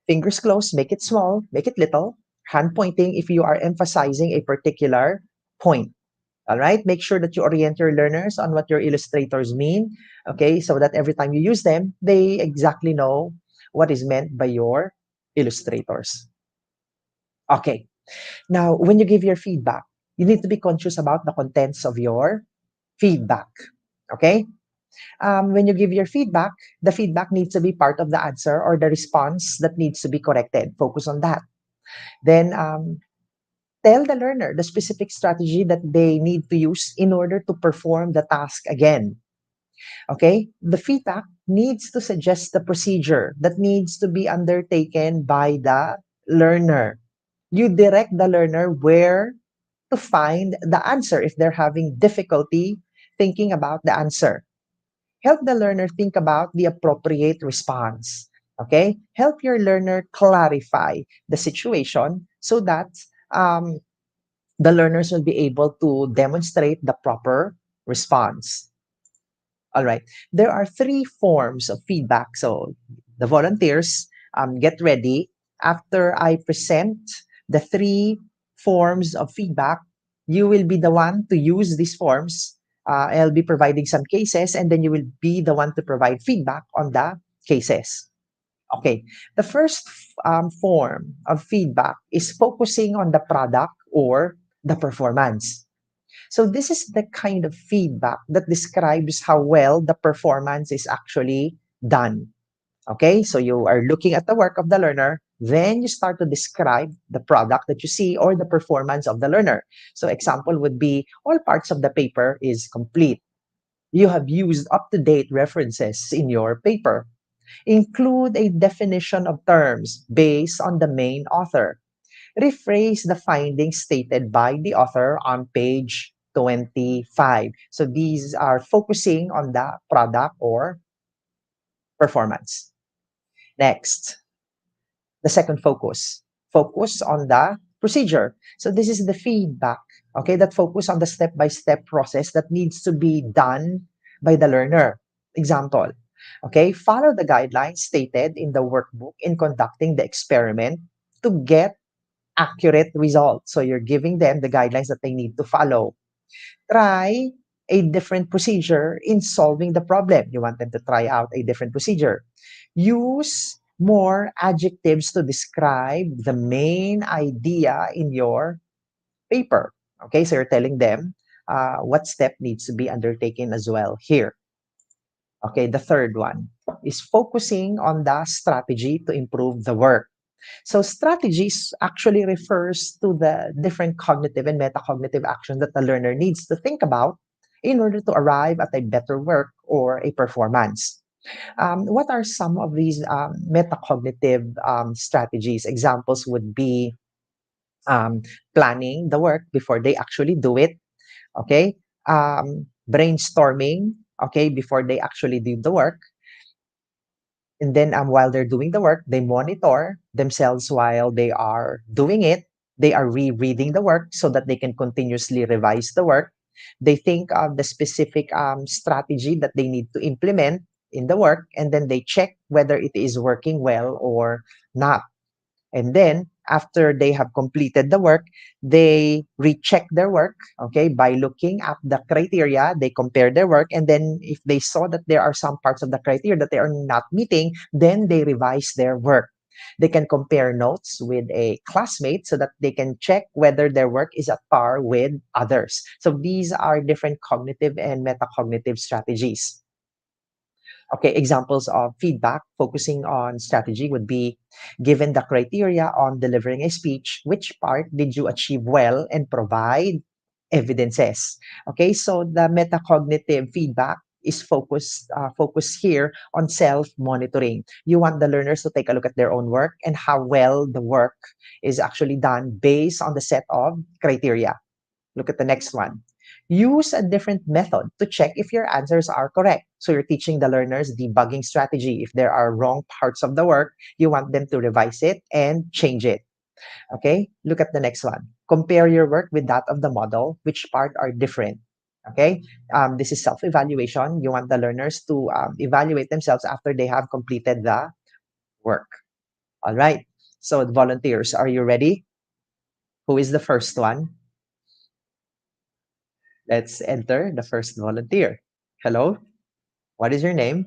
fingers closed, make it small, make it little, hand pointing if you are emphasizing a particular point. All right, make sure that you orient your learners on what your illustrators mean, okay, so that every time you use them, they exactly know what is meant by your illustrators. Okay, now when you give your feedback, you need to be conscious about the contents of your feedback, okay? When you give your feedback, the feedback needs to be part of the answer or the response that needs to be corrected. Focus on that. Then tell the learner the specific strategy that they need to use in order to perform the task again. Okay? The feedback needs to suggest the procedure that needs to be undertaken by the learner. You direct the learner where to find the answer if they're having difficulty thinking about the answer. Help the learner think about the appropriate response. Okay? Help your learner clarify the situation so that um, the learners will be able to demonstrate the proper response. All right. There are three forms of feedback. So the volunteers, get ready. After I present the three forms of feedback, you will be the one to use these forms. I'll be providing some cases, and then you will be the one to provide feedback on the cases. Okay. The first form of feedback is focusing on the product or the performance. So this is the kind of feedback that describes how well the performance is actually done. Okay, so you are looking at the work of the learner, then you start to describe the product that you see or the performance of the learner. So example would be all parts of the paper is complete. You have used up-to-date references in your paper. Include a definition of terms based on the main author. Rephrase the findings stated by the author on page 25. So these are focusing on the product or performance. Next, the second focus. Focus on the procedure. So this is the feedback, okay, that focus on the step-by-step process that needs to be done by the learner. Example, okay, follow the guidelines stated in the workbook in conducting the experiment to get accurate results. So you're giving them the guidelines that they need to follow. Try a different procedure in solving the problem. You want them to try out a different procedure. Use more adjectives to describe the main idea in your paper. Okay, so you're telling them what step needs to be undertaken as well here. Okay, the third one is focusing on the strategy to improve the work. So strategies actually refers to the different cognitive and metacognitive actions that the learner needs to think about in order to arrive at a better work or a performance. What are some of these metacognitive strategies? Examples would be um, planning the work before they actually do it, okay? Brainstorming, okay, before they actually do the work. And then while they're doing the work, they monitor themselves while they are doing it. They are rereading the work so that they can continuously revise the work. They think of the specific strategy that they need to implement in the work, and then they check whether it is working well or not. And then after they have completed the work, they recheck their work, okay, by looking at the criteria, they compare their work, and then if they saw that there are some parts of the criteria that they are not meeting, then they revise their work. They can compare notes with a classmate so that they can check whether their work is at par with others. So these are different cognitive and metacognitive strategies. Okay, examples of feedback focusing on strategy would be given the criteria on delivering a speech, which part did you achieve well and provide evidences? Okay, so the metacognitive feedback is focused here on self-monitoring. You want the learners to take a look at their own work and how well the work is actually done based on the set of criteria. Look at the next one. Use a different method to check if your answers are correct. So you're teaching the learners debugging strategy. If there are wrong parts of the work, you want them to revise it and change it. Okay, look at the next one. Compare your work with that of the model. Which part are different? Okay, this is self-evaluation. You want the learners to evaluate themselves after they have completed the work. All right, so volunteers, are you ready? Who is the first one? Let's enter the first volunteer. Hello, what is your name?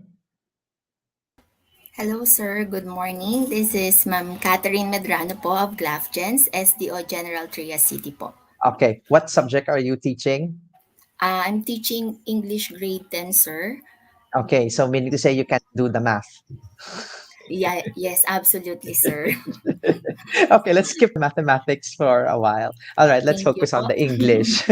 Hello, sir. Good morning. This is Ma'am Catherine Medrano po of GLAFGENS, SDO General Trias City po. Okay, what subject are you teaching? I'm teaching English grade 10, sir. Okay, so meaning to say you can do the math. Yeah, yes, absolutely, sir. Okay, let's skip mathematics for a while. All right, let's Thank you focus on po. the English.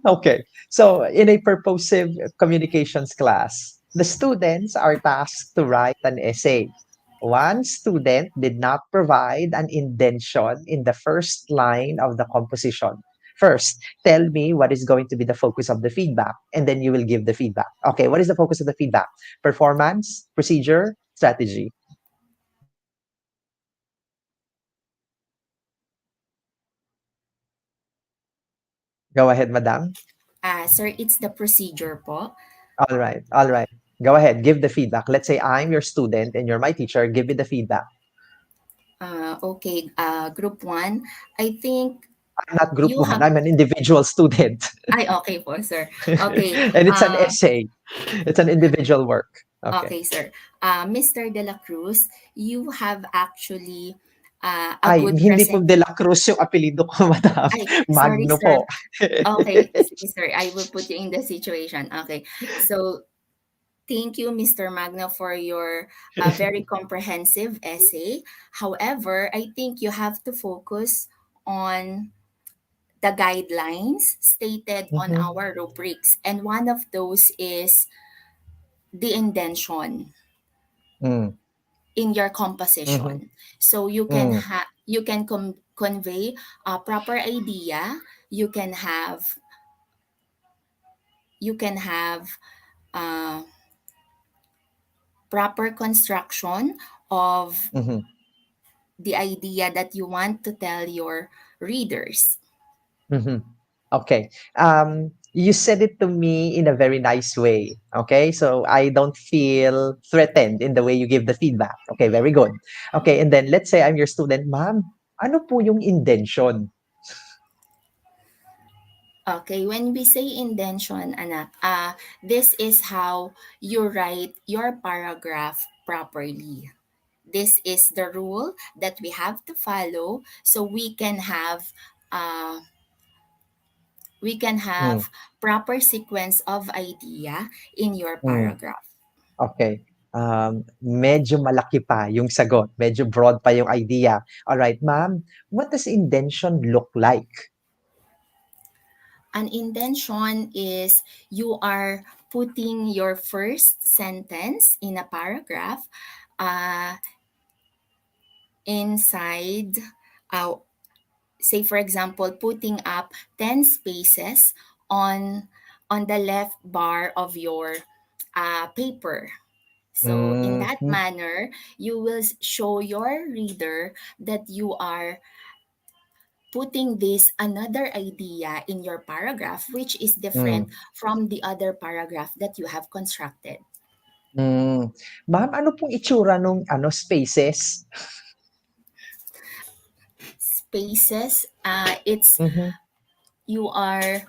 Okay, so in a purposive communications class, the students are tasked to write an essay. One student did not provide an indention in the first line of the composition. First, tell me what is going to be the focus of the feedback, and then you will give the feedback. Okay, what is the focus of the feedback? Performance, procedure, strategy. Go ahead, madam. Sir, it's the procedure po. All right, all right. Go ahead, give the feedback. Let's say I'm your student and you're my teacher. Give me the feedback. Okay, group 1. I think I'm not group you one. have... I'm an individual student. Ay, okay po, sir. Okay, And it's an essay. It's an individual work. Okay. okay, sir. Mr. De La Cruz, you have actually a Ay, good hindi po present... De La Cruz yung apelido ko, madam. Ay, sorry, Magno sir. po. Okay, sige, sir. I will put you in the situation. Okay. So, thank you, Mr. Magno, for your very comprehensive essay. However, I think you have to focus on the guidelines stated on Mhm, our rubrics. And one of those is the intention mm, in your mhm, composition. So mm, you can convey a proper idea. You can have you can have uh, proper construction of mhm, the idea that you want to tell your readers. mhm. Okay. You said it to me in a very nice way. Okay. So I don't feel threatened in the way you give the feedback. Okay. Very good. Okay. And then let's say I'm your student, ma'am, ano po yung intention? Okay, when we say intention, anak, this is how you write your paragraph properly. This is the rule that we have to follow so uh, we can Mm, have proper sequence of idea in your mm. paragraph. Okay. Medyo malaki pa yung sagot. Medyo broad pa yung idea. All right, ma'am, what does intention look like? An intention is you are putting your first sentence in a paragraph uh, inside, uh, say for example, putting up 10 spaces on the left bar of your paper. So in that Mhm, manner, you will show your reader that you are putting this another idea in your paragraph, which is different mm, from the other paragraph that you have constructed. mm. Ma'am, ano pong itsura nung spaces? Spaces, it's Mhm, you are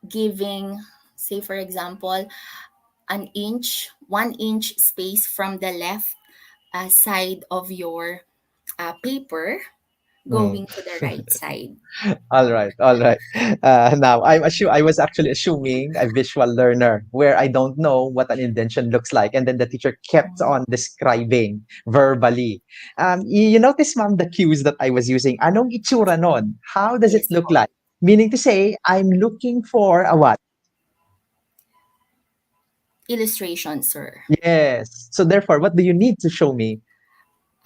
giving, say for example, 1 inch space from the left side of your paper mm. going to the right side. All right, all right. Now, I was actually assuming a visual learner where I don't know what an indention looks like, and then the teacher kept Mhm. on describing verbally. You notice, ma'am, the cues that I was using. Anong itsura nun? How does it Yes look po. like? Meaning to say, I'm looking for a what? illustration, sir. Yes. So therefore, what do you need to show me?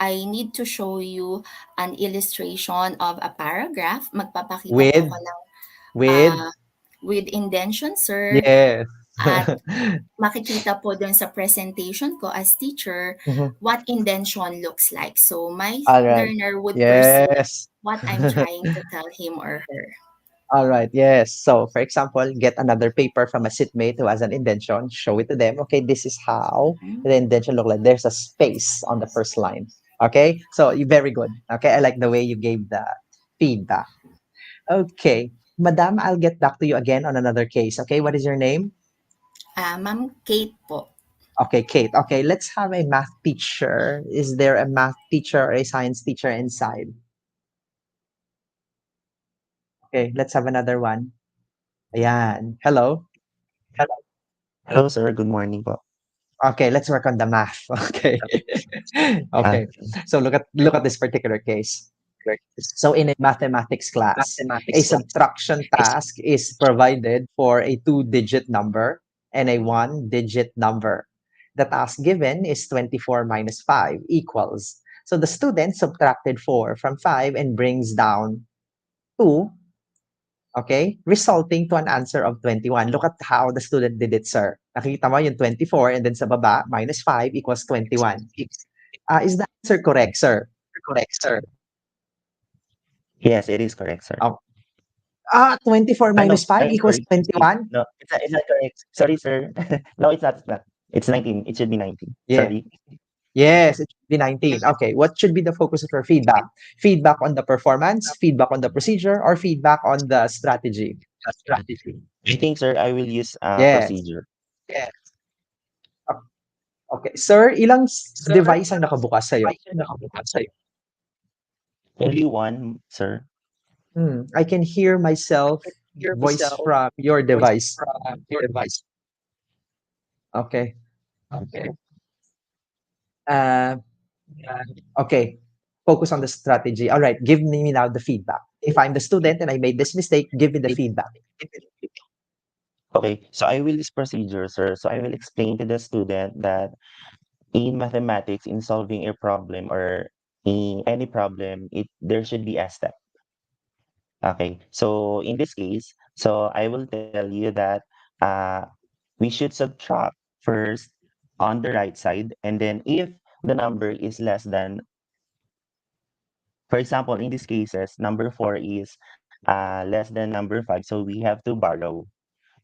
I need to show you an illustration of a paragraph. Magpapakita po With, ako ng with, ah, with indention, sir. yes. At makikita po dun sa presentation ko as teacher Mhm. what indention looks like. So my All right. learner would perceive Yes. what I'm trying to tell him or her. All right. Yes. So, for example, get another paper from a seatmate who has an indention, show it to them. Okay, this is how Mhm. the indention look like. There's a space on the first line. Okay, so you very good. Okay, I like the way you gave the feedback. Okay, Madam, I'll get back to you again on another case. Okay, what is your name? Ma'am Kate po. Okay, Kate. Okay, let's have a math teacher. Is there a math teacher or a science teacher inside? Okay, let's have another one. Ayan. Hello. Hello, sir. Good morning po. Okay, let's work on the math. Okay. Ah, Okay. So look at this particular case. So in a mathematics class, a subtraction task is provided for a two-digit number and a one-digit number. The task given is 24 minus 5 equals. So the student subtracted 4 from 5 and brings down 2, okay, resulting to an answer of 21. Look at how the student did it, sir. Nakita mo yung 24 and then sa baba, minus 5 equals 21. Is the answer correct, sir? yes, it is correct, sir. 24 No, minus 5 I'm equals sorry. 21? No, it's not correct. Sorry, sir. No, it's not. It's not. It's 19. It should be 19. Yeah. Sorry. Yes, it should be 19. Okay, what should be the focus of your feedback? Feedback on the performance, feedback on the procedure, or feedback on the strategy? I think, sir, I will use Yes. procedure. O- Okay. Sir, ilang device ang nakabukas sa'yo? Only one, sir. I can hear myself voice from your device. Okay. Uh, okay. Focus on the strategy. All right. Give me now the feedback. If I'm the student and I made this mistake, give me the feedback. Okay, so I will use procedure, sir. So I will explain to the student that in mathematics, in solving a problem or in any problem, there should be a step. Okay, so in this case, so I will tell you that uh, we should subtract first on the right side, and then if the number is less than, for example, in these cases, number 4 is less than number 5, so we have to borrow.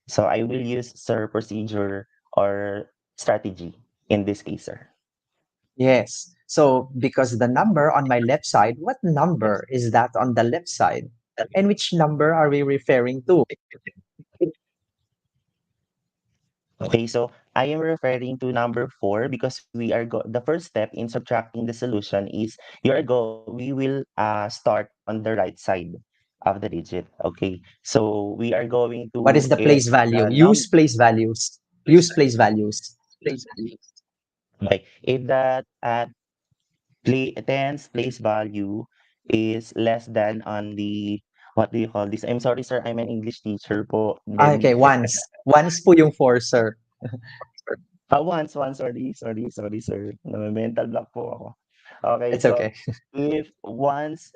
So I will use sir procedure or strategy in this case, sir. Yes. So because the number on my left side, what number is that on the left side? And which number are we referring to? Okay, so I am referring to number 4 because the first step in subtracting the solution is we will start on the right side of the digit. Okay, so we are going What to is the if place value? the Use place values. Use place values. okay, if that tens place value is less than on the what do you call this? I'm sorry, sir. I'm an English teacher po. Then Okay, once. Once po yung 4, sir. once, sorry, sir. No, mental block po ako. Okay, It's so okay. if once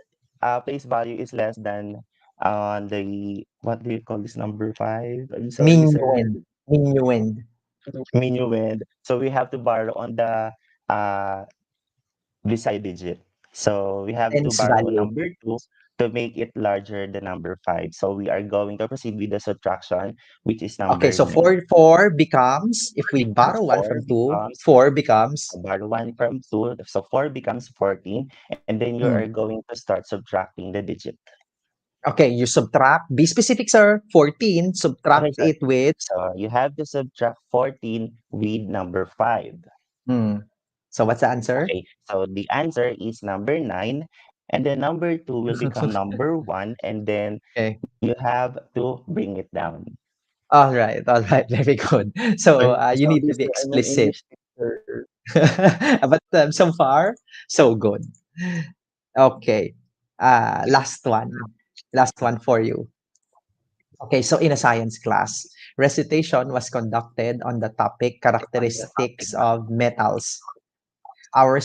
place value is less than on the what do you call this number 5? I'm sorry, sir. Minuend. Minuend. Minuend. So we have to borrow on the uh beside digit. So we have to Tens borrow value. number 2 to make it larger than number 5. So we are going to proceed with the subtraction, which is Okay, number so 9. 4 becomes, if we borrow 1 4 from 2, becomes 4 becomes, borrow 1 from 2. So 4 becomes 14. And then you are hmm. going to start subtracting the digit. Okay, you subtract, be specific, sir. 14, subtract Okay, sir. it with, So you have to subtract 14 with number 5. hmm. So what's the answer? Okay, so the answer is number 9. And then number 2 will become number 1. And then Okay. you have to bring it down. All right, all right, very good. So I'm you need sorry, to be sir. I'm an explicit. English teacher. But so far, so good. Okay. Last one. Last one for you. Okay, so in a science class, Recitation was conducted on the topic characteristics of metals. One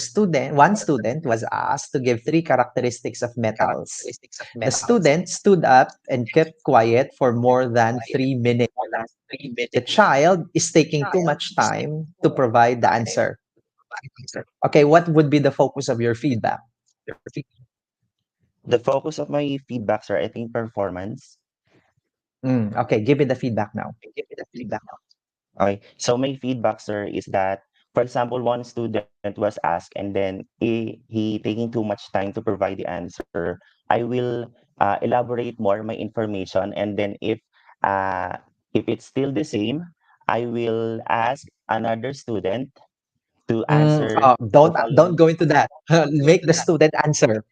student was asked to give 3 characteristics of metals. The student stood up and kept quiet for more than 3 minutes. The child is taking too much time to provide the answer. Okay, what would be the focus of your feedback? The focus of my feedback, sir, I think performance. Okay, give me the feedback now. Okay. So my feedback, sir, is that, for example, one student was asked and then he taking too much time to provide the answer. I will elaborate more my information, and then if it's still the same, I will ask another student to answer the Don't following. go into that. Make the student answer.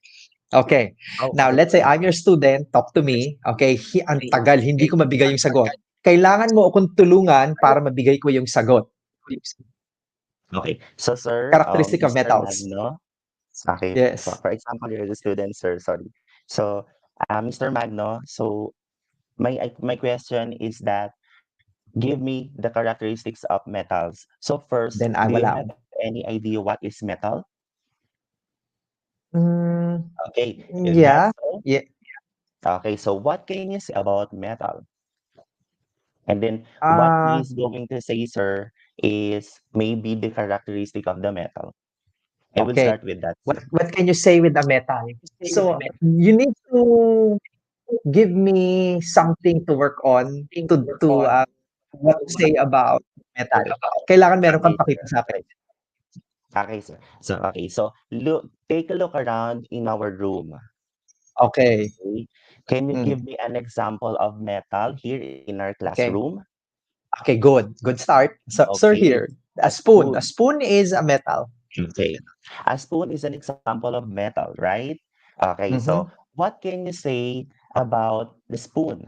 Okay. Oh, Now, let's say okay. I'm your student, talk to me. Okay, ang tagal, hindi ko mabigay yung sagot. Kailangan mo akong tulungan para mabigay ko yung sagot. Okay. So, sir, Characteristic of Mr. metals. Magno. Okay. Yes. For example, you're the student, sir. Sorry. So, Mr. Magno. So, my question is that give me the characteristics of metals. So first, Then do I'm you have allowed. any idea what is metal? Mm, Okay, if that's yeah. so, Yeah. okay, so what can you say about metal? And then what Uh, he's going to say, sir, is maybe the characteristic of the metal. I will okay. start with that, sir. What can you say with a metal? So you need to give me something to work on to what to say about metal. Kailangan meron kang Okay, pakita sir. sa akin. Okay, sir. So look, take a look around in our room. Okay. Okay? Can you Mm, give me an example of metal here in our okay. classroom? Okay, good. Good start. So, sir, Okay, here, a a spoon. A spoon. spoon is a metal. Okay. A spoon is an example of metal, right? Okay, so Mm-hmm. what can you say about the spoon?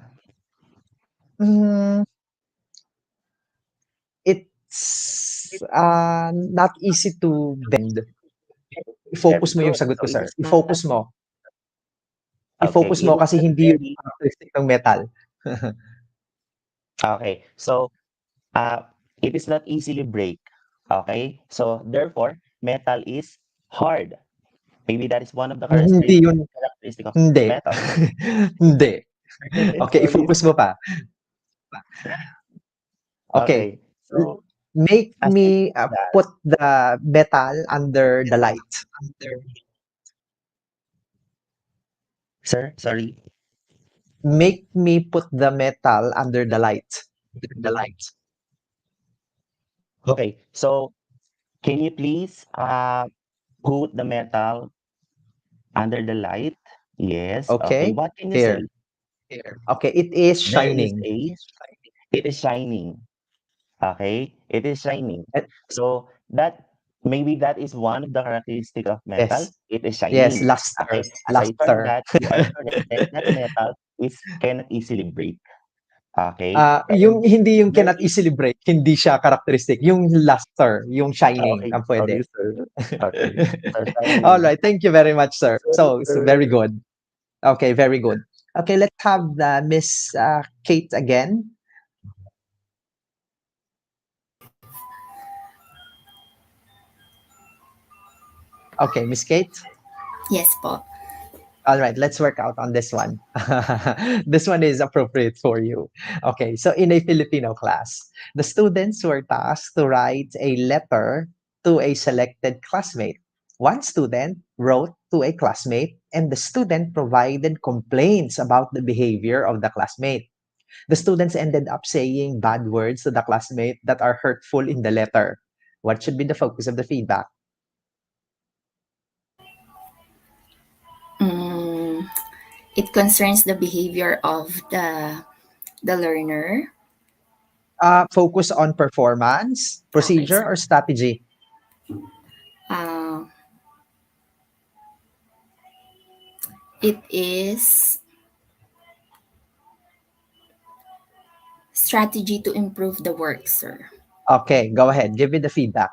Mm, it's not easy to bend. Very I-focus mo yung good. sagot So ko, it sir. is not, okay, I-focus it mo is kasi not hindi yung very, characteristic ng metal. okay, so uh, it is not easily break. Okay, so therefore, metal is hard. Maybe that is one of the Hindi yun. characteristic of Hindi. metal. Hindi. Okay, Sorry, i-focus mo sir. pa. Okay. Okay, so Make aside me from that, put the metal under the light. sir, sorry. Make me put the metal under the light. Okay, so can you please put the metal under the light? Yes. Okay, Okay? what can you say? Here. Okay, it is There is shining. it is shining. Okay, it is shining. Eh, So that maybe that is one of the characteristic of metal. Yes. It is Yes, shining. luster. Okay. Aside from Luster. that, you are correct that metal is cannot easily break. Okay. Yung And hindi yung there cannot is easily break, hindi siya characteristic. Yung luster, yung shining, okay. ang pwede. Sorry, sir. Okay. So All shining. right, thank you very much, sir. Sorry, So very sir. good. Okay, very good. Okay, let's have Miss Kate again. Okay, Miss Kate. Yes po. All right, let's work out on this one. This one is appropriate for you. Okay, so in a Filipino class, the students were tasked to write a letter to a selected classmate. One student wrote to a classmate, and the student provided complaints about the behavior of the classmate. The students ended up saying bad words to the classmate that are hurtful in the letter. What should be the focus of the feedback? Mm, it concerns the behavior of the learner. Focus on performance, Okay, procedure, sir. or strategy. Uh, it is strategy to improve the work, sir. Okay, go ahead. Give me the feedback.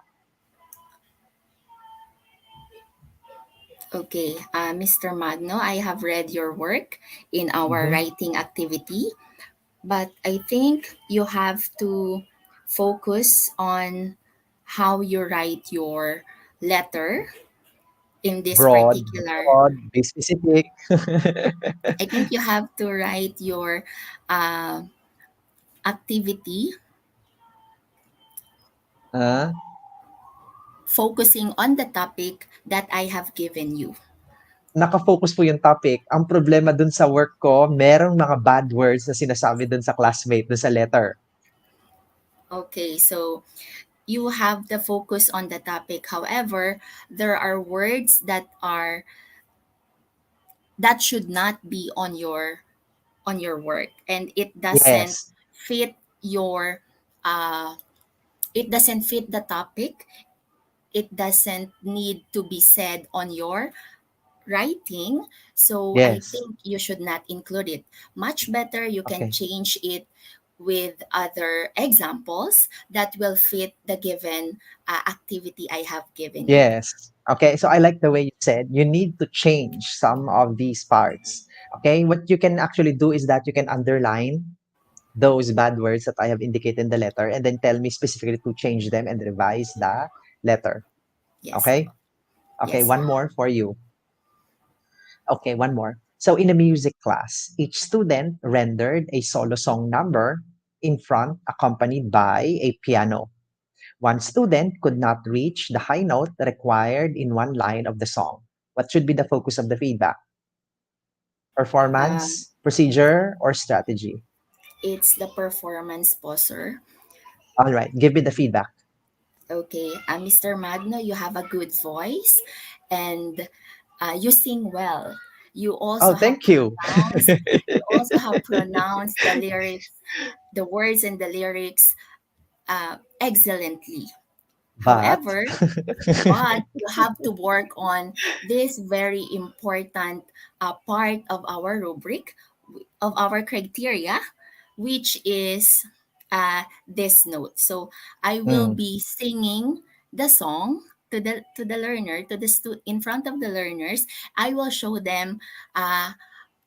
Okay, Mr. Magno, I have read your work in our Mhm. writing activity. But I think you have to focus on how you write your letter in this particular. Broad, be specific. I think you have to write your uh, activity Ah, focusing on the topic that I have given you. naka-focus po yung topic. Ang problema dun sa work ko, merong mga bad words na sinasabi dun sa classmate, dun sa letter. Okay, so you have the focus on the topic. However, there are words that should not be on your work, and Yes. your uh it doesn't fit the topic. It doesn't need to be said on your writing, so I Yes. think you should not include it. Much better you can Okay. change it with other examples that will fit the given activity I have given you. Yes. Okay, so I like the way you said you need to change some of these parts. Okay, what you can actually do is that you can underline those bad words that I have indicated in the letter and then tell me specifically to change them and revise the letter. Yes, Okay? po. Okay, Yes. one more for you. Okay, one more. So in a music class, each student rendered a solo song number in front accompanied by a piano. One student could not reach the high note required in one line of the song. What should be the focus of the feedback? Uh, Performance, procedure, or strategy? it's the performance poser. All right, give me the feedback. Okay, Mr. Magno, you have a good voice and you sing well. You Oh, also have thank you. pronounced the lyrics, the words and the lyrics excellently. But However, but you have to work on this very important part of our rubric, of our criteria, which is this note. So I will mm, be singing the song to the learner, in front of the learners. I will show them uh,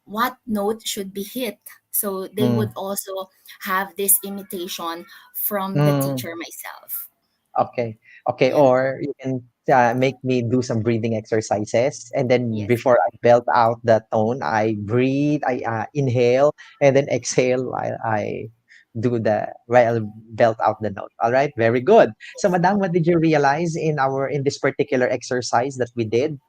what note should be hit, so they would mm, also have this imitation from the mm. teacher myself. Okay. Okay. Yan po. Or you can make me do some breathing exercises. And then Yes. before I belt out the tone, I breathe, I inhale, and then exhale while while belt out the note. All right. Very good. So, Yes Madam, po. what did you realize in this particular exercise that we did?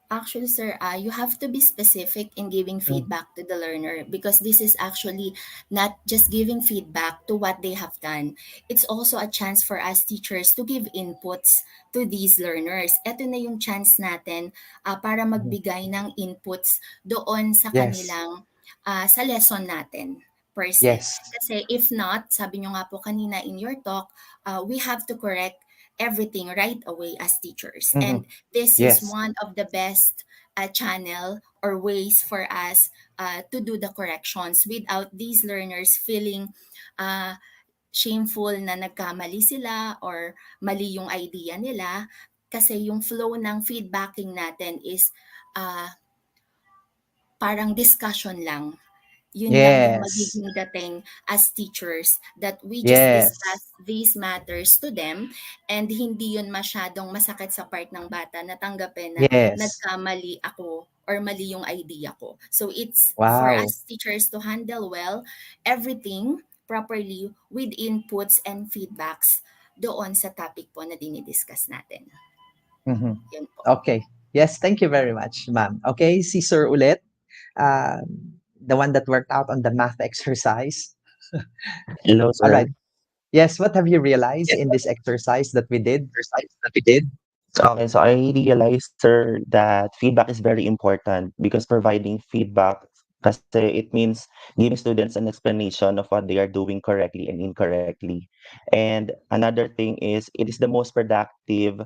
Actually, sir, you have to be specific in giving Mm, feedback to the learner, because this is actually not just giving feedback to what they have done. It's also a chance for us teachers to give inputs to these learners. Ito na yung chance natin para mhm. magbigay ng inputs doon sa Yes. kanilang, sa lesson natin per se. Yes. Kasi if not, sabi nyo nga po kanina in your talk, we have to correct everything right away as teachers. Hmm. And this is Yes. one of the best channel or ways for us to do the corrections without these learners feeling uh, shameful na nagkamali sila or mali yung idea nila, kasi yung flow ng feedbacking natin is uh, parang discussion lang. Yun lang yung Yes. magiging dating as teachers, that we just Yes. discuss these matters to them, and hindi yun masyadong masakit sa part ng bata na tanggapin na Yes. nagkamali ako or mali yung idea ko. So it's for Wow. us teachers to handle well everything properly with inputs and feedbacks doon sa topic po na dinidiscuss natin. Mhm. Yun po. Okay. Yes, thank you very much, ma'am. Okay, si Sir ulit, the one that worked out on the math exercise. Hello, All right. sir. Yes, what have you realized in this exercise that we did? Okay, so I realized, sir, that feedback is very important because providing feedback, kasi it means giving students an explanation of what they are doing correctly and incorrectly. And another thing is it is most productive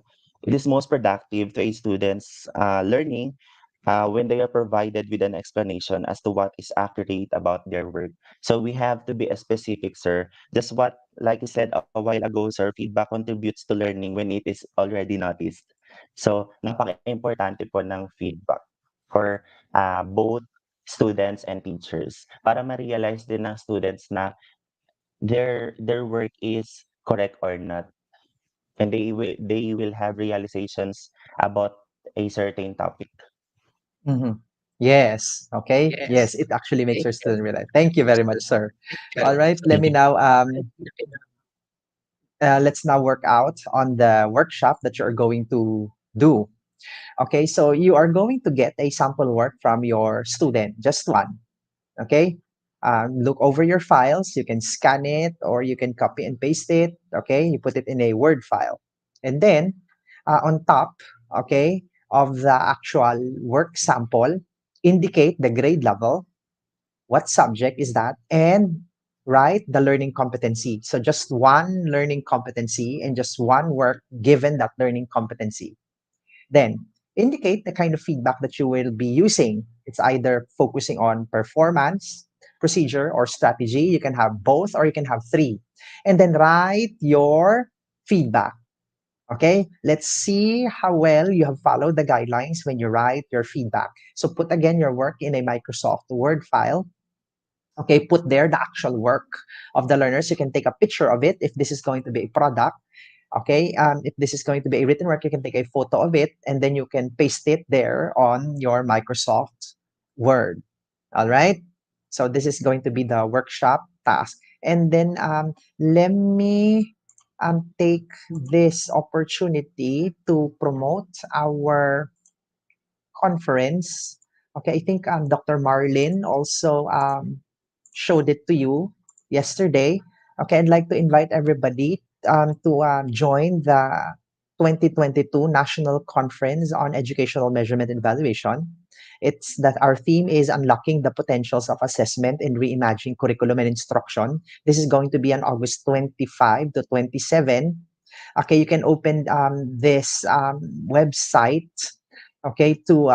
to a student's learning when they are provided with an explanation as to what is accurate about their work. So we have to be specific, sir. Just what, like you said a while ago, sir, feedback contributes to learning when it is already noticed. So, napaka-importante po ng feedback for both. students and teachers para ma-realize din ng students na their work is correct or not, and they will have realizations about a certain topic. Mhm. Yes. Okay. Yes, Yes. it actually makes Okay. your student realize. Thank you very much, sir. All Very right. Let Thank me you. now let's now work out on the workshop that you're going to do. Okay, so you are going to get a sample work from your student, just one. Okay, look over your files. You can scan it or you can copy and paste it. Okay, you put it in a Word file, and then on top, okay, of the actual work sample, indicate the grade level, what subject is that, and write the learning competency. So just one learning competency and just one work given that learning competency. Then indicate the kind of feedback that you will be using. It's either focusing on performance, procedure, or strategy. You can have both or you can have three. And then write your feedback. Okay, let's see how well you have followed the guidelines when you write your feedback. So put again your work in a Microsoft Word file. Okay, put there the actual work of the learners. You can take a picture of it if this is going to be a product. Okay, if this is going to be a written work, you can take a photo of it and then you can paste it there on your Microsoft Word. All right. So this is going to be the workshop task. And then let me take this opportunity to promote our conference. Okay, I think Dr. Marlin also showed it to you yesterday. Okay, I'd like to invite everybody to join the 2022 National Conference on Educational Measurement and Evaluation. It's that our theme is unlocking the potentials of assessment and reimagining curriculum and instruction. This is going to be on August 25 to 27. Okay, you can open this website, okay, to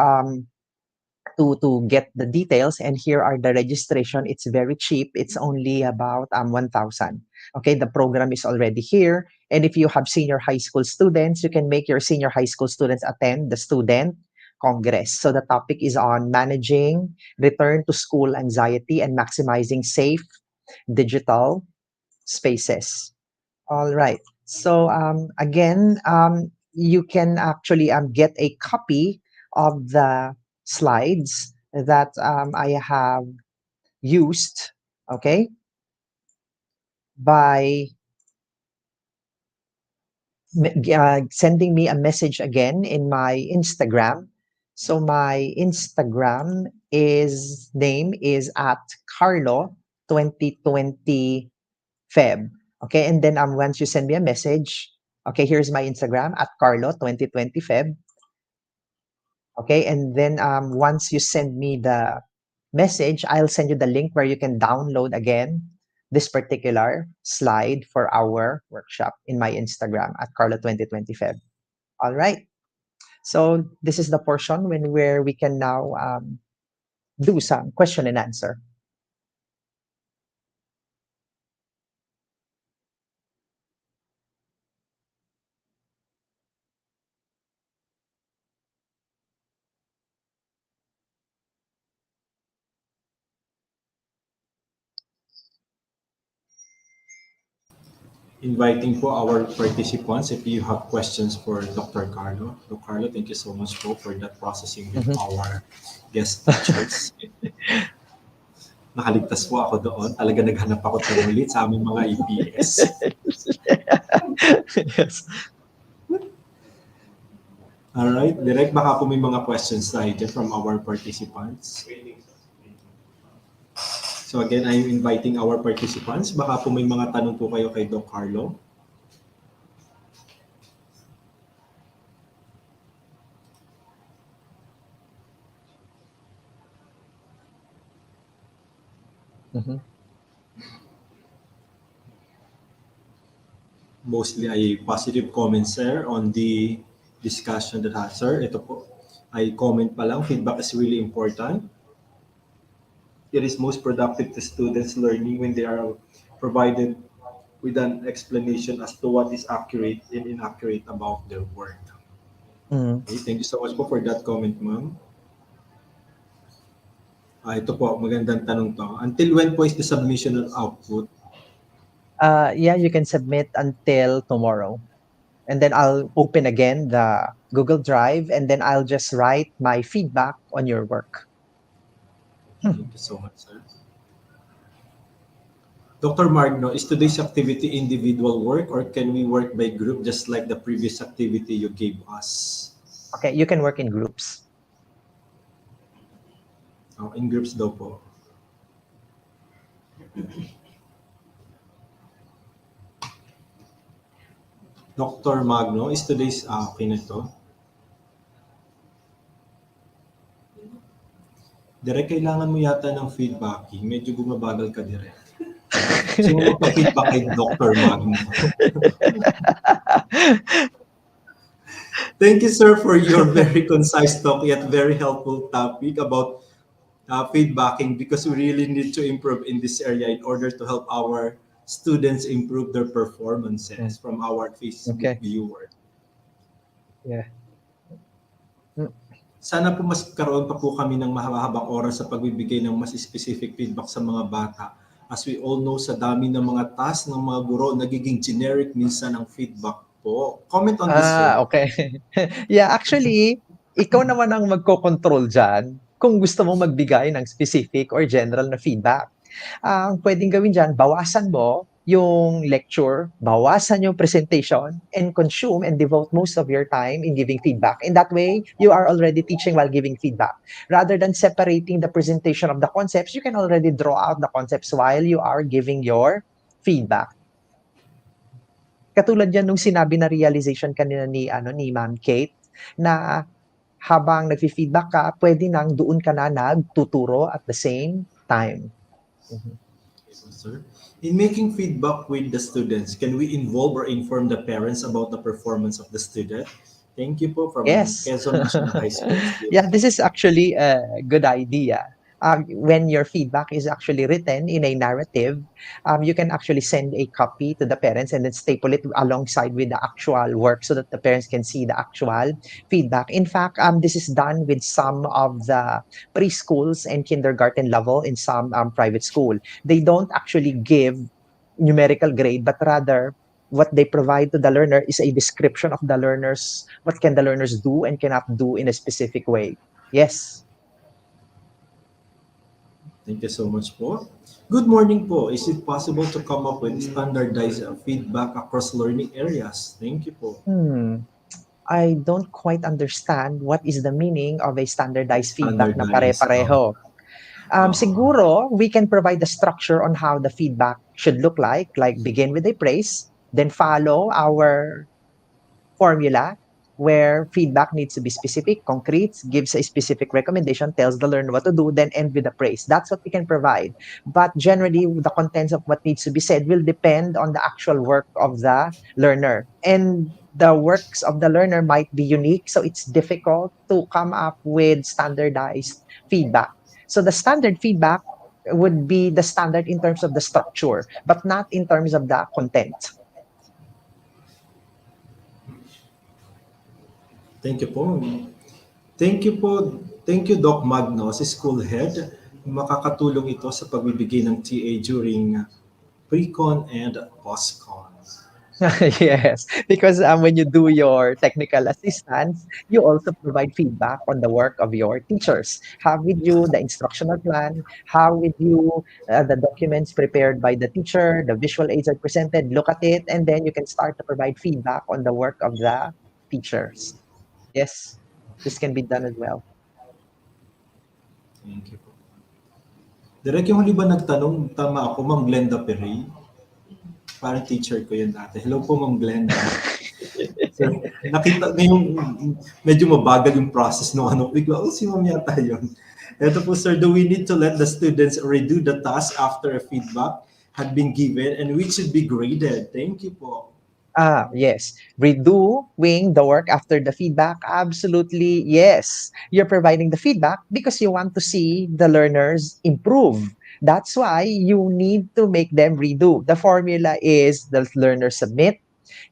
get the details, and here are the registration. It's very cheap. It's only about 1,000. Okay, the program is already here, and if you have senior high school students, you can make your senior high school students attend the student congress. So the topic is on managing return to school anxiety and maximizing safe digital spaces. All right. So again, you can actually get a copy of the slides that I have used, okay, by sending me a message again in my Instagram. So my Instagram is name is at Carlo 2020 Feb. Okay, and then once you send me a message, okay, here's my Instagram at Carlo 2020 Feb. Okay, and then once you send me the message, I'll send you the link where you can download again this particular slide for our workshop in my Instagram at Carlo 2020 Feb. All right. So this is the portion where we can now do some question and answer. Inviting po our participants if you have questions for Dr. Carlo. Dr. Carlo, thank you so much po for that processing with Mhm. our guest teachers. Nakaligtas po ako doon. Talaga naghanap ako tumulit sa aming mga EPS. Yes. Alright, direct baka po may mga questions tayo dyan from our participants. So again, I'm inviting our participants. Baka po may mga tanong po kayo kay Doc Carlo. Mhm. Mostly ay positive comments, sir, on the discussion that has, sir. Ito po, ay comment pa lang. Feedback is really important. It is most productive to students learning when they are provided with an explanation as to what is accurate and inaccurate about their work. Mhm. Okay, thank you so much po for that comment, ma'am. Ito po, magandang tanong to. Until when po is the submission of output? Yeah, you can submit until tomorrow. And then I'll open again the Google Drive and then I'll just write my feedback on your work. Thank you so much, sir. Dr. Magno, is today's activity individual work or can we work by group just like the previous activity you gave us? Okay, you can work in groups. In groups daw po. Dr. Magno, is today's okay na to? Direk, kailangan mo yata ng feedbacking. Medyo bumabagal ka, Direk. Sino magpa-feedback kay Dr. Magno? Thank you, sir, for your very concise talk yet very helpful topic about feedbacking because we really need to improve in this area in order to help our students improve their performances from our Facebook Okay. viewer. Yeah. Sana po mas karoon pa po kami ng mahabang oras sa pagbibigay ng mas specific feedback sa mga bata. As we all know, sa dami ng mga task ng mga guro, nagiging generic minsan ang feedback po. Comment on this, sir. Okay. Yeah, actually, ikaw naman ang magko-control dyan kung gusto mo magbigay ng specific or general na feedback. Ang pwedeng gawin dyan, bawasan mo yung lecture, bawasan yung presentation, and consume and devote most of your time in giving feedback. In that way, you are already teaching while giving feedback. Rather than separating the presentation of the concepts, you can already draw out the concepts while you are giving your feedback. Katulad yan nung sinabi na realization kanina ni Ma'am Kate, na habang nagfi-feedback ka, pwede nang doon ka na nagtuturo at the same time. Sir. In making feedback with the students, can we involve or inform the parents about the performance of the student? Thank you po from Yes. Quezon National High School. Yeah, this is actually a good idea. When your feedback is actually written in a narrative, you can actually send a copy to the parents and then staple it alongside with the actual work so that the parents can see the actual feedback. In fact, this is done with some of the preschools and kindergarten level in some private school. They don't actually give numerical grade, but rather what they provide to the learner is a description of the learners, what can the learners do and cannot do in a specific way. Yes. Thank you so much po. Good morning po. Is it possible to come up with standardized feedback across learning areas? Thank you po. I don't quite understand what is the meaning of a standardized feedback na Standardized, pare-pareho. Siguro, we can provide the structure on how the feedback should look like begin with a praise, then follow our formula where feedback needs to be specific, concrete, gives a specific recommendation, tells the learner what to do, then end with a praise. That's what we can provide. But generally, the contents of what needs to be said will depend on the actual work of the learner. And the works of the learner might be unique, so it's difficult to come up with standardized feedback. So the standard feedback would be the standard in terms of the structure, but not in terms of the content. Thank you po. Thank you po. Thank you, Doc Magno, si school head. Makakatulong ito sa pagbibigay ng TA during pre-con and post-con. Yes, because when you do your technical assistance, you also provide feedback on the work of your teachers. How with you the instructional plan, how with you the documents prepared by the teacher, the visual aids are presented, look at it, and then you can start to provide feedback on the work of the teachers. Yes, this can be done as well. Thank you po. Direk, yung huli ba nagtanong, tama ako, Ma'am Glenda Perey? Parang teacher ko yun dati. Hello po, Ma'am Glenda. So, nakita ngayong medyo mabagal yung process no ano. Bigla, si Ma'am yata yun. Ito po, sir, do we need to let the students redo the task after a feedback had been given and which should be graded? Thank you po. Yes. Redoing the work after the feedback? Absolutely, yes. You're providing the feedback because you want to see the learners improve. That's why you need to make them redo. The formula is the learner submit,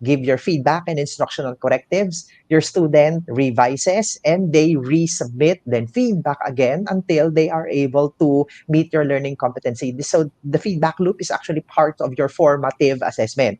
Give your feedback and instructional correctives. Your student revises and they resubmit, then feedback again until they are able to meet your learning competency. So the feedback loop is actually part of your formative assessment.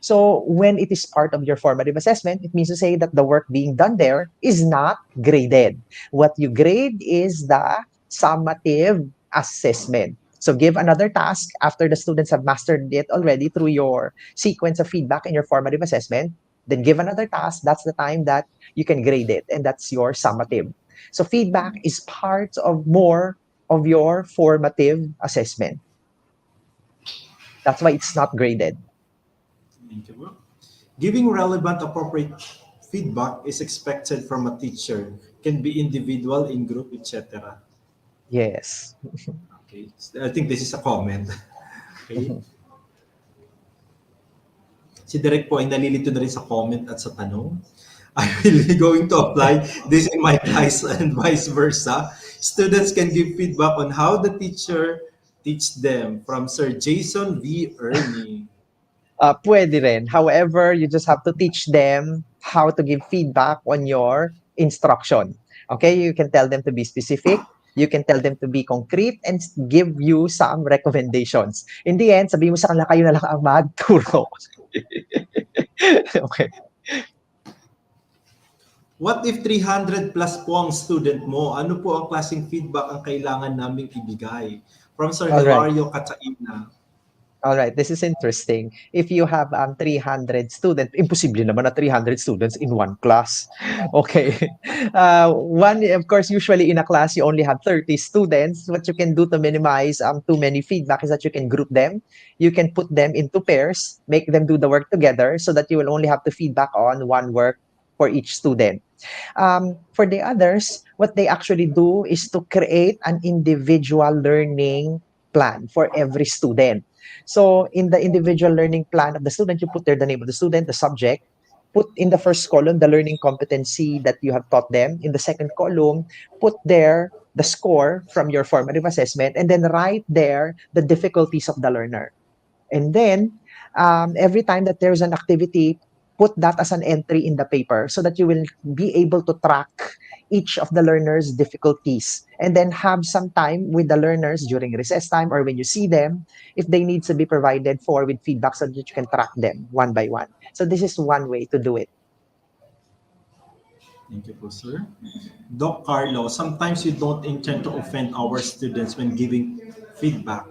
So when it is part of your formative assessment, it means to say that the work being done there is not graded. What you grade is the summative assessment. So give another task after the students have mastered it already through your sequence of feedback and your formative assessment. Then give another task. That's the time that you can grade it, and that's your summative. So feedback is part of more of your formative assessment. That's why it's not graded. Thank you, bro. Giving relevant, appropriate feedback is expected from a teacher. Can be individual, in group, etc. Yes. Okay. I think this is a comment. Okay. Si Direk po ay nalilito na rin sa comment at sa tanong. I'm really going to apply this in my class and vice versa. Students can give feedback on how the teacher teach them from Sir Jason V. Ernie. Pwede rin. However, you just have to teach them how to give feedback on your instruction. Okay, you can tell them to be specific, you can tell them to be concrete, and give you some recommendations. In the end, sabihin mo sa kanila, kayo na lang ang magturo. Okay. What if 300 plus po ang student mo? Ano po ang klaseng feedback ang kailangan naming ibigay? From Sir All right. Hilario Kataina. All right, this is interesting. If you have 300 students, imposible naman na 300 students in one class. Okay. One, of course, usually in a class, you only have 30 students. What you can do to minimize too many feedback is that you can group them. You can put them into pairs, make them do the work together so that you will only have to feedback on one work for each student. For the others, what they actually do is to create an individual learning plan for every student. So in the individual learning plan of the student, you put there the name of the student, the subject, put in the first column the learning competency that you have taught them. In the second column, put there the score from your formative assessment, and then write there the difficulties of the learner. And then every time that there's an activity, put that as an entry in the paper so that you will be able to track each of the learners' difficulties, and then have some time with the learners during recess time or when you see them, if they need to be provided for with feedback so that you can track them one by one. So this is one way to do it. Thank you po, sir. Doc Carlo, sometimes you don't intend to offend our students when giving feedback.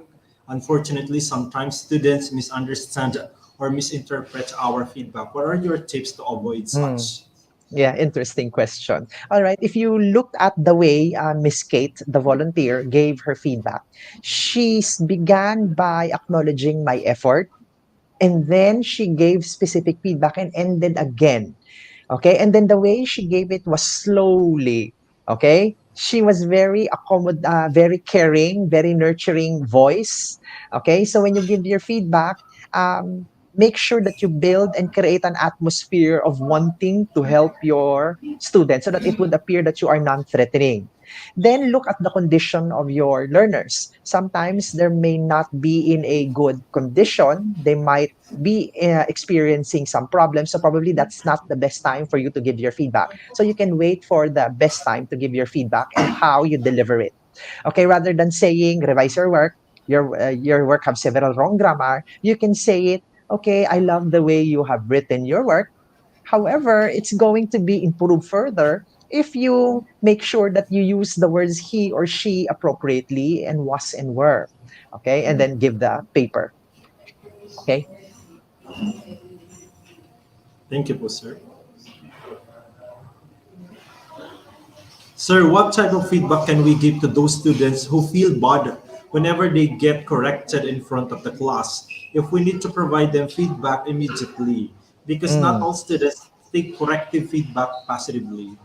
Unfortunately, sometimes students misunderstand or misinterpret our feedback. What are your tips to avoid such? Yeah, interesting question. All right, if you looked at the way Miss Kate, the volunteer, gave her feedback, she's began by acknowledging my effort, and then she gave specific feedback and ended again. Okay, and then the way she gave it was slowly. Okay, she was very caring, very nurturing voice. Okay, so when you give your feedback, make sure that you build and create an atmosphere of wanting to help your students so that it would appear that you are non-threatening. Then look at the condition of your learners. Sometimes they may not be in a good condition. They might be experiencing some problems. So probably that's not the best time for you to give your feedback. So you can wait for the best time to give your feedback and how you deliver it. Okay, rather than saying revise your work, your work have several wrong grammar, you can say it, okay, I love the way you have written your work. However, it's going to be improved further if you make sure that you use the words he or she appropriately and was and were. Okay, and then give the paper. Okay. Thank you po, sir. Sir, what type of feedback can we give to those students who feel bad whenever they get corrected in front of the class? If we need to provide them feedback immediately, because not Mm. all students take corrective feedback positively.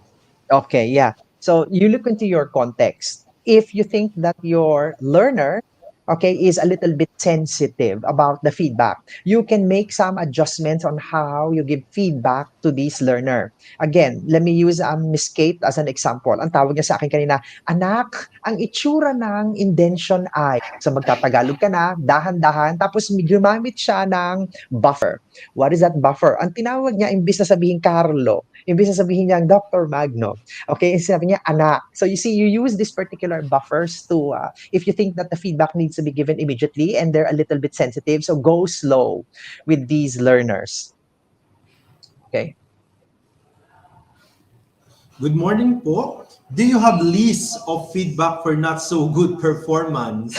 Okay, yeah. So you look into your context. If you think that your learner, okay, is a little bit sensitive about the feedback, you can make some adjustments on how you give feedback to this learner. Again, let me use Miss Kate as an example. Ang tawag niya sa akin kanina, anak, ang itsura ng indention ay, so magtatagalog ka na, dahan-dahan, tapos gumamit siya ng buffer. What is that buffer? Ang tinawag niya, imbis na sabihin Carlo, imbis na sabihin niya Dr. Magno, okay, sabi niya anak. So you see, you use these particular buffers to, if you think that the feedback needs to be given immediately and they're a little bit sensitive, so go slow with these learners. Okay. Good morning po. Do you have lists of feedback for not so good performance?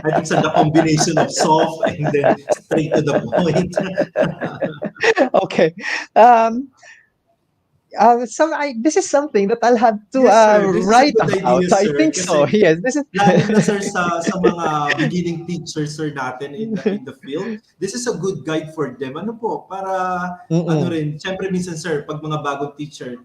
I think so the combination of soft and then straight to the point. Okay. This is something that I'll have to Yes, sir. This is a write good about. idea, So I sir. think so. Kasi Yes, this is. lalo na sir sa mga beginning teachers sir natin in the field. This is a good guide for them. Ano po? Para ano Mm-mm. rin, syempre minsan sir, pag mga bagong teacher,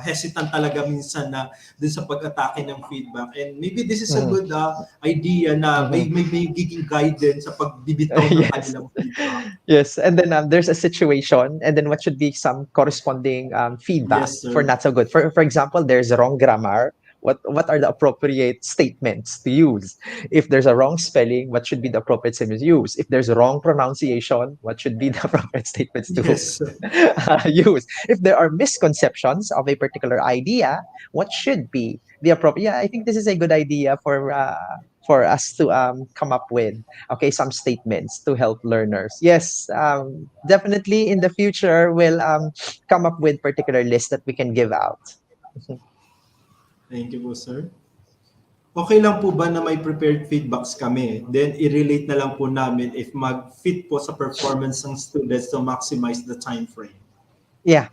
hesitant talaga minsan na dun sa pag-atake ng feedback. And maybe this is a Mhm. good idea na Mhm. may giging guidance sa pagbibitaw ng Yes. kanilang feedback. Yes, and then there's a situation, and then what should be some corresponding feedback Yes, for sir. not so good. For example, there's wrong grammar. What are the appropriate statements to use? If there's a wrong spelling, what should be the appropriate statements to use? If there's a wrong pronunciation, what should be the appropriate statements to Yes, sir. use? If there are misconceptions of a particular idea, what should be the appropriate? Yeah, I think this is a good idea for us to come up with, okay, some statements to help learners. Yes, definitely in the future we'll come up with particular lists that we can give out. Thank you po, sir. Okay lang po ba na may prepared feedbacks kami? Then, i-relate na lang po namin if mag-fit po sa performance ng students to maximize the time frame. Yeah.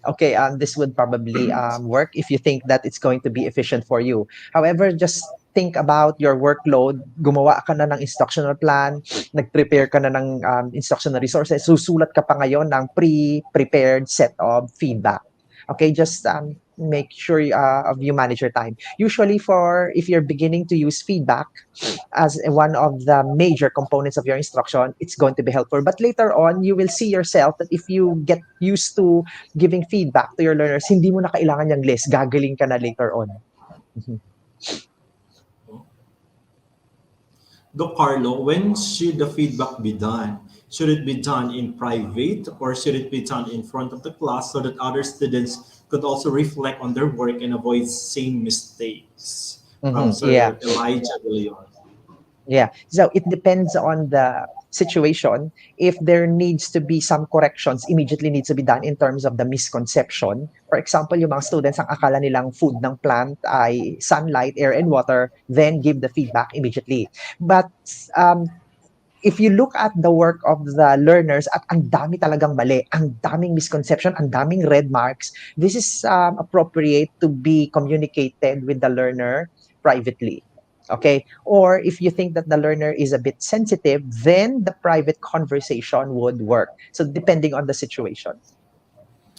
Okay, this would probably work if you think that it's going to be efficient for you. However, just think about your workload. Gumawa ka na ng instructional plan, nag-prepare ka na ng instructional resources, susulat ka pa ngayon ng pre-prepared set of feedback. Okay, just make sure of you manage your time. Usually for if you're beginning to use feedback as one of the major components of your instruction, it's going to be helpful. But later on, you will see yourself that if you get used to giving feedback to your learners, hindi mo na kailangan yung list. Gagaling ka na later on. Mhm. Doc Carlo, when should the feedback be done? Should it be done in private or should it be done in front of the class so that other students could also reflect on their work and avoid same mistakes? From Yeah. Sir Elijah De Leon. Yeah. So it depends on the situation. If there needs to be some corrections, immediately needs to be done in terms of the misconception. For example, yung mga students, ang akala nilang food ng plant ay sunlight, air, and water, then give the feedback immediately. But if you look at the work of the learners, at ang dami talagang mali, ang daming misconception, ang daming red marks, this is appropriate to be communicated with the learner privately. Okay? Or if you think that the learner is a bit sensitive, then the private conversation would work. So depending on the situation.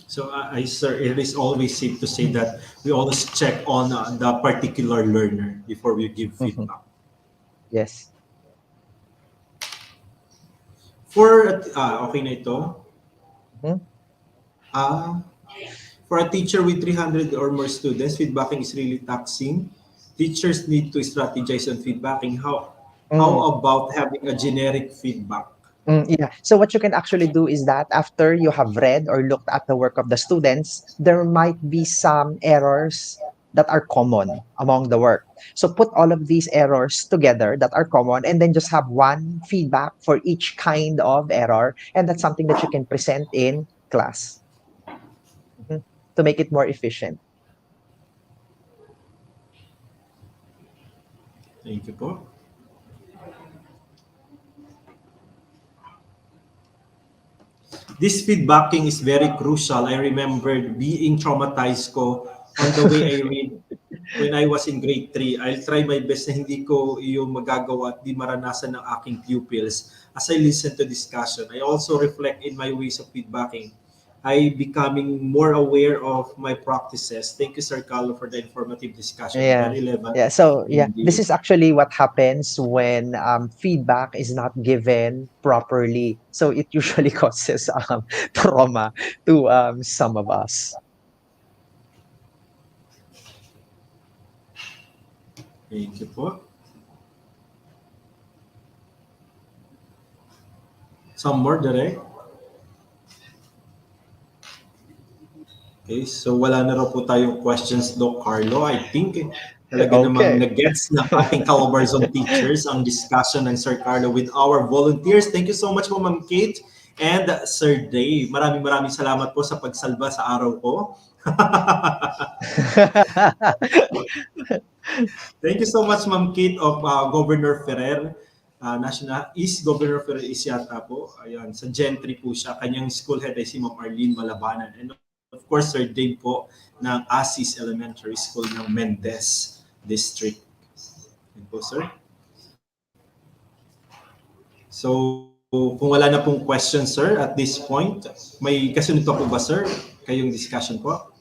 So, sir, it is always safe to say that we always check on the particular learner before we give Mhm. feedback. Yes. For, okay na ito. Mhm. For a teacher with 300 or more students, feedbacking is really taxing. Teachers need to strategize on feedbacking. How Mm. about having a generic feedback? Yeah. So what you can actually do is that after you have read or looked at the work of the students, there might be some errors that are common among the work. So put all of these errors together that are common and then just have one feedback for each kind of error. And that's something that you can present in class. Mhm. To make it more efficient. Thank you po. This feedbacking is very crucial. I remember being traumatized ko on the way I read when I was in grade 3. I'll try my best na hindi ko yung magagawa at di maranasan ng aking pupils as I listen to discussion. I also reflect in my ways of feedbacking. I becoming more aware of my practices. Thank you, Sir Carlo, for the informative discussion. Yeah. Very relevant Yeah. So yeah, this indeed. is actually what happens when feedback is not given properly. So it usually causes trauma to some of us. Thank you po. Some more direct. Okay, so wala na raw po tayong questions, Doc Carlo. I think talaga namang Okay. nag-gets ng ating Calabarzon teachers ang discussion ng Sir Carlo with our volunteers. Thank you so much po, Ma'am Kate and Sir Dave. Maraming salamat po sa pagsalba sa araw ko. Thank you so much, Ma'am Kate of Governor Ferrer. National East Governor Ferrer is yata po. Ayan, sa Gentry po siya. Kanyang school head ay si Ma'am Arlene Malabanan. And of course, Sir Dave po ng Asis Elementary School ng Mendez District. Yan po, sir. So, kung wala na pong question, sir, at this point, may kasunod pa po ba, sir? Kayong discussion po?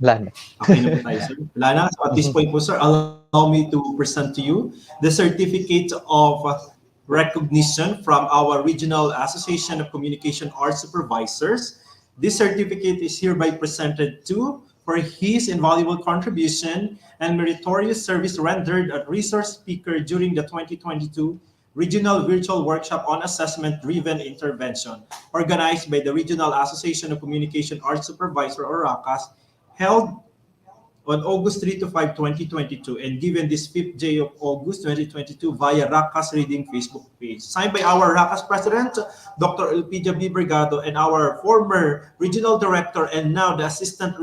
Wala na. Okay na po tayo, sir. Wala na. So at this point po, sir, allow me to present to you the certificate of recognition from our Regional Association of Communication Arts Supervisors. This certificate is hereby presented to for his invaluable contribution and meritorious service rendered as resource speaker during the 2022 Regional Virtual Workshop on Assessment-Driven Intervention, organized by the Regional Association of Communication Arts Supervisor, or Racas, held on August 3 to 5, 2022, and given this 5th day of August 2022 via Racas Reading Facebook page. Signed by our Racas President, Dr. Elpidia B. Brigado, and our former Regional Director and now the Assistant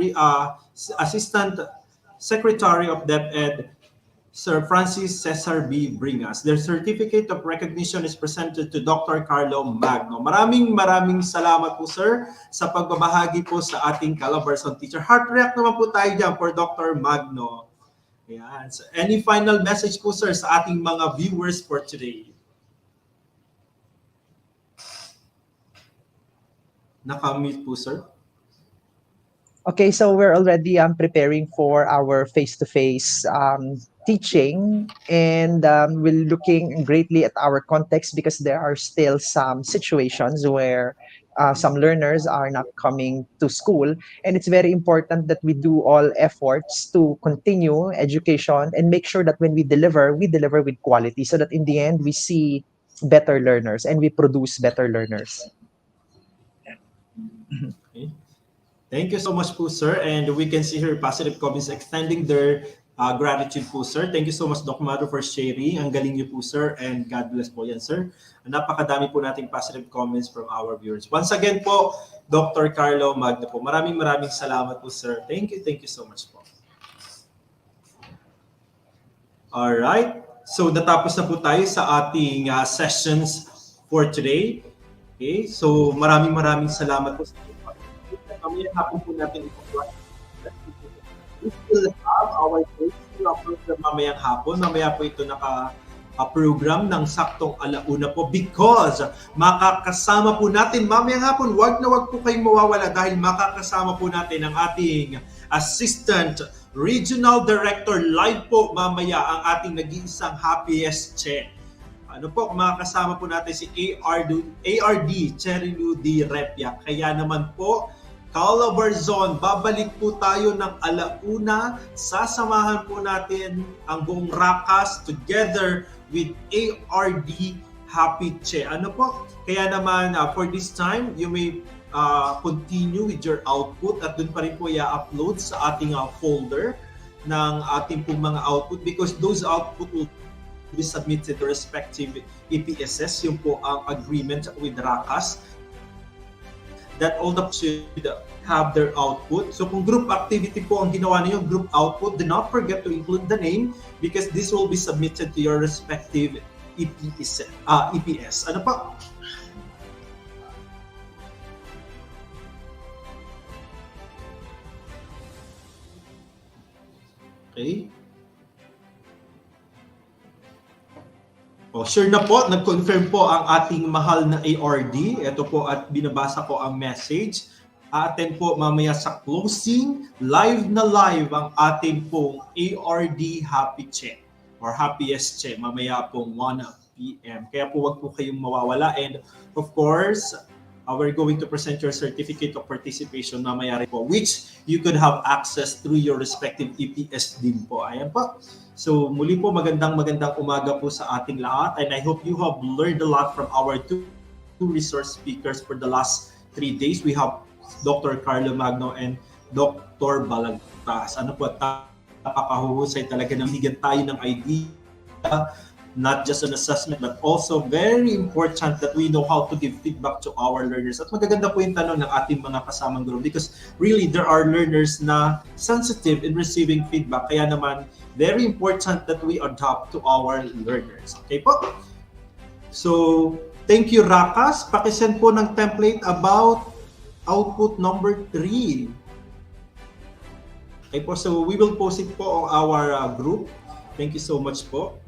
Secretary of DepEd, Sir Francis Cesar B. Bringas. Their certificate of recognition is presented to Dr. Carlo Magno. Maraming salamat po, sir, sa pagbabahagi po sa ating Calabarzon teacher. Heart react naman po tayo dyan for Dr. Magno. Ayan. So, any final message po, sir, sa ating mga viewers for today? Nakamute po, sir. Okay, so we're already preparing for our face-to-face teaching, and we're looking greatly at our context because there are still some situations where some learners are not coming to school, and it's very important that we do all efforts to continue education and make sure that when we deliver with quality, so that in the end we see better learners and we produce better learners. Okay. Thank you so much po, sir. And we can see here positive comments extending their gratitude po, sir. Thank you so much, Doc Maru, for sharing. Ang galing niyo po, sir. And God bless po yan, sir. Napakadami po nating positive comments from our viewers. Once again po, Dr. Carlo Magno po. Maraming salamat po, sir. Thank you so much po. Alright. So, natapos na po tayo sa ating sessions for today. Okay. So, maraming salamat po sa inyo. Mamaya hapon po natin ito. We still have our program mamayang hapon. Mamaya po ito naka-program ng saktong alauna po because makakasama po natin mamayang hapon. Wag po kayong mawawala dahil makakasama po natin ang ating Assistant Regional Director live po mamaya ang ating nag-iisang happiest Che. Ano po, makakasama po natin si ARD Cherilu Di Repia. Kaya naman po, Calabarzon, babalik po tayo ng alauna. Sasamahan po natin ang buong Racas together with ARD Happy Che. Ano po? Kaya naman, for this time, you may continue with your output at dun pa rin po i-upload sa ating folder ng ating pong mga output because those output will be submitted to respective EPSS. Yung po ang agreement with Racas that all the should have their output. So kung group activity po ang ginawa niyo, group output, do not forget to include the name because this will be submitted to your respective EPS. Ano pa? Okay. Sure na po, nag-confirm po ang ating mahal na ARD. Ito po at binabasa ko ang message. Atin po mamaya sa closing, live ang ating pong ARD Happy Che or Happiest Che. Mamaya pong 1 p.m. Kaya po wag po kayong mawawala. And of course, we're going to present your certificate of participation mamaya rin po, which you could have access through your respective EPS din po. Ayan po. So muli po, magandang umaga po sa ating lahat, and I hope you have learned a lot from our two resource speakers for the last 3 days. We have Dr. Carlo Magno and Dr. Balagtas. Ano po, napakahuhusay talaga ng bigyan tayo ng idea, not just an assessment, but also very important that we know how to give feedback to our learners. At magaganda po yung tanong ng ating mga kasamang guro because really there are learners na sensitive in receiving feedback. Kaya naman, very important that we adapt to our learners. Okay po? So, thank you, Racas. Pakisend po ng template about output number 3. Okay po, so we will post it po on our group. Thank you so much po.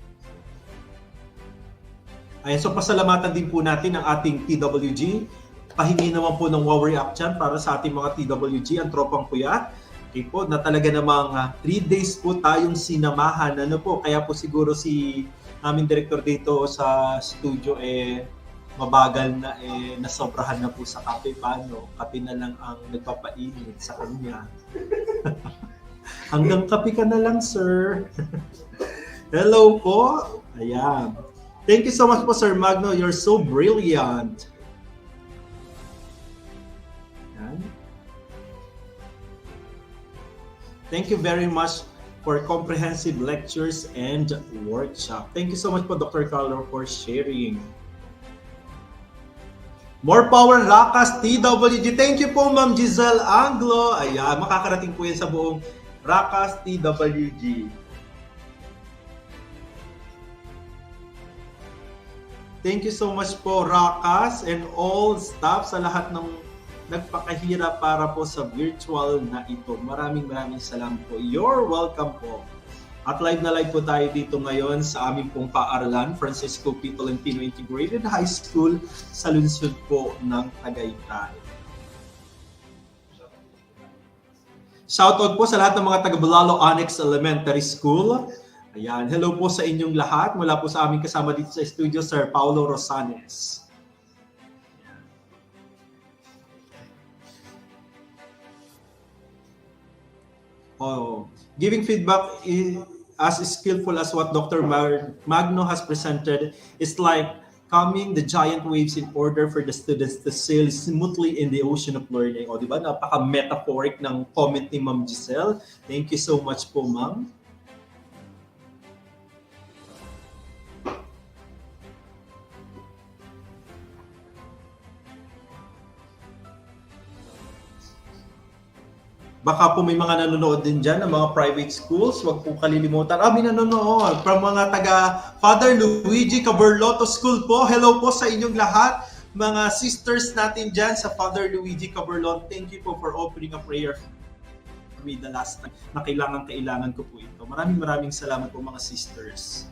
Ayan, so pasalamatan din po natin ang ating TWG. Pahingi naman po ng wow react dyan para sa ating mga TWG, ang tropang puyat. Okay po, na talaga namang 3 days po tayong sinamahan. Ano po, kaya po siguro si aming director dito sa studio mabagal na nasobrahan na po sa kape. Paano? Kape na lang ang nagpapainit sa kanya. Hanggang kape ka na lang, sir. Hello po. Ayan. Thank you so much po, Sir Magno. You're so brilliant. Ayan. Thank you very much for comprehensive lectures and workshop. Thank you so much po, Dr. Carlo, for sharing. More power, Racas TWG. Thank you po, Ma'am Giselle Anglo. Ayan, makakarating po yan sa buong Racas TWG. Thank you so much po, Racas and all staff sa lahat ng nagpakahirap para po sa virtual na ito. Maraming salamat po. You're welcome po. At live na live po tayo dito ngayon sa aming pong paaralan, Francisco P. Tolentino Integrated High School sa lungsod po ng Tagaytay. Shoutout po sa lahat ng mga taga-Bulalo Annex Elementary School. Ayan, hello po sa inyong lahat. Mula po sa aming kasama dito sa studio, Sir Paulo Rosanes. Giving feedback as skillful as what Dr. Magno has presented is like calming the giant waves in order for the students to sail smoothly in the ocean of learning. O, di ba? Napaka-metaphoric ng comment ni Ma'am Giselle. Thank you so much po, Ma'am. Baka po may mga nanonood din dyan ng mga private schools. Huwag po kalilimutan. May nanonood from mga taga Father Luigi Caberloto School po. Hello po sa inyong lahat. Mga sisters natin dyan sa Father Luigi Caberloto. Thank you po for offering a prayer for me the last time na kailangan ko po ito. Maraming salamat po mga sisters.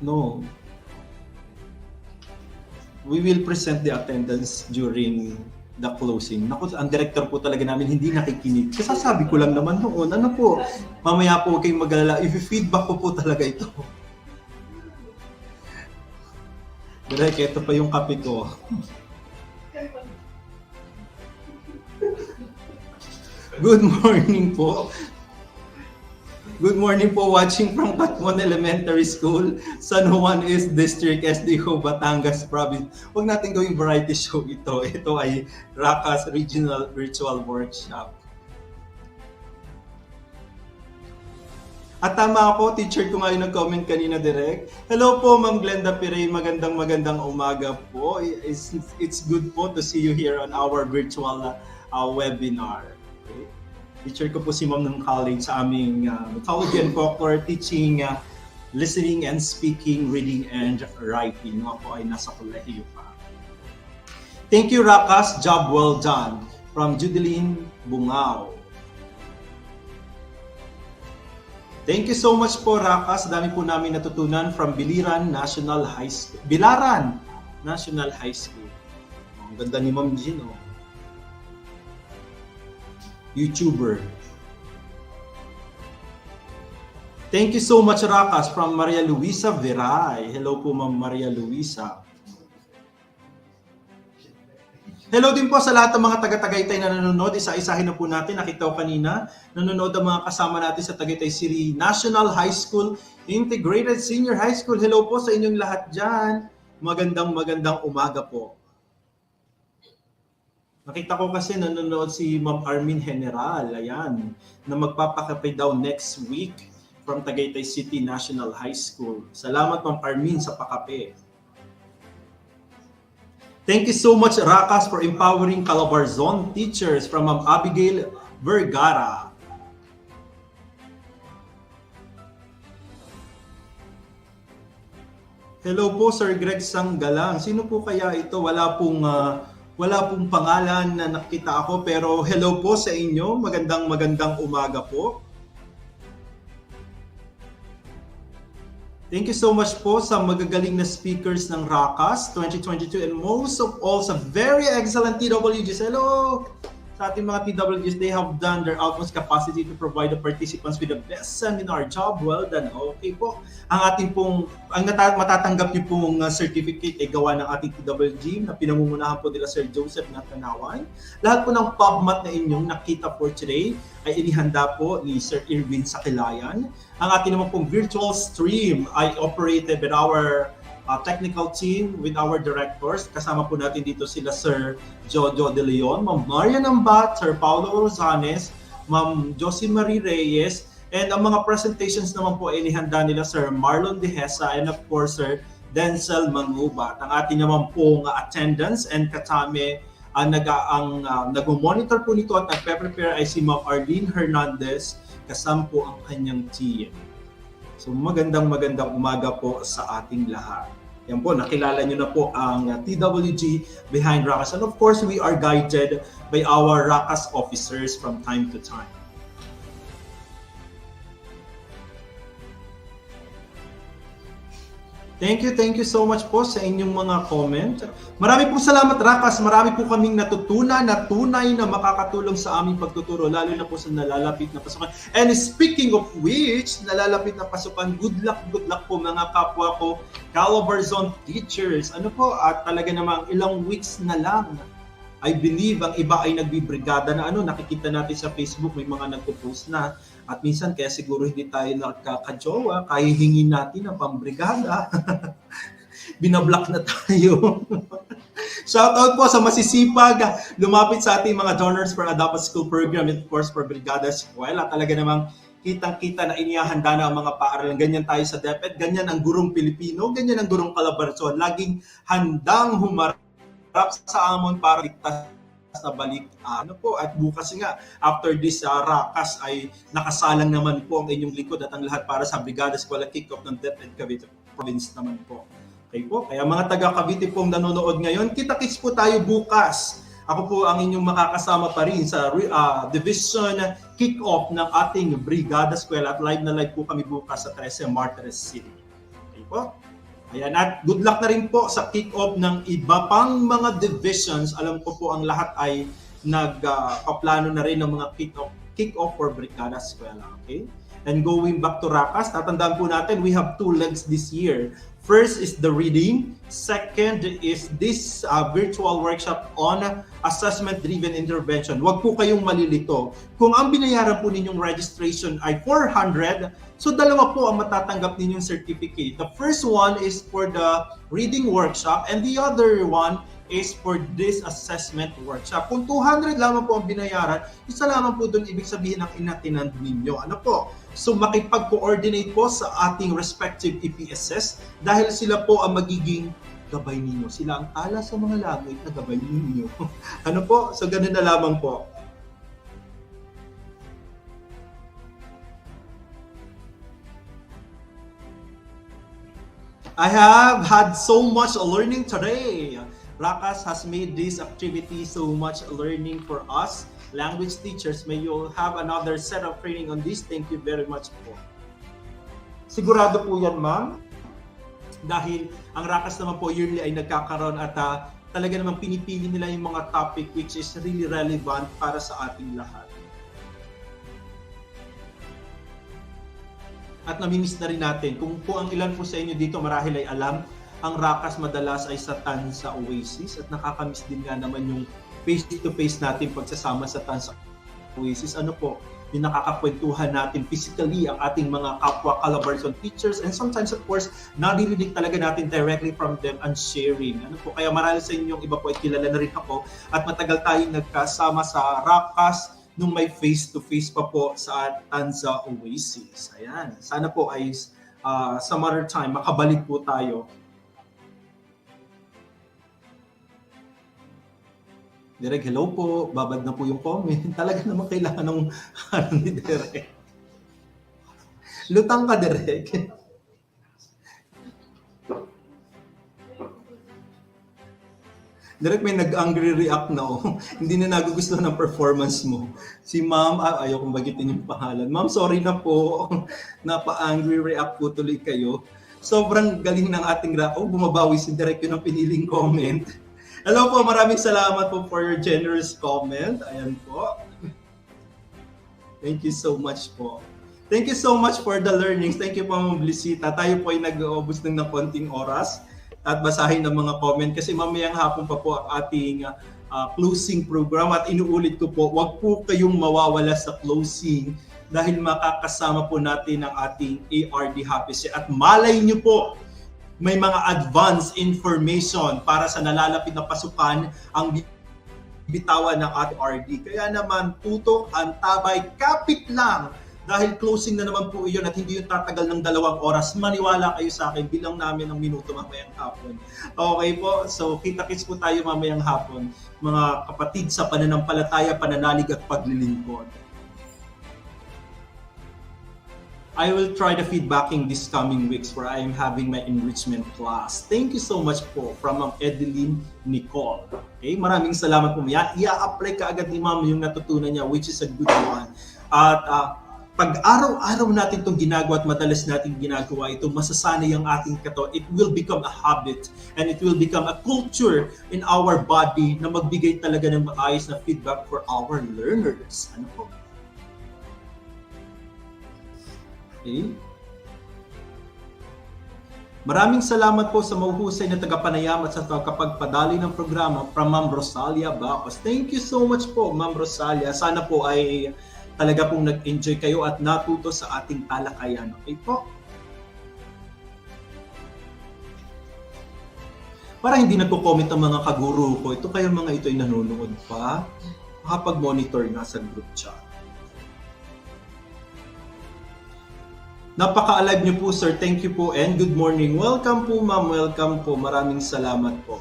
No. We will present the attendance during the closing. Naku, ang director po talaga namin hindi nakikinig. Kasasabi ko lang naman noon, ano po, mamaya po kayong mag-alala, i-feedback ko po talaga ito. Direk, ito pa yung kape ko. Good morning po. Good morning po, watching from Patmon Elementary School, San Juan East District, SDO, Batangas Province. Huwag natin gawing variety show ito. Ito ay Racas Regional Virtual Workshop. At tama ako, teacher ko nga yung nag-comment kanina direct. Hello po, Ma'am Glenda Pirey. Magandang umaga po. It's good po to see you here on our virtual webinar. Okay. Teacher ko po si Ma'am ng college sa aming Mythology and Folklore teaching, listening and speaking, reading and writing. Mga po ay nasa kolehiyo pa. Thank you, Racas. Job well done. From Judeline Bungao. Thank you so much po, Racas. Dami po namin natutunan from Bilaran National High School. Bilaran National High School. Ang ganda ni Ma'am Jean, oh. YouTuber. Thank you so much, Racas, from Maria Luisa Viray. Hello po, Ma'am Maria Luisa. Hello din po sa lahat ng mga taga-Tagaytay na nanonood. Isa-isahin na po natin. Nakita ko kanina, nanonood ang mga kasama natin sa Tagaytay City National High School, Integrated Senior High School. Hello po sa inyong lahat dyan. Magandang umaga po. Nakita ko kasi nanonood si Ma'am Armin General, ayan, na magpapakape daw next week from Tagaytay City National High School. Salamat Ma'am Armin sa pakape. Thank you so much Racas for empowering Calabarzon teachers from Ma'am Abigail Vergara. Hello po Sir Greg Sanggalang. Sino po kaya ito? Wala pong pangalan na nakita ako pero hello po sa inyo. Magandang umaga po. Thank you so much po sa magagaling na speakers ng Racas 2022 and most of all sa very excellent TWGs. Hello! Sa ating mga TWGs, they have done their utmost capacity to provide the participants with the best seminar. Job well done. Okay po. Matatanggap niyo pong certificate ay gawa ng ating TWG na pinamumunahan po nila Sir Joseph Natanawan. Lahat po ng PubMat na inyong nakita for today ay inihanda po ni Sir Irvin Sakilayan. Ang ating naman pong virtual stream ay operated with our technical team, with our directors. Kasama po natin dito sila Sir Jojo De Leon, Ma'am Marian Ambat, Sir Paulo Rosanes, Ma'am Josie Marie Reyes, and ang mga presentations naman po ay inihanda nila Sir Marlon De Hesa and of course Sir Denzel Mangubat. Ang ating naman pong attendance and katame nag-monitor po nito at nagpe-prepare ay si Ma'am Arlene Hernandez kasama po ang kanyang team. So magandang umaga po sa ating lahat. Yan po, nakilala nyo na po ang TWG behind Racas. And of course, we are guided by our Racas officers from time to time. Thank you so much po sa inyong mga comment. Marami po salamat Racas, marami po kaming natutunan na tunay na makakatulong sa aming pagtuturo, lalo na po sa nalalapit na pasukan. And speaking of which, nalalapit na pasukan, good luck po mga kapwa ko, Calabarzon teachers. Ano po, at talaga namang ilang weeks na lang. I believe ang iba ay nagbibrigada na nakikita natin sa Facebook, may mga nagpo-post na. At minsan kaya siguro hindi tayo nakakajowa, kaya hingin natin ang pambrigada. Binablock na tayo. Shoutout po sa masisipag lumapit sa ating mga donors for a Dapat School Program and of course for Brigada Eskwela. Talaga namang kitang-kita na inihanda na ang mga paaralan. Ganyan tayo sa DepEd, ganyan ang gurong Pilipino, ganyan ang gurong Calabarzon. Laging handang humarap sa amon para ligtas na balik. At bukas nga, after this Racas ay nakasalang naman po ang inyong likod at ang lahat para sa Brigada Eskwela Kick-Off ng DepEd Cavite Province naman po. Okay po, kaya mga taga Cavite pong nanonood ngayon, kita-kits po tayo bukas. Ako po ang inyong makakasama pa rin sa Division Kick-Off ng ating Brigada Eskwela at live na live po kami bukas sa 13 Martires City. Okay po? Ayan, at good luck na rin po sa kick-off ng iba pang mga divisions. Alam ko po ang lahat ay nagpaplano na rin ng mga kick-off for Brigada Eskwela. Okay? And going back to Racas, tatandaan po natin, we have 2 legs this year. First is the reading. Second is this virtual workshop on assessment-driven intervention. Huwag po kayong malilito. Kung ang binayaran po ninyong registration ay 400, so dalawa po ang matatanggap ninyong certificate. The first one is for the reading workshop and the other one is for this assessment workshop. Kung 200 lamang po ang binayaran, isa lamang po doon ibig sabihin ng inatinand ninyo. Ano po? So makipag-coordinate po sa ating respective EPSS dahil sila po ang magiging gabay ninyo. Sila ang tala sa mga langit na gabay ninyo. Ano po? So ganun na lamang po. I have had so much learning today. Racas has made this activity so much learning for us. Language teachers, may you have another set of training on this. Thank you very much po. Sigurado po yan, ma'am. Dahil ang Racas naman po yearly ay nagkakaroon at talaga namang pinipili nila yung mga topic which is really relevant para sa ating lahat. At namimiss na rin natin, kung po ang ilan po sa inyo dito marahil ay alam, ang Racas madalas ay sa Tansa Oasis at nakakamiss din nga naman yung face-to-face natin pagsasama sa Tansa Oasis. Ano po, yung nakakakwentuhan natin physically ang ating mga kapwa Calabarzon teachers, and sometimes of course naririnig talaga natin directly from them and sharing. Ano po, kaya marami sa inyong iba po ay kilala na rin ako at matagal tayong nagkasama sa Racas nung may face-to-face pa po sa Tanza Oasis. Ayan, sana po ay some other time makabalik po tayo. Direk, hello po. Babad na po yung comment. Talaga naman kailangan ng ni Direk. Lutang ka, Direk. Direk, may nag-angry react na Hindi na nagugustuhan ng performance mo. Si Ma'am, ayaw kong bagitin yung pangalan. Ma'am, sorry na po. Napa-angry react po tuloy kayo. Sobrang galing ng ating bumabawi si Direk yun ang piniling comment. Hello po, maraming salamat po for your generous comment. Ayan po. Thank you so much po. Thank you so much for the learnings. Thank you po, Ma'am Blisita. Tayo po ay nag-uubos ng konting oras at basahin ng mga comment kasi mamayang hapon pa po ang ating closing program at inuulit ko po, wag po kayong mawawala sa closing dahil makakasama po natin ang ating ARD Happy Set at malay nyo po may mga advanced information para sa nalalapit na pasukan ang bitawan ng ating RD. Kaya naman, tutok, antabay, kapit lang. Dahil closing na naman po iyon at hindi yung tatagal ng 2 oras. Maniwala kayo sa akin, bilang namin ng minuto mamayang hapon. Okay po, so kita-kits po tayo mamayang hapon. Mga kapatid sa pananampalataya, pananalig at paglilingkod. I will try the feedbacking this coming weeks where I am having my enrichment class. Thank you so much po from Ma'am Edeline Nicole. Okay, maraming salamat po. I-apply ka agad ni Ma'am yung natutunan niya, which is a good one. At pag araw-araw natin itong ginagawa at madalas natin ginagawa ito, masasanay ang ating katawan. It will become a habit and it will become a culture in our body na magbigay talaga ng maayos na feedback for our learners. Ano po? Okay. Maraming salamat po sa mahuhusay na tagapanayam at sa kapagpadali ng programa from Ma'am Rosalia Bacos. Thank you so much po, Ma'am Rosalia. Sana po ay talaga pong nag-enjoy kayo at natuto sa ating talakayan. Okay po? Para hindi nagko-comment ang mga kaguro ko, ito kaya mga ito ay nanonood pa, makapag-monitor na sa group chat. Napaka-alive niyo po, sir. Thank you po and good morning. Welcome po, ma'am. Welcome po. Maraming salamat po.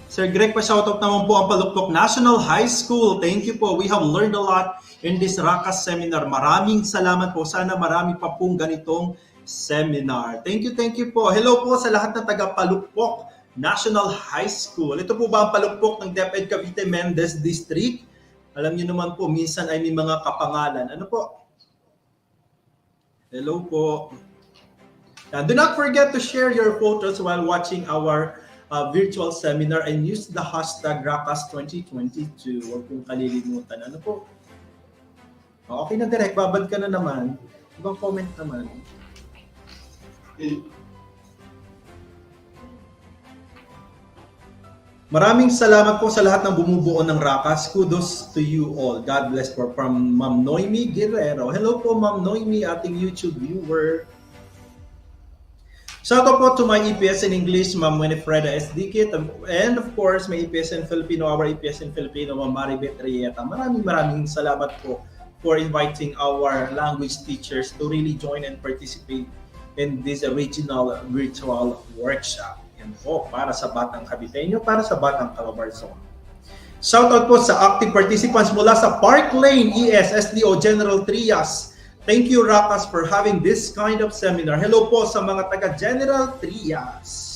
Sir Greg, pa-shoutout naman po ang Paluktok National High School. Thank you po. We have learned a lot in this Racas seminar. Maraming salamat po. Sana marami pa pong ganitong seminar. Thank you po. Hello po sa lahat ng taga-Paluktok National High School. Ito po ba ang Paluktok ng DepEd Cavite Mendez District? Alam niyo naman po, minsan ay may mga kapangalan. Ano po? Hello po. Do not forget to share your photos while watching our virtual seminar and use the hashtag Racas2022. Huwag kong kalilimutan. Ano po? Okay na, direct. Babad ka na naman. Ibang comment naman. Maraming salamat po sa lahat ng bumubuo ng Racas. Kudos to you all. God bless po from Ma'am Noemi Guerrero. Hello po, Ma'am Noemi, ating YouTube viewer. Shout out po to my EPS in English, Ma'am Winifreda S. Dikit. And of course, my EPS in Filipino, our EPS in Filipino, Ma'am Maribeth Rieta. Maraming salamat po for inviting our language teachers to really join and participate in this original virtual workshop. Po, para sa Batang Caviteño, para sa Batang Calabarzon. Shoutout po sa active participants mula sa Park Lane ES SDO General Trias. Thank you, Racas, for having this kind of seminar. Hello po sa mga taga General Trias.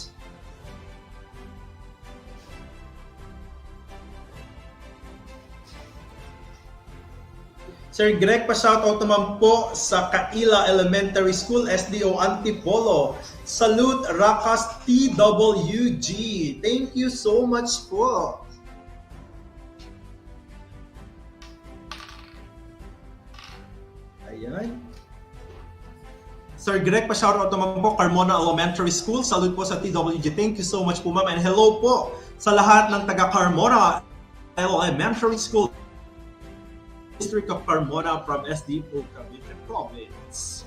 Sir Greg, pa-shoutout naman po sa Kaila Elementary School, SDO Antipolo. Salute, Racas TWG. Thank you so much po. Ayan. Sir Greg, pa-shoutout naman po, Carmona Elementary School. Salute po sa TWG. Thank you so much po, ma'am. And hello po sa lahat ng taga-Carmona Elementary School. District of Carmona from SDO Cavite Province.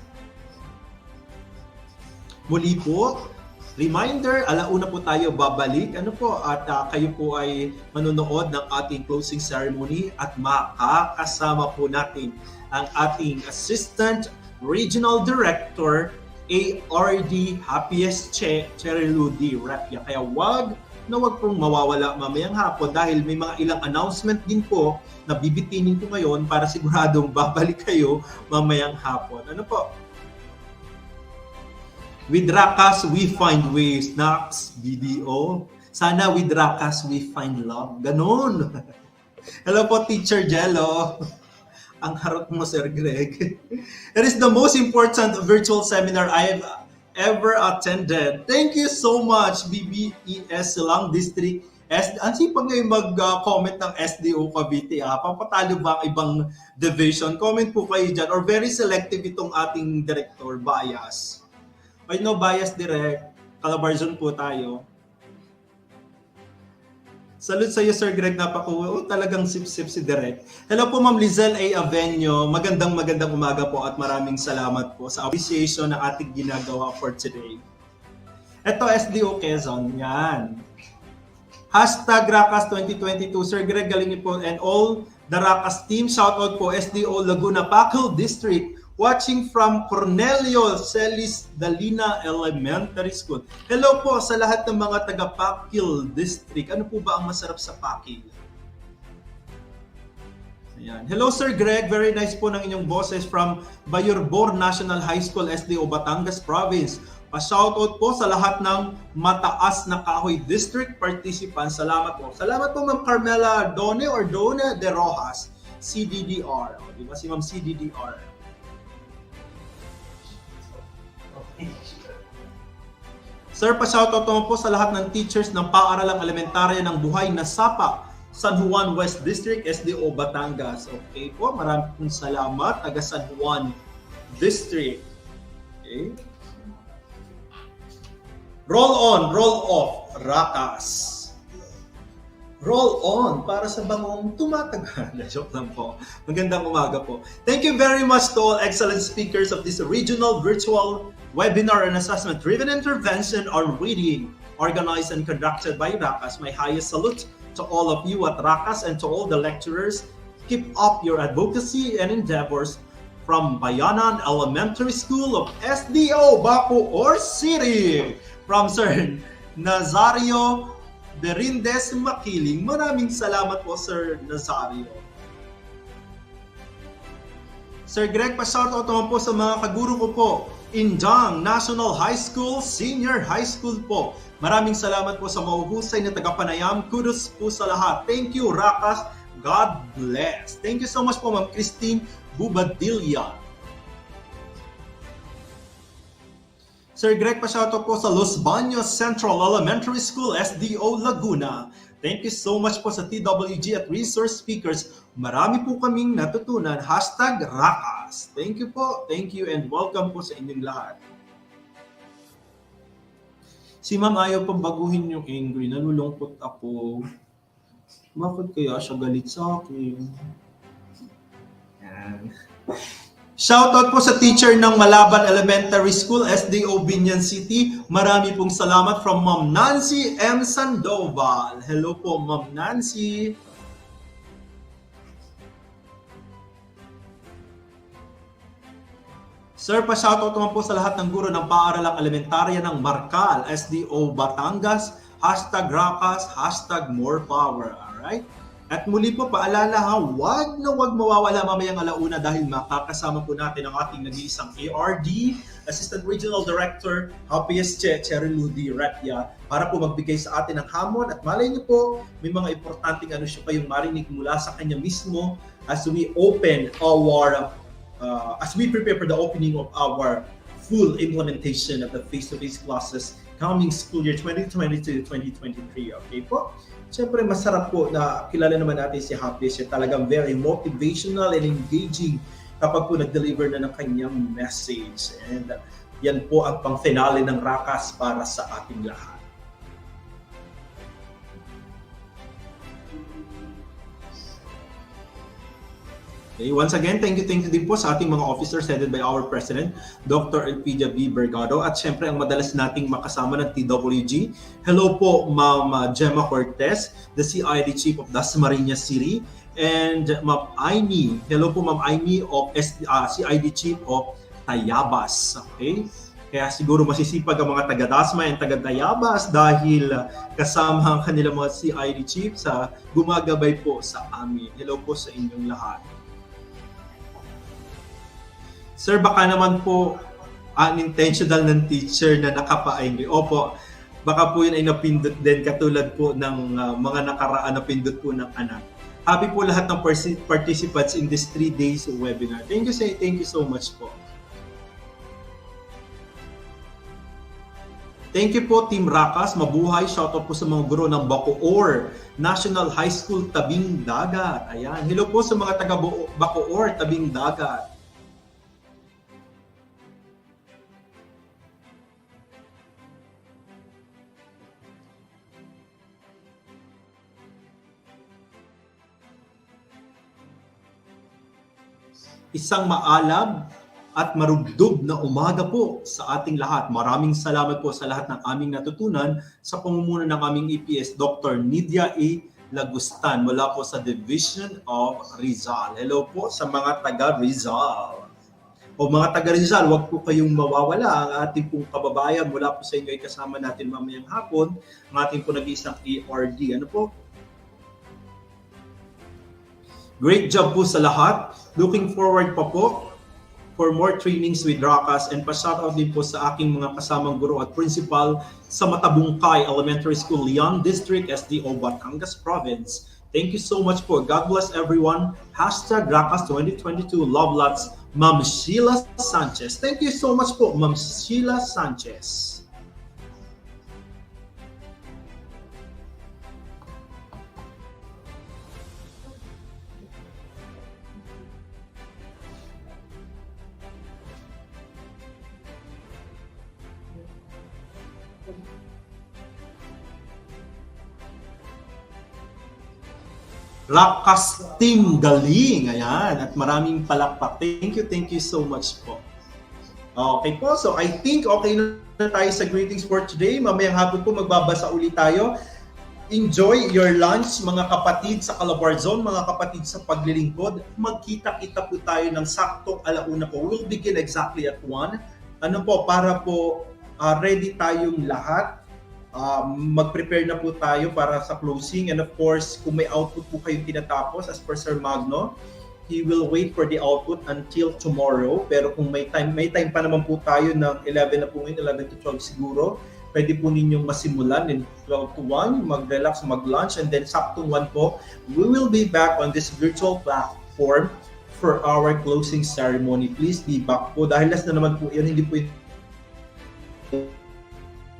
Muli po, reminder, alauna po tayo babalik. Ano po, at kayo po ay manonood ng ating closing ceremony at makakasama po natin ang ating Assistant Regional Director ARD Happiest Cherry Ludi Rapia. Kaya wag pong mawawala mamayang hapon dahil may mga ilang announcement din po na bibitinin ko ngayon para siguradong babalik kayo mamayang hapon. Ano po? With Racas, we find ways. Next video. Sana with Racas, we find love. Ganon. Hello po, Teacher Jello. Ang harot mo, Sir Greg. It is the most important virtual seminar I have ever attended. Thank you so much, BBES Silang District. Ang sipag ngayon mag-comment ng SDO Cavite. Papatalo ba ang ibang division? Comment po kayo dyan. Or very selective itong ating director, bias. Ay no, bias direct. Calabarzon po tayo. Salute sa iyo, Sir Greg. Talagang sip-sip si Direk. Hello po, Ma'am Lizelle A. Avenio. Magandang umaga po at maraming salamat po sa appreciation na ating ginagawa for today. Ito, SDO Quezon. Yan. Hashtag Racas 2022. Sir Greg, galing niyo po. And all the Racas team. Shoutout po, SDO Laguna Pacal District. Watching from Cornelio Celis Dalina Elementary School. Hello po sa lahat ng mga taga Pacal District. Ano po ba ang masarap sa Pacal? Ayan. Hello Sir Greg, very nice po ng inyong boses from Bayorbor National High School, SDO Batangas Province. Pa-shoutout po sa lahat ng Mataas na Kahoy District participants. Salamat po. Salamat po Ma'am Carmela Done or Done de Rojas, CDDR. O, di ba si Ma'am CDDR? Sir, pa-shoutout naman po sa lahat ng teachers ng paaralang elementarya ng Buhay na Sapa, San Juan West District, SDO Batangas. Okay po, maraming salamat, taga San Juan District. Okay. Roll on, roll off, Racas. Roll on para sa bangong tumatagal. Joke lang po. Magandang umaga po. Thank you very much to all excellent speakers of this regional virtual webinar and assessment-driven intervention on reading, organized and conducted by Racas. My highest salute to all of you at Racas and to all the lecturers. Keep up your advocacy and endeavors from Bayanan Elementary School of SDO, Bacoor City. From Sir Nazario Berindes Makiling. Maraming salamat po, Sir Nazario. Sir Greg, pa-shoutout naman po sa mga kaguro ko po. Indang National High School, Senior High School po. Maraming salamat po sa mahuhusay na tagapanayam. Kudos po sa lahat. Thank you, Racas. God bless. Thank you so much po, Ma'am Christine Bubadilla. Sir Greg, pa-shoutout po sa Los Baños Central Elementary School, SDO Laguna. Thank you so much po sa TWG at resource speakers. Marami po kaming natutunan. Hashtag Racas. Thank you po. Thank you and welcome po sa inyong lahat. Si Ma'am ayaw pang baguhin yung angry. Nalulungkot ako. Bakit kaya siya galit sa akin? Yan. Shoutout po sa teacher ng Malaban Elementary School, SDO Binyan City. Marami pong salamat from Ma'am Nancy M. Sandoval. Hello po, Ma'am Nancy. Sir, pa-shoutout naman po sa lahat ng guro ng paaralang elementarya ng Marcal, SDO Batangas, hashtag Racas, hashtag more power. Alright? At muli po, paalala ha, wag mawawala mamayang alauna dahil makakasama po natin ang ating nag-iisang ARD, Assistant Regional Director, Happiest Cherry Ludi Rapia, para po magbigay sa atin ng hamon. At malay niyo po, may mga importanteng anuncio kayong marinig mula sa kanya mismo as we open our, as we prepare for the opening of our full implementation of the face-to-face classes coming school year 2022-2023. Okay po? Siyempre, masarap po na kilala naman natin si Happy. Siya talagang very motivational and engaging kapag po nag-deliver na ng kanyang message. And yan po ang pang-finale ng Racas para sa ating lahat. Okay, once again, thank you din po sa ating mga officers headed by our President, Dr. Elpidia B. Bergado. At syempre, ang madalas nating makasama ng TWG. Hello po, Ma'am Gemma Cortez, the CID Chief of Dasmariñas City. And Ma'am Aimee, hello po Ma'am Aimee of CID Chief of Tayabas. Okay? Kaya siguro masisipag ang mga taga-Dasma and taga-Tayabas dahil kasama ang kanilang mga CID Chief sa gumagabay po sa amin. Hello po sa inyong lahat. Sir, baka naman po unintentional ng teacher na nakapa-angry. Opo, baka po yun ay napindot din katulad po ng mga nakaraan na pindot po ng anak. Happy po lahat ng participants in this 3 days webinar. Thank you so much po. Thank you po, Team Racas. Mabuhay. Shoutout po sa mga guro ng Bacoor National High School, Tabing Dagat. Ayan. Hello po sa mga taga Bacoor, Tabing Dagat. Isang maalab at marugdog na umaga po sa ating lahat. Maraming salamat po sa lahat ng aming natutunan sa pamumuno ng aming EPS, Dr. Nidia A. Lagustan mula po sa Division of Rizal. Hello po sa mga taga Rizal. O mga taga Rizal, huwag po kayong mawawala. Ang ating pong kababayan mula po sa inyo ay kasama natin mamayang hapon. Ang ating po nag-iisang ARD. Ano po? Great job po sa lahat. Looking forward pa po for more trainings with Racas, and pa-shoutout din po sa aking mga kasamang guro at principal sa Matabungkay Elementary School, Leon District, SDO, Batangas Province. Thank you so much po. God bless everyone. #Racas 2022. Love lots. Ma'am Sheila Sanchez. Thank you so much po, Ma'am Sheila Sanchez. Racas team, galing. Ayan. At maraming palakpak. Thank you so much po. Okay po. So I think okay na tayo sa greetings for today. Mamayang hapon po magbabasa ulit tayo. Enjoy your lunch, mga kapatid sa Calabarzon, mga kapatid sa paglilingkod. Magkita-kita po tayo ng saktong alauna po. We'll begin exactly at 1. Ano po, para po ready tayong lahat. Mag-prepare na po tayo para sa closing, and of course kung may output po kayong tinatapos as per Sir Magno, he will wait for the output until tomorrow. Pero kung may time pa naman po tayo ng 11 na po ngayon, 11 to 12 siguro, pwede po ninyong masimulan in 12 to 1, mag-relax, mag-lunch, and then saktong 1 po, we will be back on this virtual platform for our closing ceremony. Please be back po dahil last na naman po yun, hindi po yun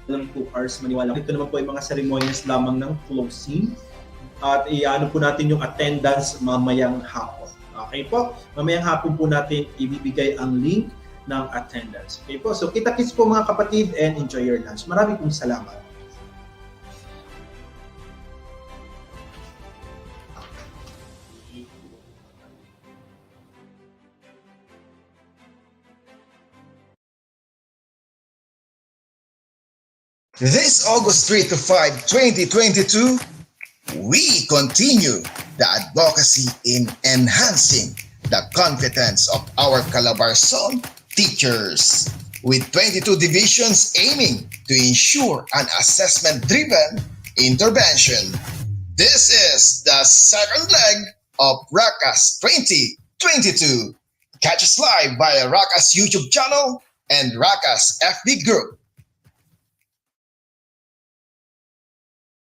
ng 2 hours, maniwala. Ito naman po ay mga ceremonies lamang ng closing. At iano po natin yung attendance mamayang hapon. Okay po? Mamayang hapon po natin ibibigay ang link ng attendance. Okay po? So kita-kits po mga kapatid and enjoy your lunch. Maraming pong salamat. This August 3 to 5, 2022, we continue the advocacy in enhancing the competence of our Calabarzon teachers, with 22 divisions aiming to ensure an assessment-driven intervention. This is the second leg of Racas 2022. Catch us live via Racas YouTube channel and Racas FB group.